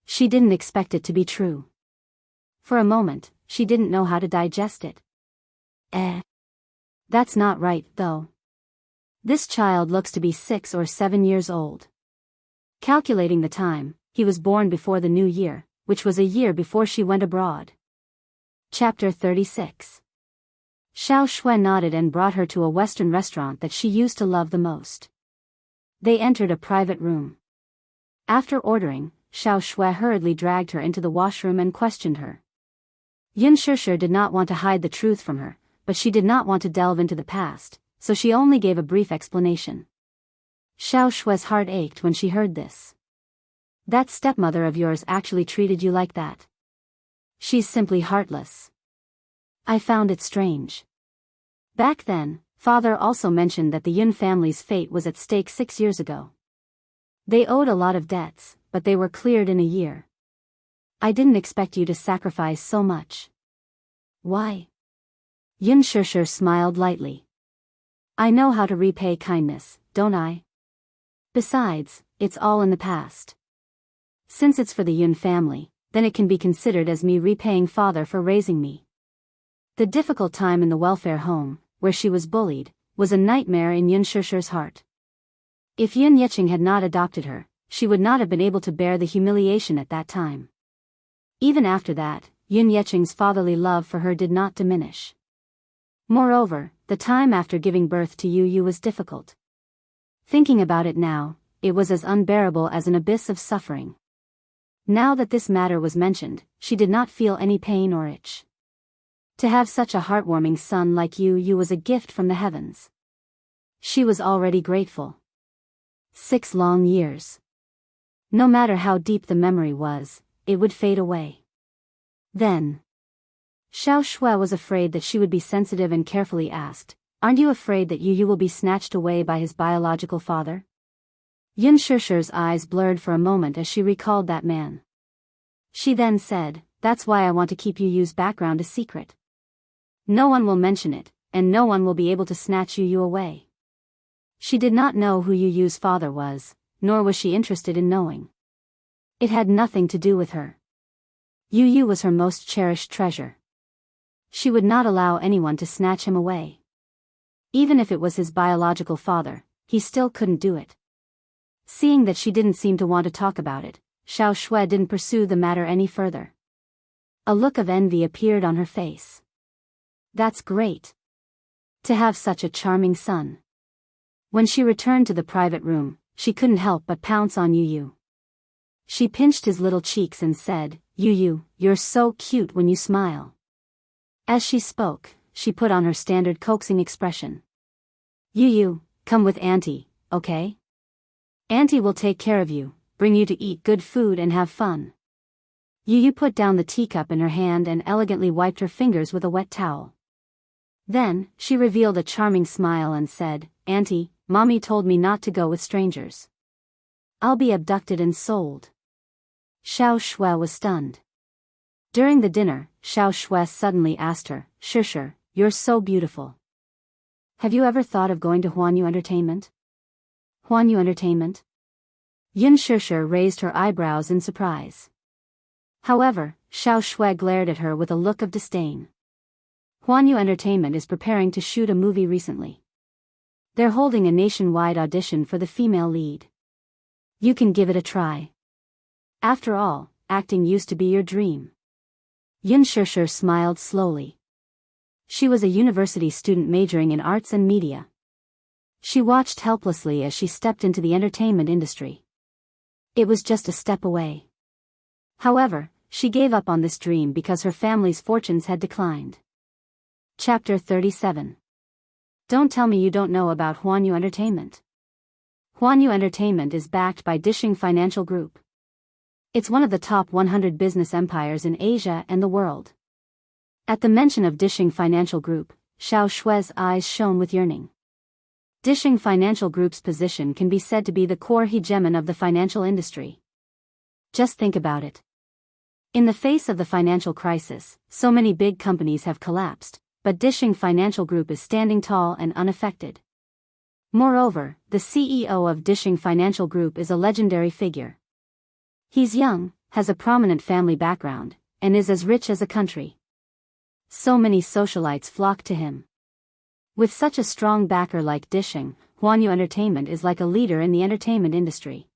She didn't expect it to be true. For a moment, she didn't know how to digest it. That's not right, though. This child looks to be 6 or 7 years old. Calculating the time, he was born before the new year, which was a year before she went abroad. Chapter 36. Xiao Shui nodded and brought her to a Western restaurant that she used to love the most. They entered a private room. After ordering, Xiao Shui hurriedly dragged her into the washroom and questioned her. Yun Shishir did not want to hide the truth from her, but she did not want to delve into the past, so she only gave a brief explanation. Xiao Shui's heart ached when she heard this. That stepmother of yours actually treated you like that. She's simply heartless. I found it strange. Back then, Father also mentioned that the Yun family's fate was at stake 6 years ago. They owed a lot of debts, but they were cleared in a year. I didn't expect you to sacrifice so much. Why? Yun Shishir smiled lightly. I know how to repay kindness, don't I? Besides, it's all in the past. Since it's for the Yun family, then it can be considered as me repaying Father for raising me. The difficult time in the welfare home, where she was bullied, was a nightmare in Yun Shishir's heart. If Yun Yeqing had not adopted her, she would not have been able to bear the humiliation at that time. Even after that, Yun Yeqing's fatherly love for her did not diminish. Moreover, the time after giving birth to Yu was difficult. Thinking about it now, it was as unbearable as an abyss of suffering. Now that this matter was mentioned, she did not feel any pain or itch. To have such a heartwarming son like Yu was a gift from the heavens. She was already grateful. 6 long years. No matter how deep the memory was, it would fade away. Then, Xiao Shui was afraid that she would be sensitive and carefully asked, Aren't you afraid that Yu will be snatched away by his biological father? Yun Shusher's eyes blurred for a moment as she recalled that man. She then said, "That's why I want to keep Yu's background a secret. No one will mention it, and no one will be able to snatch Yu away." She did not know who Yu's father was, nor was she interested in knowing. It had nothing to do with her. Yu was her most cherished treasure. She would not allow anyone to snatch him away. Even if it was his biological father, he still couldn't do it. Seeing that she didn't seem to want to talk about it, Xiao Shui didn't pursue the matter any further. A look of envy appeared on her face. That's great. To have such a charming son. When she returned to the private room, she couldn't help but pounce on Yu. She pinched his little cheeks and said, Yu, you're so cute when you smile." As she spoke, she put on her standard coaxing expression. Yu, come with Auntie, okay? Auntie will take care of you, bring you to eat good food and have fun. Yu put down the teacup in her hand and elegantly wiped her fingers with a wet towel. Then, she revealed a charming smile and said, "Auntie, Mommy told me not to go with strangers. I'll be abducted and sold." Xiao Shui was stunned. During the dinner, Xiao Shui suddenly asked her, "Shusher, you're so beautiful. Have you ever thought of going to Huanyu Entertainment?" Huanyu Entertainment? Yun Shusher raised her eyebrows in surprise. However, Xiao Shui glared at her with a look of disdain. Huanyu Entertainment is preparing to shoot a movie recently. They're holding a nationwide audition for the female lead. You can give it a try. After all, acting used to be your dream. Yun Shusher smiled slowly. She was a university student majoring in arts and media. She watched helplessly as she stepped into the entertainment industry. It was just a step away. However, she gave up on this dream because her family's fortunes had declined. Chapter 37. Don't tell me you don't know about Huanyu Entertainment. Huanyu Entertainment is backed by Dishing Financial Group. It's one of the top 100 business empires in Asia and the world. At the mention of Dishing Financial Group, Xiao Shui's eyes shone with yearning. Dishing Financial Group's position can be said to be the core hegemon of the financial industry. Just think about it. In the face of the financial crisis, so many big companies have collapsed, but Dishing Financial Group is standing tall and unaffected. Moreover, the CEO of Dishing Financial Group is a legendary figure. He's young, has a prominent family background, and is as rich as a country. So many socialites flock to him. With such a strong backer like Dishing, Huanyu Entertainment is like a leader in the entertainment industry.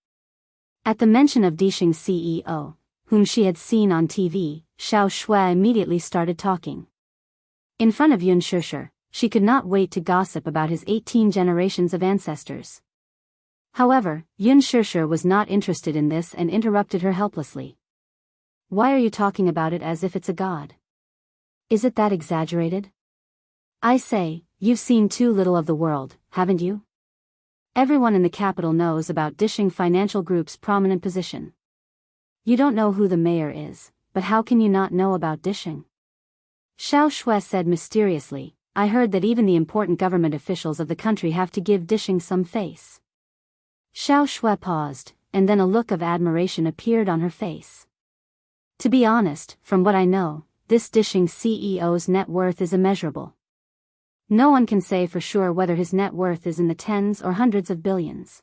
At the mention of Dishing's CEO, whom she had seen on TV, Xiao Shui immediately started talking. In front of Yun Shusher, she could not wait to gossip about his 18 generations of ancestors. However, Yun Shusher was not interested in this and interrupted her helplessly. "Why are you talking about it as if it's a god? Is it that exaggerated? I say, you've seen too little of the world, haven't you? Everyone in the capital knows about Dishing Financial Group's prominent position. You don't know who the mayor is, but how can you not know about Dishing?" Xiao Shui said mysteriously, "I heard that even the important government officials of the country have to give Dishing some face." Xiao Shui paused, and then a look of admiration appeared on her face. "To be honest, from what I know, this Dishing CEO's net worth is immeasurable. No one can say for sure whether his net worth is in the tens or hundreds of billions.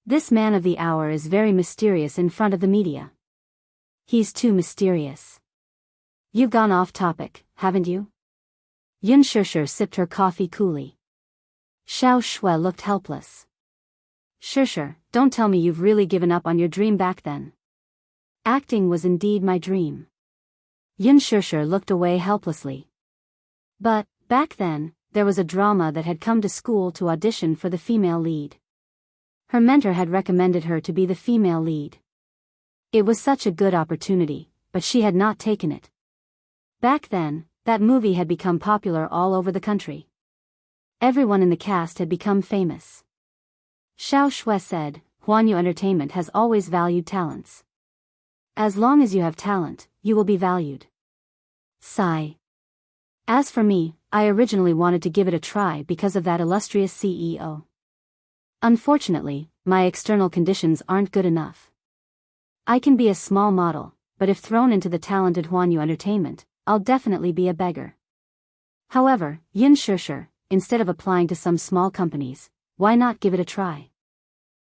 This man of the hour is very mysterious in front of the media. He's too mysterious." "You've gone off topic, haven't you?" Yun Shusher sipped her coffee coolly. Xiao Shui looked helpless. "Shusher, don't tell me you've really given up on your dream back then." "Acting was indeed my dream." Yun Shusher looked away helplessly. "But, back then, there was a drama that had come to school to audition for the female lead. Her mentor had recommended her to be the female lead. It was such a good opportunity, but she had not taken it. Back then, that movie had become popular all over the country. Everyone in the cast had become famous." Xiao Shui said, "Huanyu Entertainment has always valued talents. As long as you have talent, you will be valued." Sigh. "As for me, I originally wanted to give it a try because of that illustrious CEO. Unfortunately, my external conditions aren't good enough. I can be a small model, but if thrown into the talented Huanyu Entertainment, I'll definitely be a beggar. However, Yin Shishir, instead of applying to some small companies, why not give it a try?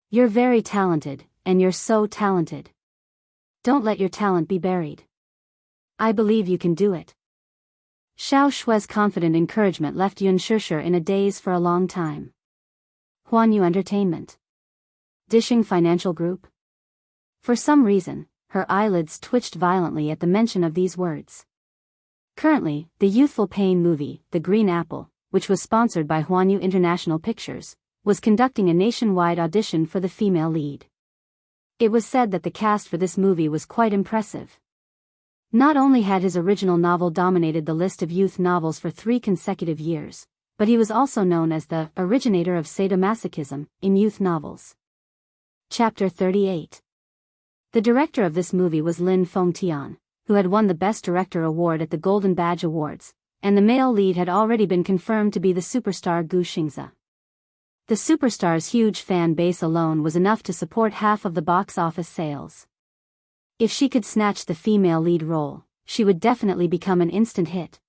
You're very talented, and you're so talented. Don't let your talent be buried. I believe you can do it. Xiao Shui's confident encouragement left Yun Shishir in a daze for a long time. Huanyu Entertainment. Dishing Financial Group? For some reason, her eyelids twitched violently at the mention of these words. Currently, the youthful pain movie, The Green Apple, which was sponsored by Huanyu International Pictures, was conducting a nationwide audition for the female lead. It was said that the cast for this movie was quite impressive. Not only had his original novel dominated the list of youth novels for 3 consecutive years, but he was also known as the originator of sadomasochism in youth novels. Chapter 38. The director of this movie was Lin Fengtian, who had won the Best Director award at the Golden Badge Awards, and the male lead had already been confirmed to be the superstar Gu Xingze. The superstar's huge fan base alone was enough to support half of the box office sales. If she could snatch the female lead role, she would definitely become an instant hit.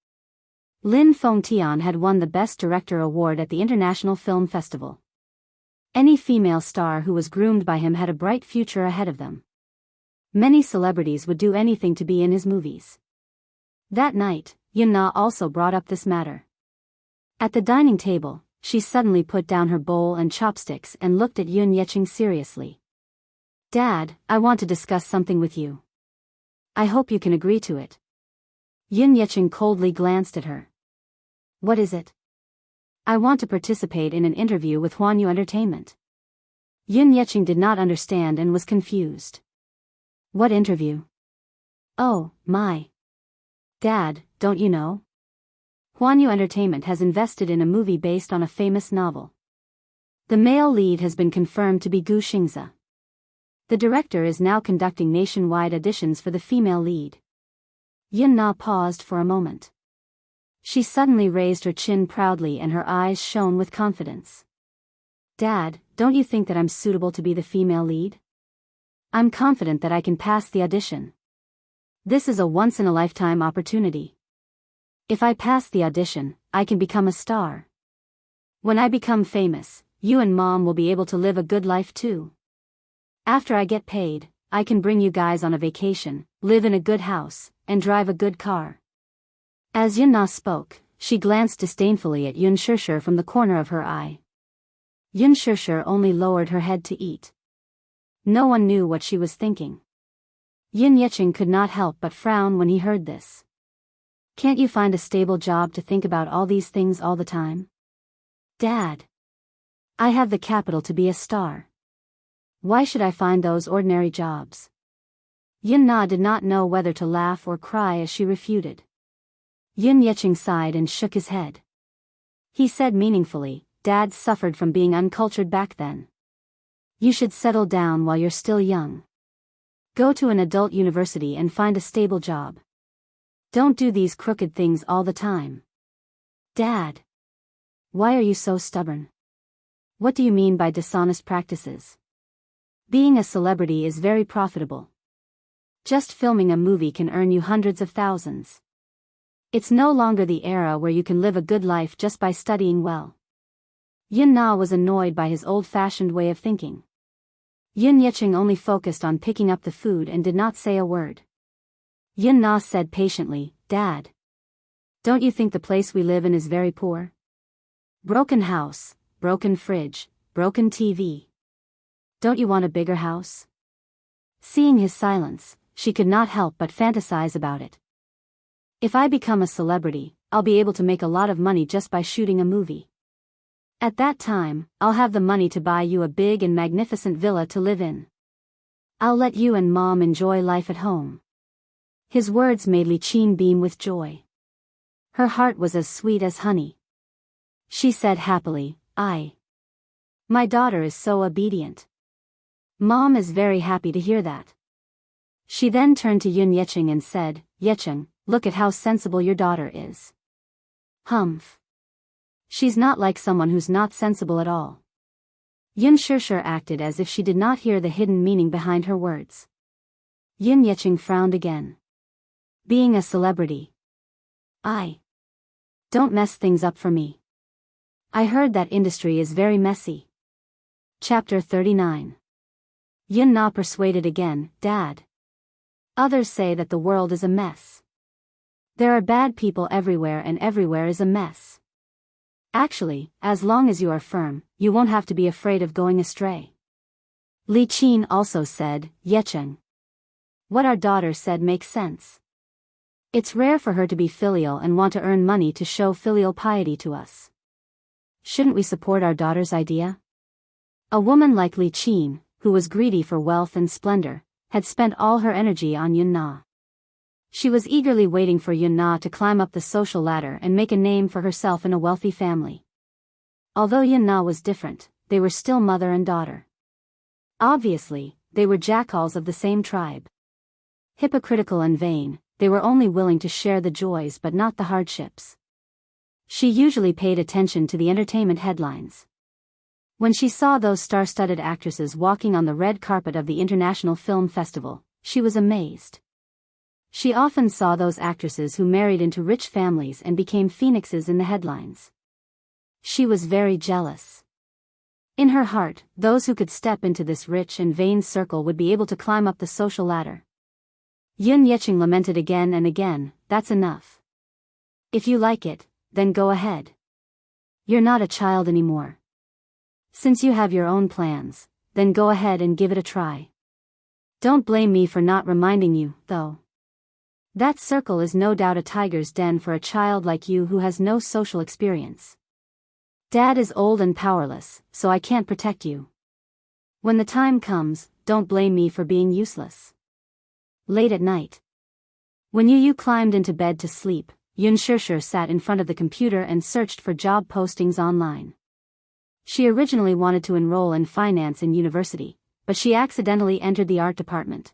Lin Fengtian had won the Best Director award at the International Film Festival. Any female star who was groomed by him had a bright future ahead of them. Many celebrities would do anything to be in his movies. That night, Yun Na also brought up this matter. At the dining table, she suddenly put down her bowl and chopsticks and looked at Yun Yecheng seriously. "Dad, I want to discuss something with you. I hope you can agree to it." Yun Yecheng coldly glanced at her. "What is it?" "I want to participate in an interview with Huanyu Entertainment." Yun Yecheng did not understand and was confused. "What interview?" "Oh, my. Dad, don't you know? Huanyu Entertainment has invested in a movie based on a famous novel. The male lead has been confirmed to be Gu Xingze. The director is now conducting nationwide auditions for the female lead." Yun Na paused for a moment. She suddenly raised her chin proudly and her eyes shone with confidence. "Dad, don't you think that I'm suitable to be the female lead? I'm confident that I can pass the audition. This is a once-in-a-lifetime opportunity. If I pass the audition, I can become a star. When I become famous, you and Mom will be able to live a good life too. After I get paid, I can bring you guys on a vacation, live in a good house, and drive a good car." As Yun Na spoke, she glanced disdainfully at Yun Shishir from the corner of her eye. Yun Shishir only lowered her head to eat. No one knew what she was thinking. Yun Yecheng could not help but frown when he heard this. "Can't you find a stable job to think about all these things all the time?" "Dad, I have the capital to be a star. Why should I find those ordinary jobs?" Yun Na did not know whether to laugh or cry as she refuted. Yun Yecheng sighed and shook his head. He said meaningfully, "Dad suffered from being uncultured back then. You should settle down while you're still young. Go to an adult university and find a stable job. Don't do these crooked things all the time." "Dad, why are you so stubborn? What do you mean by dishonest practices? Being a celebrity is very profitable. Just filming a movie can earn you hundreds of thousands. It's no longer the era where you can live a good life just by studying well." Yun Na was annoyed by his old-fashioned way of thinking. Yun Yecheng only focused on picking up the food and did not say a word. Yun Na said patiently, "Dad, don't you think the place we live in is very poor? Broken house, broken fridge, broken TV. Don't you want a bigger house?" Seeing his silence, she could not help but fantasize about it. "If I become a celebrity, I'll be able to make a lot of money just by shooting a movie. At that time, I'll have the money to buy you a big and magnificent villa to live in. I'll let you and Mom enjoy life at home." His words made Li Qin beam with joy. Her heart was as sweet as honey. She said happily, My daughter is so obedient. Mom is very happy to hear that." She then turned to Yun Yecheng and said, "Yecheng, look at how sensible your daughter is. Humph. She's not like someone who's not sensible at all. Yun Shishir acted as if she did not hear the hidden meaning behind her words. Yun Yecheng frowned again. Being a celebrity. Don't mess things up for me. I heard that industry is very messy. Chapter 39. Yun Na persuaded again, Dad. Others say that the world is a mess. There are bad people everywhere and everywhere is a mess. Actually, as long as you are firm, you won't have to be afraid of going astray. Li Qin also said, Yecheng. What our daughter said makes sense. It's rare for her to be filial and want to earn money to show filial piety to us. Shouldn't we support our daughter's idea? A woman like Li Qin, who was greedy for wealth and splendor, had spent all her energy on Yun Na. She was eagerly waiting for Yun Na to climb up the social ladder and make a name for herself in a wealthy family. Although Yun Na was different, they were still mother and daughter. Obviously, they were jackals of the same tribe. Hypocritical and vain, they were only willing to share the joys but not the hardships. She usually paid attention to the entertainment headlines. When she saw those star-studded actresses walking on the red carpet of the International Film Festival, she was amazed. She often saw those actresses who married into rich families and became phoenixes in the headlines. She was very jealous. In her heart, those who could step into this rich and vain circle would be able to climb up the social ladder. Yun Yecheng lamented again and again, that's enough. If you like it, then go ahead. You're not a child anymore. Since you have your own plans, then go ahead and give it a try. Don't blame me for not reminding you, though. That circle is no doubt a tiger's den for a child like you who has no social experience. Dad is old and powerless, so I can't protect you. When the time comes, don't blame me for being useless. Late at night. When Yu climbed into bed to sleep, Yun Shishir sat in front of the computer and searched for job postings online. She originally wanted to enroll in finance in university, but she accidentally entered the art department.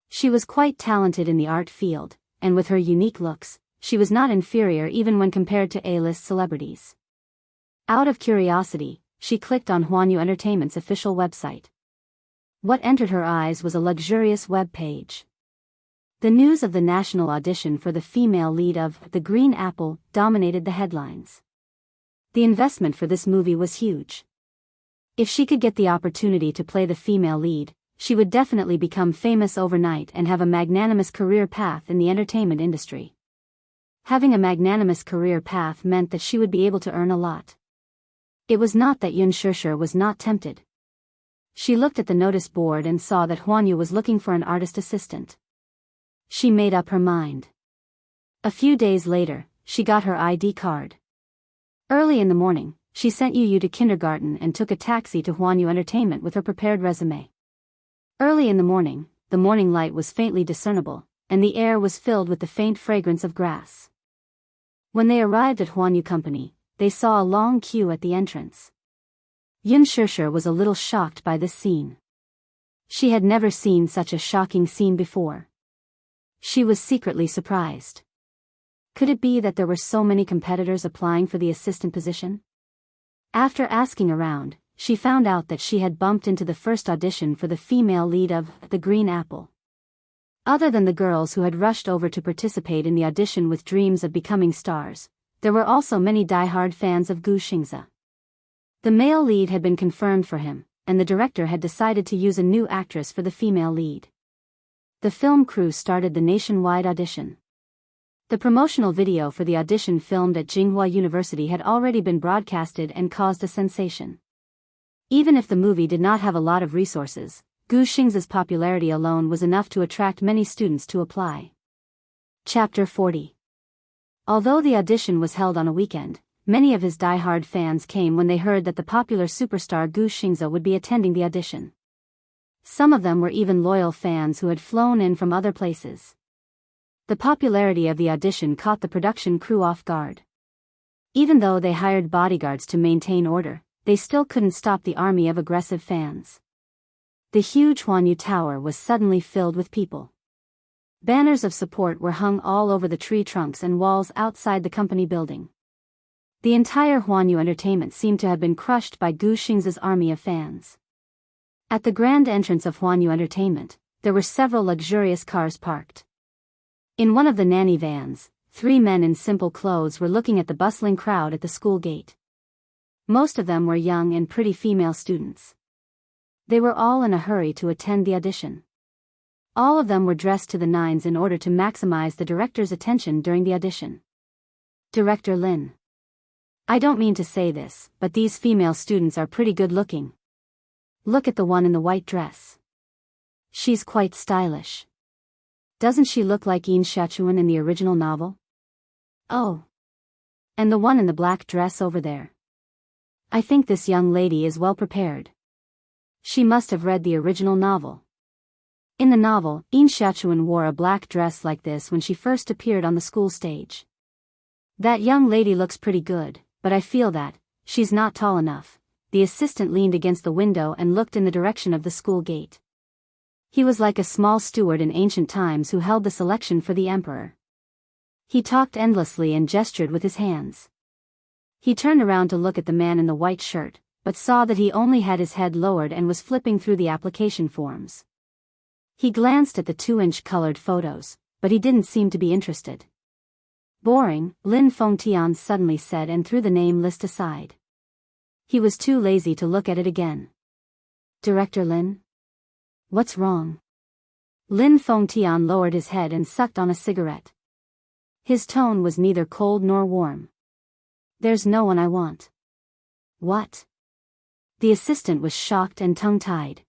She was quite talented in the art field, and with her unique looks, she was not inferior even when compared to A-list celebrities. Out of curiosity, she clicked on Huanyu Entertainment's official website. What entered her eyes was a luxurious web page. The news of the national audition for the female lead of The Green Apple dominated the headlines. The investment for this movie was huge. If she could get the opportunity to play the female lead, she would definitely become famous overnight and have a magnanimous career path in the entertainment industry. Having a magnanimous career path meant that she would be able to earn a lot. It was not that Yun Shishir was not tempted. She looked at the notice board and saw that Huanyu was looking for an artist assistant. She made up her mind. A few days later, she got her ID card. Early in the morning, she sent Yu to kindergarten and took a taxi to Huanyu Entertainment with her prepared resume. Early in the morning light was faintly discernible, and the air was filled with the faint fragrance of grass. When they arrived at Huanyu Company, they saw a long queue at the entrance. Yun Shishir was a little shocked by this scene. She had never seen such a shocking scene before. She was secretly surprised. Could it be that there were so many competitors applying for the assistant position? After asking around, she found out that she had bumped into the first audition for the female lead of The Green Apple. Other than the girls who had rushed over to participate in the audition with dreams of becoming stars, there were also many die-hard fans of Gu Xingze. The male lead had been confirmed for him, and the director had decided to use a new actress for the female lead. The film crew started the nationwide audition. The promotional video for the audition filmed at Tsinghua University had already been broadcasted and caused a sensation. Even if the movie did not have a lot of resources, Gu Xingze's popularity alone was enough to attract many students to apply. Chapter 40. Although the audition was held on a weekend, many of his die-hard fans came when they heard that the popular superstar Gu Xingze would be attending the audition. Some of them were even loyal fans who had flown in from other places. The popularity of the audition caught the production crew off guard. Even though they hired bodyguards to maintain order, they still couldn't stop the army of aggressive fans. The huge Huanyu Tower was suddenly filled with people. Banners of support were hung all over the tree trunks and walls outside the company building. The entire Huanyu entertainment seemed to have been crushed by Gu Xing's army of fans. At the grand entrance of Huanyu Entertainment, there were several luxurious cars parked. In one of the nanny vans, 3 men in simple clothes were looking at the bustling crowd at the school gate. Most of them were young and pretty female students. They were all in a hurry to attend the audition. All of them were dressed to the nines in order to maximize the director's attention during the audition. Director Lin. I don't mean to say this, but these female students are pretty good looking. Look at the one in the white dress. She's quite stylish. Doesn't she look like Yin Shachuan in the original novel? Oh. And the one in the black dress over there. I think this young lady is well prepared. She must have read the original novel. In the novel, Yin Shachuan wore a black dress like this when she first appeared on the school stage. That young lady looks pretty good, but I feel that she's not tall enough. The assistant leaned against the window and looked in the direction of the school gate. He was like a small steward in ancient times who held the selection for the emperor. He talked endlessly and gestured with his hands. He turned around to look at the man in the white shirt, but saw that he only had his head lowered and was flipping through the application forms. He glanced at the 2-inch colored photos, but he didn't seem to be interested. Boring, Lin Fengtian suddenly said and threw the name list aside. He was too lazy to look at it again. Director Lin? What's wrong? Lin Fengtian lowered his head and sucked on a cigarette. His tone was neither cold nor warm. There's no one I want. What? The assistant was shocked and tongue-tied.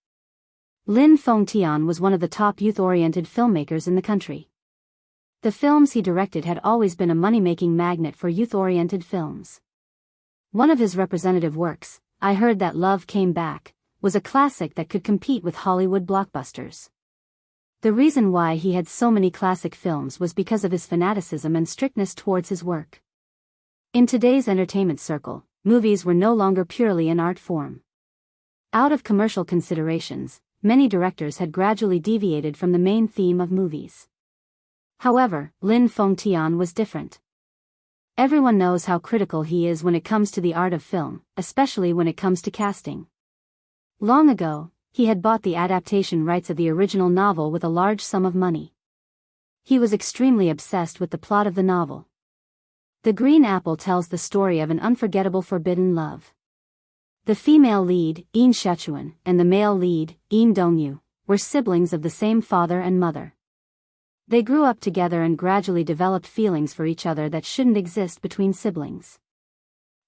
Lin Fengtian was one of the top youth-oriented filmmakers in the country. The films he directed had always been a money-making magnet for youth-oriented films. One of his representative works, I Heard That Love Came Back, was a classic that could compete with Hollywood blockbusters. The reason why he had so many classic films was because of his fanaticism and strictness towards his work. In today's entertainment circle, movies were no longer purely an art form. Out of commercial considerations, many directors had gradually deviated from the main theme of movies. However, Lin Fengtian was different. Everyone knows how critical he is when it comes to the art of film, especially when it comes to casting. Long ago, he had bought the adaptation rights of the original novel with a large sum of money. He was extremely obsessed with the plot of the novel. The Green Apple tells the story of an unforgettable forbidden love. The female lead, Yin Shachuan, and the male lead, Yin Dongyu, were siblings of the same father and mother. They grew up together and gradually developed feelings for each other that shouldn't exist between siblings.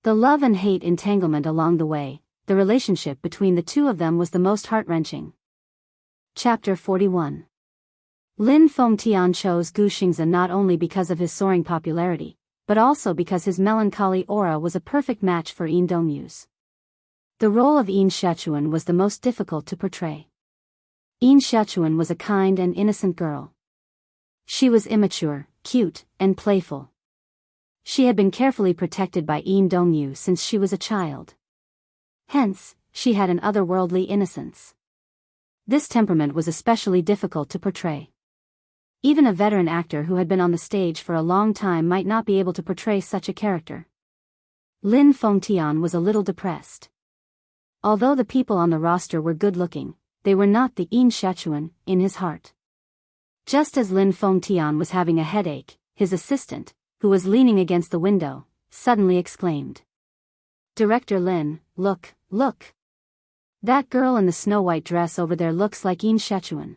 The love and hate entanglement along the way, the relationship between the two of them was the most heart-wrenching. Chapter 41. Lin Fengtian chose Gu Xingzi not only because of his soaring popularity, but also because his melancholy aura was a perfect match for Yin Dongyu's. The role of Yin Shachuan was the most difficult to portray. Yin Shachuan was a kind and innocent girl. She was immature, cute, and playful. She had been carefully protected by Yin Dongyu since she was a child. Hence, she had an otherworldly innocence. This temperament was especially difficult to portray. Even a veteran actor who had been on the stage for a long time might not be able to portray such a character. Lin Fengtian was a little depressed. Although the people on the roster were good-looking, they were not the Yin Shachuan in his heart. Just as Lin Fengtian was having a headache, his assistant, who was leaning against the window, suddenly exclaimed. Director Lin, look, look. That girl in the snow-white dress over there looks like Yin Shachuan.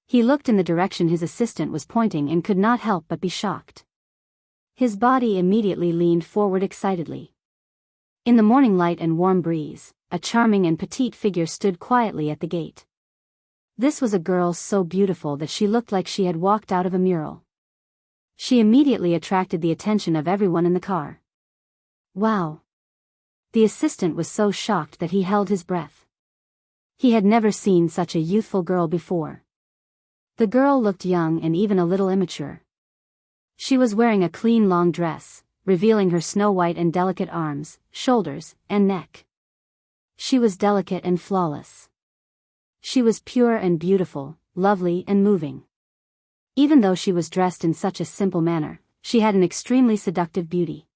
He looked in the direction his assistant was pointing and could not help but be shocked. His body immediately leaned forward excitedly. In the morning light and warm breeze, a charming and petite figure stood quietly at the gate. This was a girl so beautiful that she looked like she had walked out of a mural. She immediately attracted the attention of everyone in the car. Wow! The assistant was so shocked that he held his breath. He had never seen such a youthful girl before. The girl looked young and even a little immature. She was wearing a clean long dress, revealing her snow-white and delicate arms, shoulders, and neck. She was delicate and flawless. She was pure and beautiful, lovely and moving. Even though she was dressed in such a simple manner, she had an extremely seductive beauty.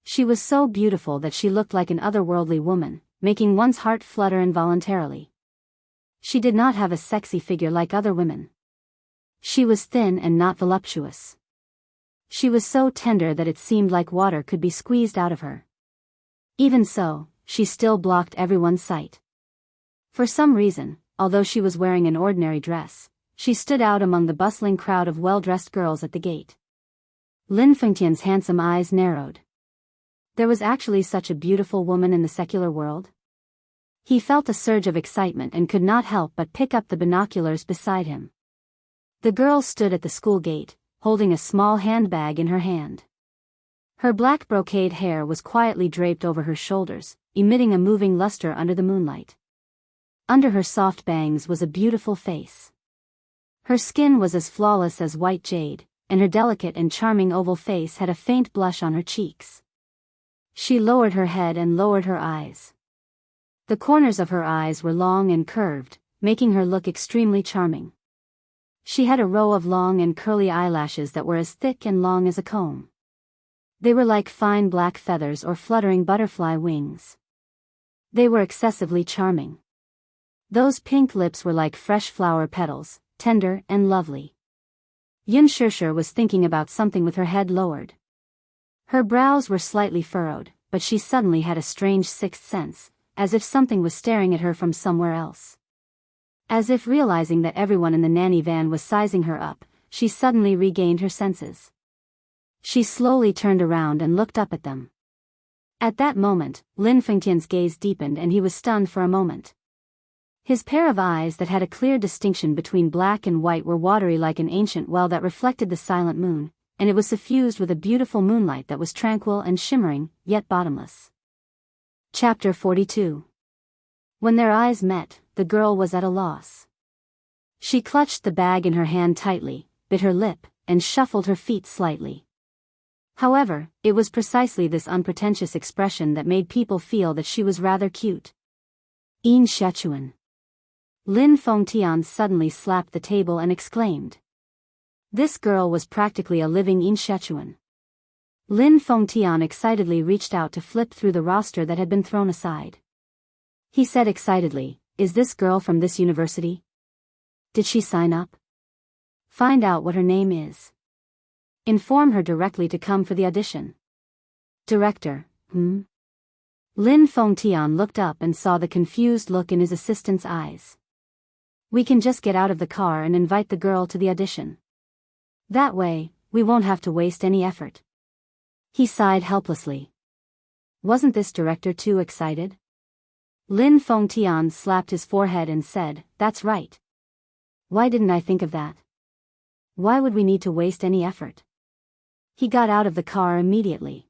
She was so beautiful that she looked like an otherworldly woman, making one's heart flutter involuntarily. She did not have a sexy figure like other women. She was thin and not voluptuous. She was so tender that it seemed like water could be squeezed out of her. Even so, she still blocked everyone's sight. For some reason, although she was wearing an ordinary dress, she stood out among the bustling crowd of well-dressed girls at the gate. Lin Fengtian's handsome eyes narrowed. There was actually such a beautiful woman in the secular world? He felt a surge of excitement and could not help but pick up the binoculars beside him. The girl stood at the school gate, holding a small handbag in her hand. Her black brocade hair was quietly draped over her shoulders, emitting a moving luster under the moonlight. Under her soft bangs was a beautiful face. Her skin was as flawless as white jade, and her delicate and charming oval face had a faint blush on her cheeks. She lowered her head and lowered her eyes. The corners of her eyes were long and curved, making her look extremely charming. She had a row of long and curly eyelashes that were as thick and long as a comb. They were like fine black feathers or fluttering butterfly wings. They were excessively charming. Those pink lips were like fresh flower petals, tender and lovely. Yun Shishir was thinking about something with her head lowered. Her brows were slightly furrowed, but she suddenly had a strange sixth sense, as if something was staring at her from somewhere else. As if realizing that everyone in the nanny van was sizing her up, she suddenly regained her senses. She slowly turned around and looked up at them. At that moment, Lin Fengtian's gaze deepened and he was stunned for a moment. His pair of eyes that had a clear distinction between black and white were watery like an ancient well that reflected the silent moon, and it was suffused with a beautiful moonlight that was tranquil and shimmering, yet bottomless. Chapter 42. When their eyes met, the girl was at a loss. She clutched the bag in her hand tightly, bit her lip, and shuffled her feet slightly. However, it was precisely this unpretentious expression that made people feel that she was rather cute. In Sichuan. Lin Fengtian suddenly slapped the table and exclaimed. This girl was practically a living In Sichuan. Lin Fengtian excitedly reached out to flip through the roster that had been thrown aside. He said excitedly, "Is this girl from this university? Did she sign up? Find out what her name is. Inform her directly to come for the audition." Director, Lin Fengtian looked up and saw the confused look in his assistant's eyes. "We can just get out of the car and invite the girl to the audition. That way, we won't have to waste any effort." He sighed helplessly. Wasn't this director too excited? Lin Fengtian slapped his forehead and said, "That's right. Why didn't I think of that? Why would we need to waste any effort?" He got out of the car immediately.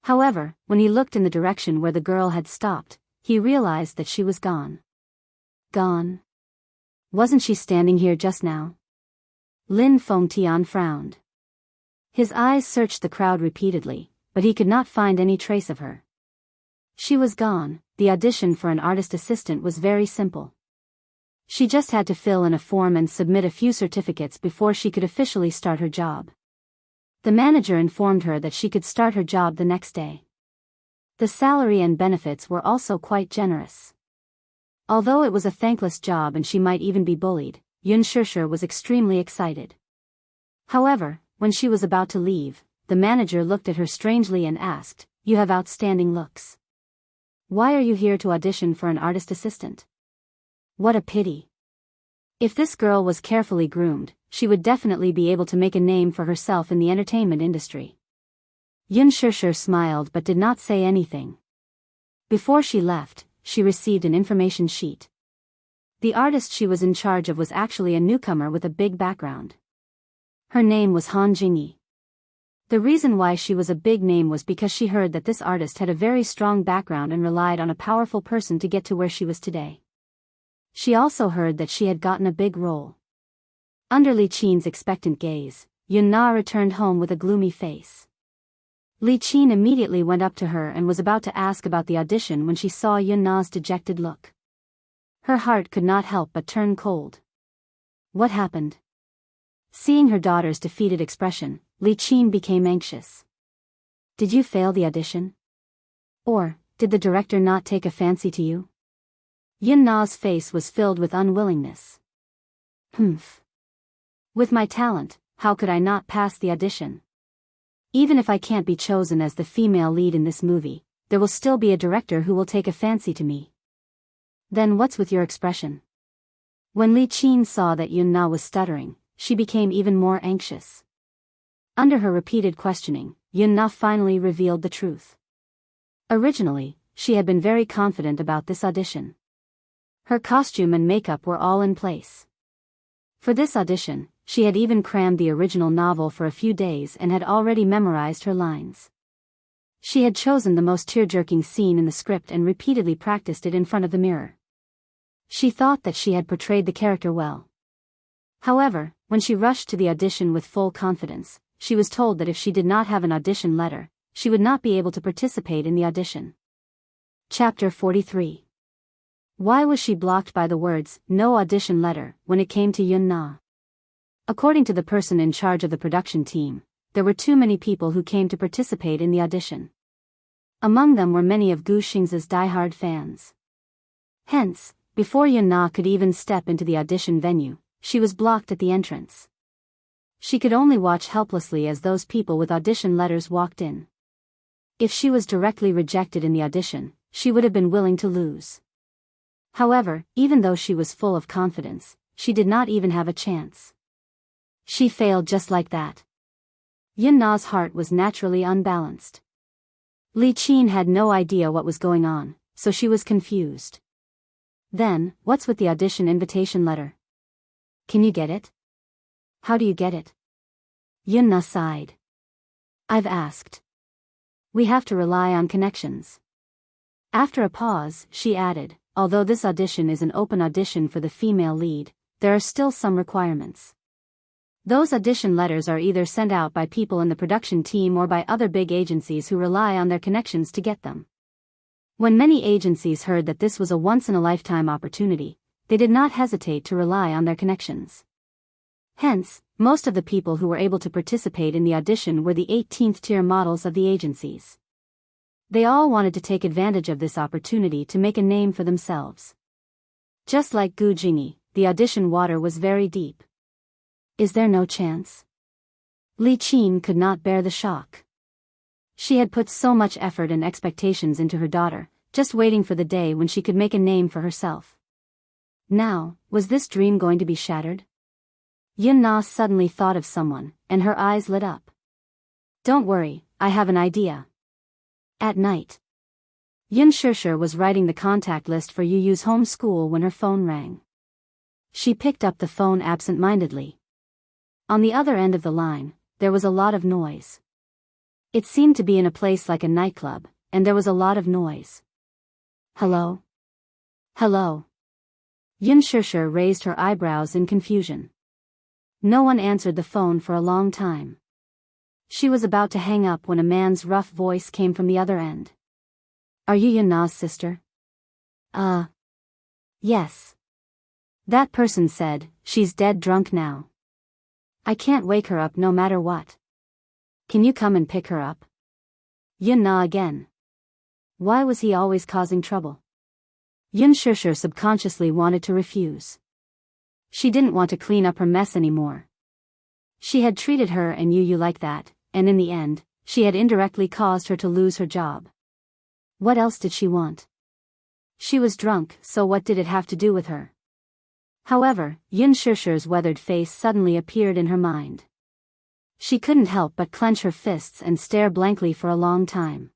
However, when he looked in the direction where the girl had stopped, he realized that she was gone. Gone? Wasn't she standing here just now? Lin Fengtian frowned. His eyes searched the crowd repeatedly, but he could not find any trace of her. She was gone. The audition for an artist assistant was very simple. She just had to fill in a form and submit a few certificates before she could officially start her job. The manager informed her that she could start her job the next day. The salary and benefits were also quite generous. Although it was a thankless job and she might even be bullied, Yun Shishir was extremely excited. However, when she was about to leave, the manager looked at her strangely and asked, "You have outstanding looks. Why are you here to audition for an artist assistant? What a pity. If this girl was carefully groomed, she would definitely be able to make a name for herself in the entertainment industry." Yun Shishir smiled but did not say anything. Before she left, she received an information sheet. The artist she was in charge of was actually a newcomer with a big background. Her name was Han Jingyi. The reason why she was a big name was because she heard that this artist had a very strong background and relied on a powerful person to get to where she was today. She also heard that she had gotten a big role. Under Li Qin's expectant gaze, Yun Na returned home with a gloomy face. Li Qin immediately went up to her and was about to ask about the audition when she saw Yun Na's dejected look. Her heart could not help but turn cold. What happened? Seeing her daughter's defeated expression, Li Qin became anxious. Did you fail the audition? Or, did the director not take a fancy to you? Yun Na's face was filled with unwillingness. Humph. With my talent, how could I not pass the audition? Even if I can't be chosen as the female lead in this movie, there will still be a director who will take a fancy to me. Then what's with your expression? When Li Qin saw that Yun Na was stuttering, she became even more anxious. Under her repeated questioning, Yun Na finally revealed the truth. Originally, she had been very confident about this audition. Her costume and makeup were all in place. For this audition, she had even crammed the original novel for a few days and had already memorized her lines. She had chosen the most tear-jerking scene in the script and repeatedly practiced it in front of the mirror. She thought that she had portrayed the character well. However, when she rushed to the audition with full confidence, she was told that if she did not have an audition letter, she would not be able to participate in the audition. Chapter 43. Why was she blocked by the words, "no audition letter," when it came to Yun Na? According to the person in charge of the production team, there were too many people who came to participate in the audition. Among them were many of Gu Xing's die-hard fans. Hence, before Yun Na could even step into the audition venue, she was blocked at the entrance. She could only watch helplessly as those people with audition letters walked in. If she was directly rejected in the audition, she would have been willing to lose. However, even though she was full of confidence, she did not even have a chance. She failed just like that. Yun Na's heart was naturally unbalanced. Li Qin had no idea what was going on, so she was confused. Then, what's with the audition invitation letter? Can you get it? How do you get it? Yun Na sighed. I've asked. We have to rely on connections. After a pause, she added, although this audition is an open audition for the female lead, there are still some requirements. Those audition letters are either sent out by people in the production team or by other big agencies who rely on their connections to get them. When many agencies heard that this was a once-in-a-lifetime opportunity, they did not hesitate to rely on their connections. Hence, most of the people who were able to participate in the audition were the 18th-tier models of the agencies. They all wanted to take advantage of this opportunity to make a name for themselves. Just like Gu Jingyi, the audition water was very deep. Is there no chance? Li Qin could not bear the shock. She had put so much effort and expectations into her daughter, just waiting for the day when she could make a name for herself. Now, was this dream going to be shattered? Yun Na suddenly thought of someone, and her eyes lit up. Don't worry, I have an idea. At night, Yun Shishir was writing the contact list for Yu Yu's home school when her phone rang. She picked up the phone absent-mindedly. On the other end of the line, there was a lot of noise. It seemed to be in a place like a nightclub, and there was a lot of noise. Hello? Hello? Yun Shishir raised her eyebrows in confusion. No one answered the phone for a long time. She was about to hang up when a man's rough voice came from the other end. Are you Yun Na's sister? Yes. That person said, she's dead drunk now. I can't wake her up no matter what. Can you come and pick her up? Yun Na again. Why was he always causing trouble? Yun Shishir subconsciously wanted to refuse. She didn't want to clean up her mess anymore. She had treated her and Yu Yu like that, and in the end, she had indirectly caused her to lose her job. What else did she want? She was drunk, so what did it have to do with her? However, Yun Shishir's weathered face suddenly appeared in her mind. She couldn't help but clench her fists and stare blankly for a long time.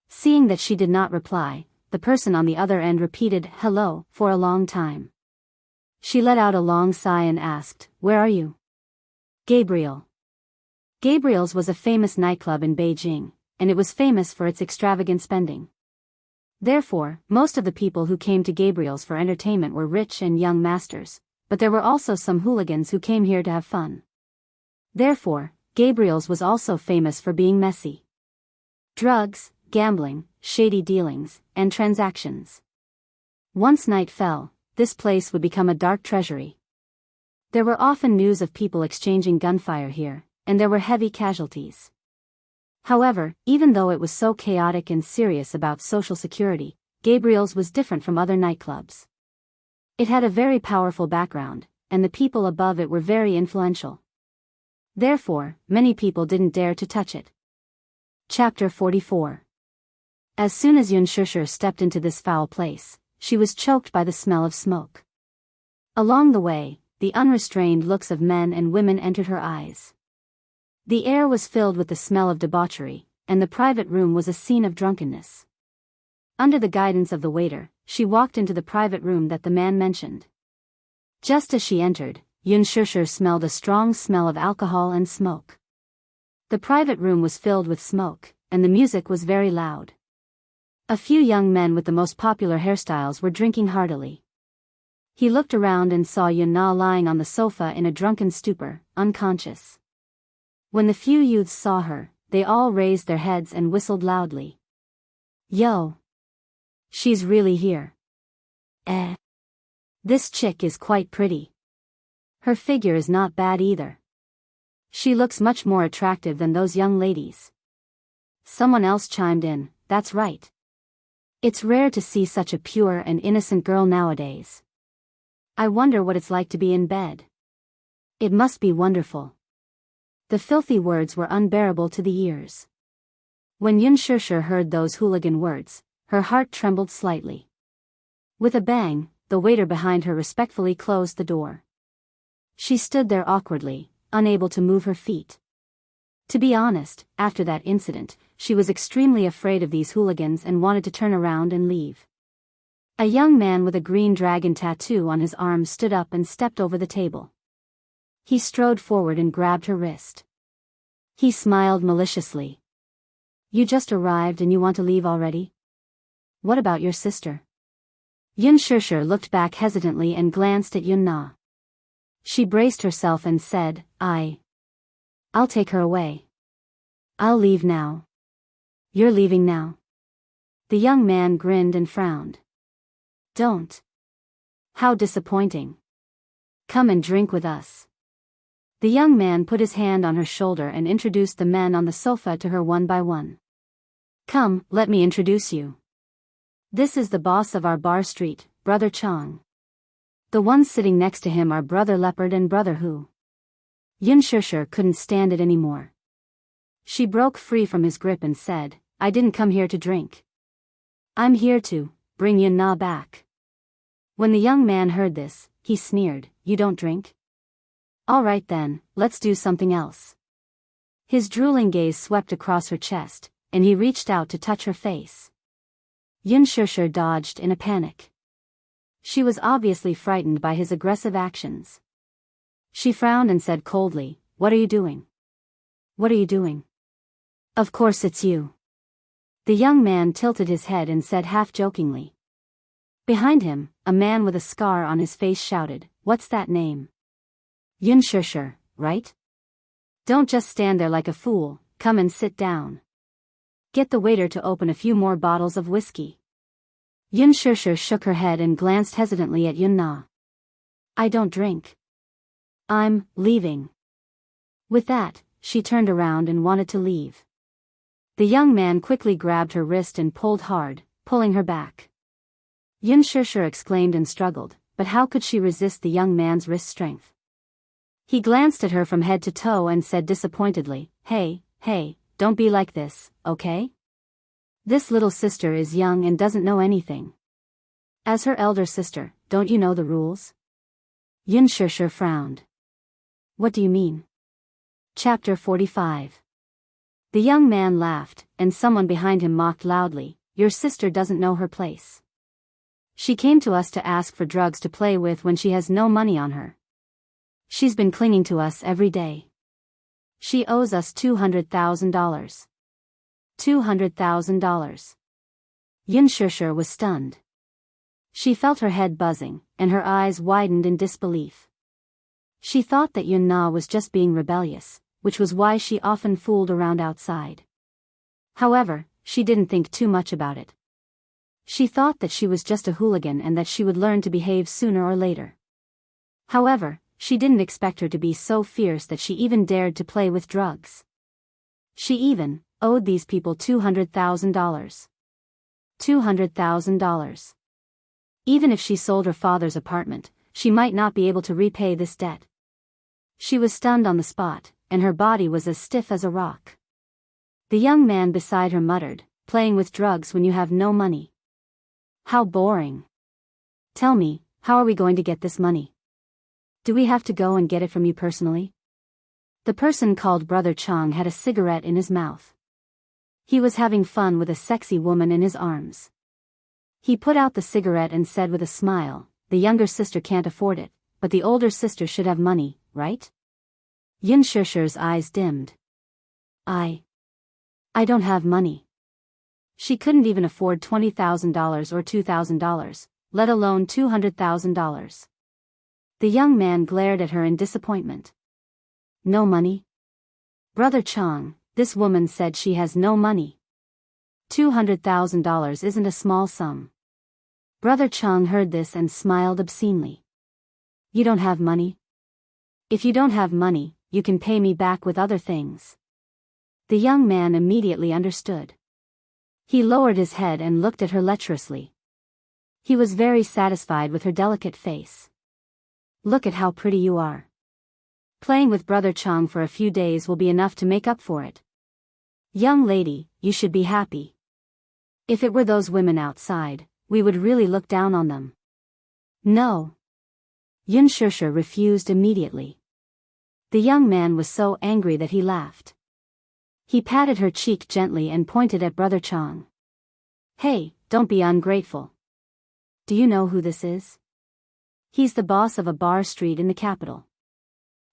Seeing that she did not reply, the person on the other end repeated, hello, for a long time. She let out a long sigh and asked, where are you? Gabriel. Gabriel's was a famous nightclub in Beijing, and it was famous for its extravagant spending. Therefore, most of the people who came to Gabriel's for entertainment were rich and young masters, but there were also some hooligans who came here to have fun. Therefore, Gabriel's was also famous for being messy. Drugs, gambling, shady dealings, and transactions. Once night fell, this place would become a dark treasury. There were often news of people exchanging gunfire here, and there were heavy casualties. However, even though it was so chaotic and serious about social security, Gabriel's was different from other nightclubs. It had a very powerful background, and the people above it were very influential. Therefore, many people didn't dare to touch it. Chapter 44. As soon as Yun Shusher stepped into this foul place, she was choked by the smell of smoke. Along the way, the unrestrained looks of men and women entered her eyes. The air was filled with the smell of debauchery, and the private room was a scene of drunkenness. Under the guidance of the waiter, she walked into the private room that the man mentioned. Just as she entered, Yun Shusher smelled a strong smell of alcohol and smoke. The private room was filled with smoke, and the music was very loud. A few young men with the most popular hairstyles were drinking heartily. He looked around and saw Yun Na lying on the sofa in a drunken stupor, unconscious. When the few youths saw her, they all raised their heads and whistled loudly. Yo! She's really here. This chick is quite pretty. Her figure is not bad either. She looks much more attractive than those young ladies. Someone else chimed in, that's right. It's rare to see such a pure and innocent girl nowadays. I wonder what it's like to be in bed. It must be wonderful. The filthy words were unbearable to the ears. When Yun Shusher heard those hooligan words, her heart trembled slightly. With a bang, the waiter behind her respectfully closed the door. She stood there awkwardly, unable to move her feet. To be honest, after that incident, she was extremely afraid of these hooligans and wanted to turn around and leave. A young man with a green dragon tattoo on his arm stood up and stepped over the table. He strode forward and grabbed her wrist. He smiled maliciously. You just arrived and you want to leave already? What about your sister? Yun Shusher looked back hesitantly and glanced at Yun Na. She braced herself and said, I'll take her away. I'll leave now. You're leaving now? The young man grinned and frowned. Don't. How disappointing. Come and drink with us. The young man put his hand on her shoulder and introduced the men on the sofa to her one by one. Come, let me introduce you. This is the boss of our bar street, Brother Chong. The ones sitting next to him are Brother Leopard and Brother Hu. Yun Shusher couldn't stand it anymore. She broke free from his grip and said, I didn't come here to drink. I'm here to bring Yun Na back. When the young man heard this, he sneered, You don't drink? All right then, let's do something else. His drooling gaze swept across her chest, and he reached out to touch her face. Yun Shusher dodged in a panic. She was obviously frightened by his aggressive actions. She frowned and said coldly, What are you doing? What are you doing? Of course it's you. The young man tilted his head and said half-jokingly. Behind him, a man with a scar on his face shouted, What's that name? Yun Shusher, right? Don't just stand there like a fool, come and sit down. Get the waiter to open a few more bottles of whiskey. Yun Shusher shook her head and glanced hesitantly at Yun Na. I don't drink. I'm leaving. With that, she turned around and wanted to leave. The young man quickly grabbed her wrist and pulled hard, pulling her back. Yun Shusher exclaimed and struggled, but how could she resist the young man's wrist strength? He glanced at her from head to toe and said disappointedly, Hey, don't be like this, okay? This little sister is young and doesn't know anything. As her elder sister, don't you know the rules? Yun Shusher frowned. What do you mean? Chapter 45. The young man laughed, and someone behind him mocked loudly, Your sister doesn't know her place. She came to us to ask for drugs to play with when she has no money on her. She's been clinging to us every day. She owes us $200,000. $200,000. Yun Shusher was stunned. She felt her head buzzing, and her eyes widened in disbelief. She thought that Yun Na was just being rebellious, which was why she often fooled around outside. However, she didn't think too much about it. She thought that she was just a hooligan and that she would learn to behave sooner or later. However, she didn't expect her to be so fierce that she even dared to play with drugs. She even owed these people $200,000. $200,000. Even if she sold her father's apartment, she might not be able to repay this debt. She was stunned on the spot, and her body was as stiff as a rock. The young man beside her muttered, "Playing with drugs when you have no money. How boring. Tell me, how are we going to get this money? Do we have to go and get it from you personally?" The person called Brother Chang had a cigarette in his mouth. He was having fun with a sexy woman in his arms. He put out the cigarette and said with a smile, "The younger sister can't afford it, but the older sister should have money, right?" Yun Shishir's eyes dimmed. I don't have money. She couldn't even afford $20,000 or $2,000, let alone $200,000. The young man glared at her in disappointment. No money? Brother Chang, this woman said she has no money. $200,000 isn't a small sum. Brother Chang heard this and smiled obscenely. You don't have money? If you don't have money, you can pay me back with other things. The young man immediately understood. He lowered his head and looked at her lecherously. He was very satisfied with her delicate face. Look at how pretty you are. Playing with Brother Chang for a few days will be enough to make up for it. Young lady, you should be happy. If it were those women outside, we would really look down on them. No. Yun Shishir refused immediately. The young man was so angry that he laughed. He patted her cheek gently and pointed at Brother Chang. Hey, don't be ungrateful. Do you know who this is? He's the boss of a bar street in the capital.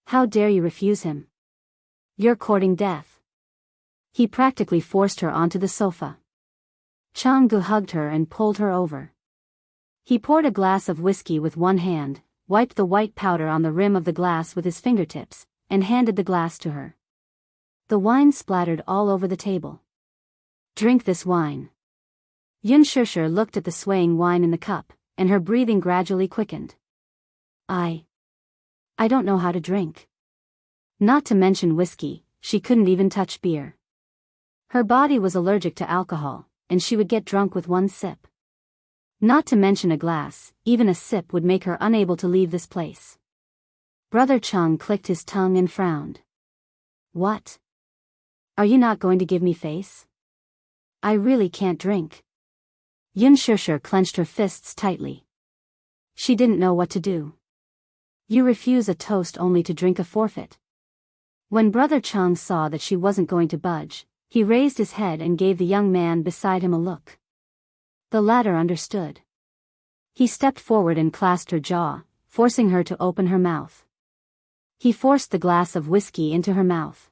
How dare you refuse him? You're courting death. He practically forced her onto the sofa. Chang-gu hugged her and pulled her over. He poured a glass of whiskey with one hand, wiped the white powder on the rim of the glass with his fingertips, and handed the glass to her. The wine splattered all over the table. Drink this wine. Yun Shishir looked at the swaying wine in the cup, and her breathing gradually quickened. I don't know how to drink. Not to mention whiskey, she couldn't even touch beer. Her body was allergic to alcohol, and she would get drunk with one sip. Not to mention a glass, even a sip would make her unable to leave this place. Brother Chang clicked his tongue and frowned. What? Are you not going to give me face? I really can't drink. Yun Shishir clenched her fists tightly. She didn't know what to do. You refuse a toast only to drink a forfeit. When Brother Chang saw that she wasn't going to budge, he raised his head and gave the young man beside him a look. The latter understood. He stepped forward and clasped her jaw, forcing her to open her mouth. He forced the glass of whiskey into her mouth.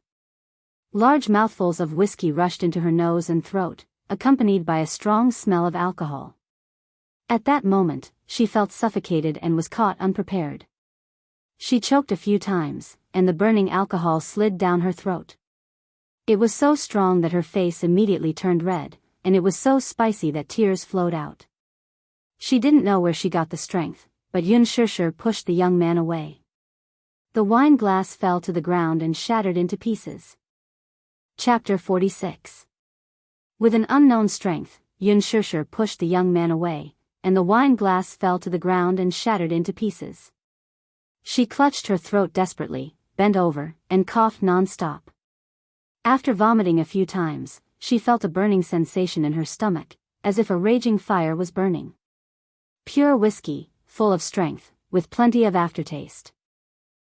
Large mouthfuls of whiskey rushed into her nose and throat, accompanied by a strong smell of alcohol. At that moment, she felt suffocated and was caught unprepared. She choked a few times, and the burning alcohol slid down her throat. It was so strong that her face immediately turned red, and it was so spicy that tears flowed out. She didn't know where she got the strength, but Yun Shishir pushed the young man away. The wine glass fell to the ground and shattered into pieces. Chapter 46. With an unknown strength, Yun Shishir pushed the young man away, and the wine glass fell to the ground and shattered into pieces. She clutched her throat desperately, bent over, and coughed non-stop. After vomiting a few times, she felt a burning sensation in her stomach, as if a raging fire was burning. Pure whiskey, full of strength, with plenty of aftertaste.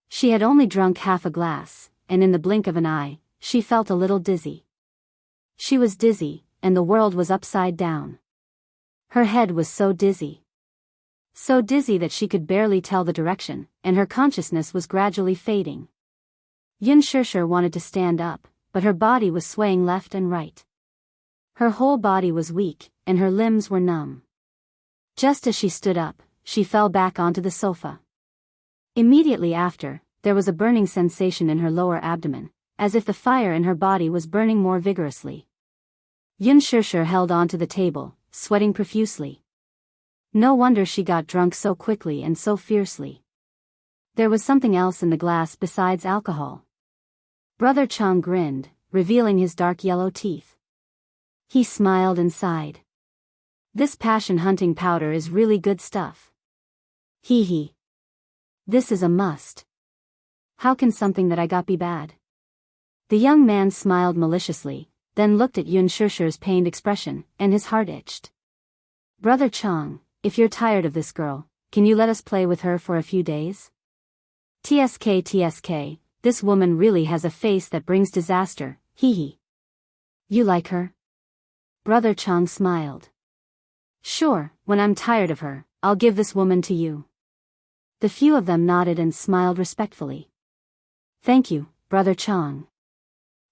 She had only drunk half a glass, and in the blink of an eye, she felt a little dizzy. She was dizzy, and the world was upside down. Her head was so dizzy. So dizzy that she could barely tell the direction, and her consciousness was gradually fading. Yun Shishir wanted to stand up, but her body was swaying left and right. Her whole body was weak, and her limbs were numb. Just as she stood up, she fell back onto the sofa. Immediately after, there was a burning sensation in her lower abdomen, as if the fire in her body was burning more vigorously. Yun Shishir held onto the table, sweating profusely. No wonder she got drunk so quickly and so fiercely. There was something else in the glass besides alcohol. Brother Chang grinned, revealing his dark yellow teeth. He smiled and sighed. This passion-hunting powder is really good stuff. Hee hee. This is a must. How can something that I got be bad? The young man smiled maliciously, then looked at Yun Shusher's pained expression, and his heart itched. Brother Chang, if you're tired of this girl, can you let us play with her for a few days? TSK, this woman really has a face that brings disaster, hee hee. You like her? Brother Chang smiled. Sure, when I'm tired of her, I'll give this woman to you. The few of them nodded and smiled respectfully. Thank you, Brother Chang.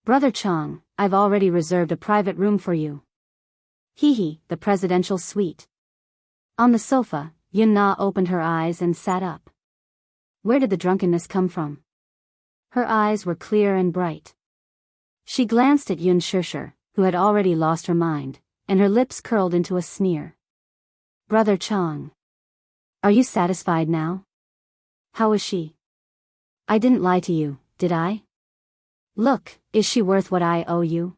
Brother Chang, I've already reserved a private room for you. Hee hee, the presidential suite. On the sofa, Yun Na opened her eyes and sat up. Where did the drunkenness come from? Her eyes were clear and bright. She glanced at Yun Shusher, who had already lost her mind, and her lips curled into a sneer. Brother Chang. Are you satisfied now? How is she? I didn't lie to you, did I? Look, is she worth what I owe you?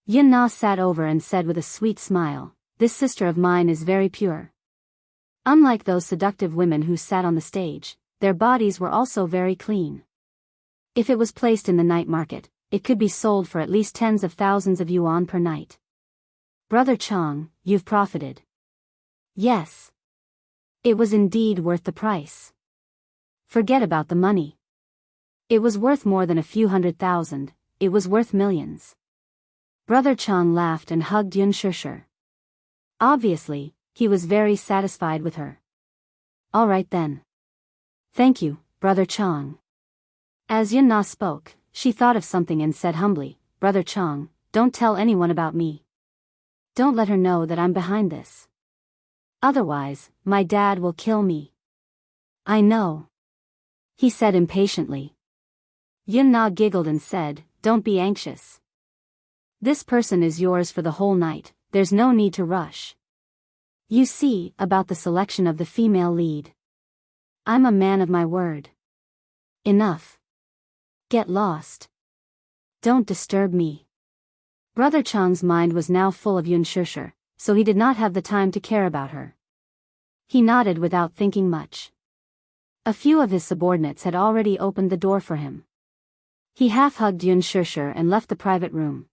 Yun Na sat over and said with a sweet smile, this sister of mine is very pure. Unlike those seductive women who sat on the stage, their bodies were also very clean. If it was placed in the night market, it could be sold for at least tens of thousands of yuan per night. Brother Chang, you've profited. Yes. It was indeed worth the price. Forget about the money. It was worth more than a few 100,000, it was worth millions. Brother Chang laughed and hugged Yun Shusher. Obviously, he was very satisfied with her. All right then. Thank you, Brother Chang. As Yun Na spoke, she thought of something and said humbly, Brother Chang, don't tell anyone about me. Don't let her know that I'm behind this. Otherwise, my dad will kill me. I know. He said impatiently. Yun Na giggled and said, don't be anxious. This person is yours for the whole night, there's no need to rush. You see, about the selection of the female lead. I'm a man of my word. Enough. Get lost. Don't disturb me. Brother Chang's mind was now full of Yun Shusher, so he did not have the time to care about her. He nodded without thinking much. A few of his subordinates had already opened the door for him. He half-hugged Yun Shusher and left the private room.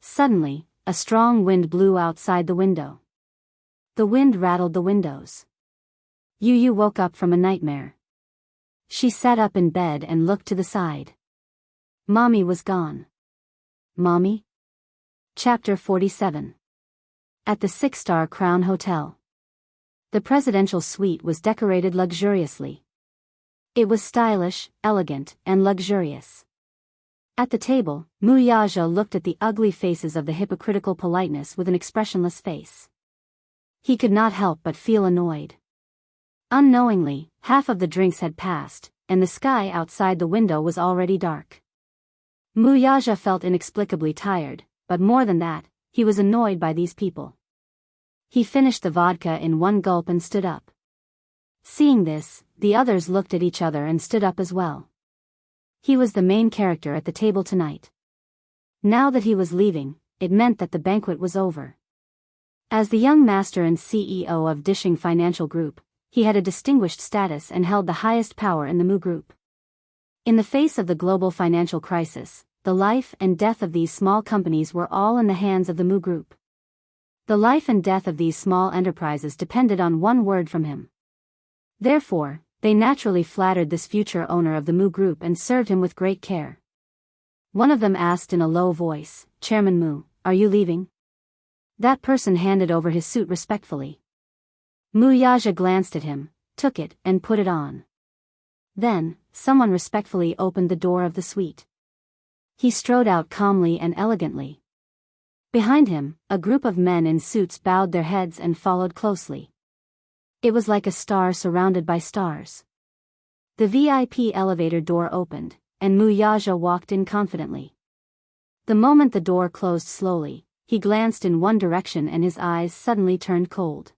Suddenly, a strong wind blew outside the window. The wind rattled the windows. Yu woke up from a nightmare. She sat up in bed and looked to the side. Mommy was gone. Mommy? Chapter 47. At the 6-star Crown Hotel. The presidential suite was decorated luxuriously. It was stylish, elegant, and luxurious. At the table, Mu Yaja looked at the ugly faces of the hypocritical politeness with an expressionless face. He could not help but feel annoyed. Unknowingly, half of the drinks had passed, and the sky outside the window was already dark. Mu Yaja felt inexplicably tired, but more than that, he was annoyed by these people. He finished the vodka in one gulp and stood up. Seeing this, the others looked at each other and stood up as well. He was the main character at the table tonight. Now that he was leaving, it meant that the banquet was over. As the young master and CEO of Dishing Financial Group, he had a distinguished status and held the highest power in the Mu Group. In the face of the global financial crisis, the life and death of these small companies were all in the hands of the Mu Group. The life and death of these small enterprises depended on one word from him. Therefore, they naturally flattered this future owner of the Mu Group and served him with great care. One of them asked in a low voice, Chairman Mu, are you leaving? That person handed over his suit respectfully. Mu Yaja glanced at him, took it, and put it on. Then, someone respectfully opened the door of the suite. He strode out calmly and elegantly. Behind him, a group of men in suits bowed their heads and followed closely. It was like a star surrounded by stars. The VIP elevator door opened, and Mu Yaja walked in confidently. The moment the door closed slowly, he glanced in one direction and his eyes suddenly turned cold.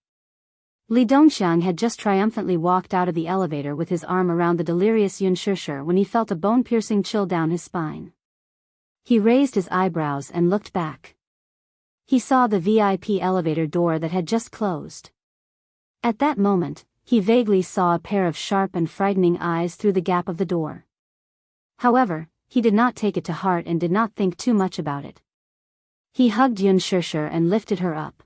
Li Dongxiang had just triumphantly walked out of the elevator with his arm around the delirious Yun Shusher when he felt a bone-piercing chill down his spine. He raised his eyebrows and looked back. He saw the VIP elevator door that had just closed. At that moment, he vaguely saw a pair of sharp and frightening eyes through the gap of the door. However, he did not take it to heart and did not think too much about it. He hugged Yun Shishir and lifted her up.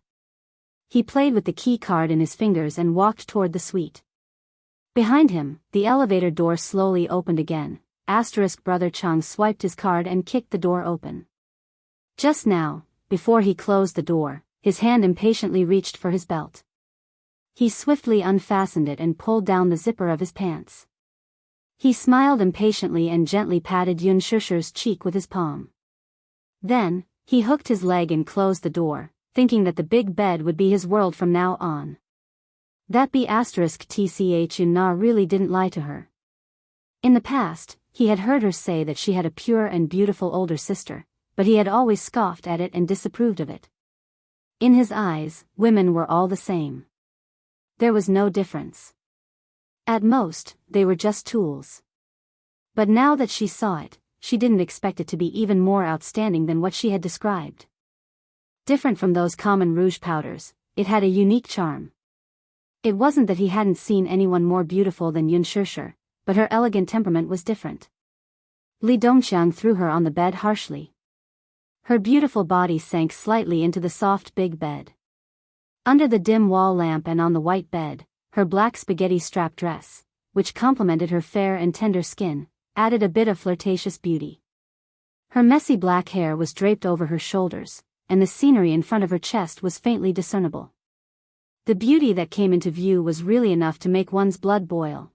He played with the key card in his fingers and walked toward the suite. Behind him, the elevator door slowly opened again. Brother Chung swiped his card and kicked the door open. Just now, before he closed the door, his hand impatiently reached for his belt. He swiftly unfastened it and pulled down the zipper of his pants. He smiled impatiently and gently patted Yun Shishir's cheek with his palm. Then, he hooked his leg and closed the door, thinking that the big bed would be his world from now on. That *tch Yun Na really didn't lie to her. In the past, he had heard her say that she had a pure and beautiful older sister, but he had always scoffed at it and disapproved of it. In his eyes, women were all the same. There was no difference. At most, they were just tools. But now that she saw it, she didn't expect it to be even more outstanding than what she had described. Different from those common rouge powders, it had a unique charm. It wasn't that he hadn't seen anyone more beautiful than Yun Shishir, but her elegant temperament was different. Li Dongqiang threw her on the bed harshly. Her beautiful body sank slightly into the soft big bed. Under the dim wall lamp and on the white bed, her black spaghetti-strap dress, which complemented her fair and tender skin, added a bit of flirtatious beauty. Her messy black hair was draped over her shoulders, and the scenery in front of her chest was faintly discernible. The beauty that came into view was really enough to make one's blood boil.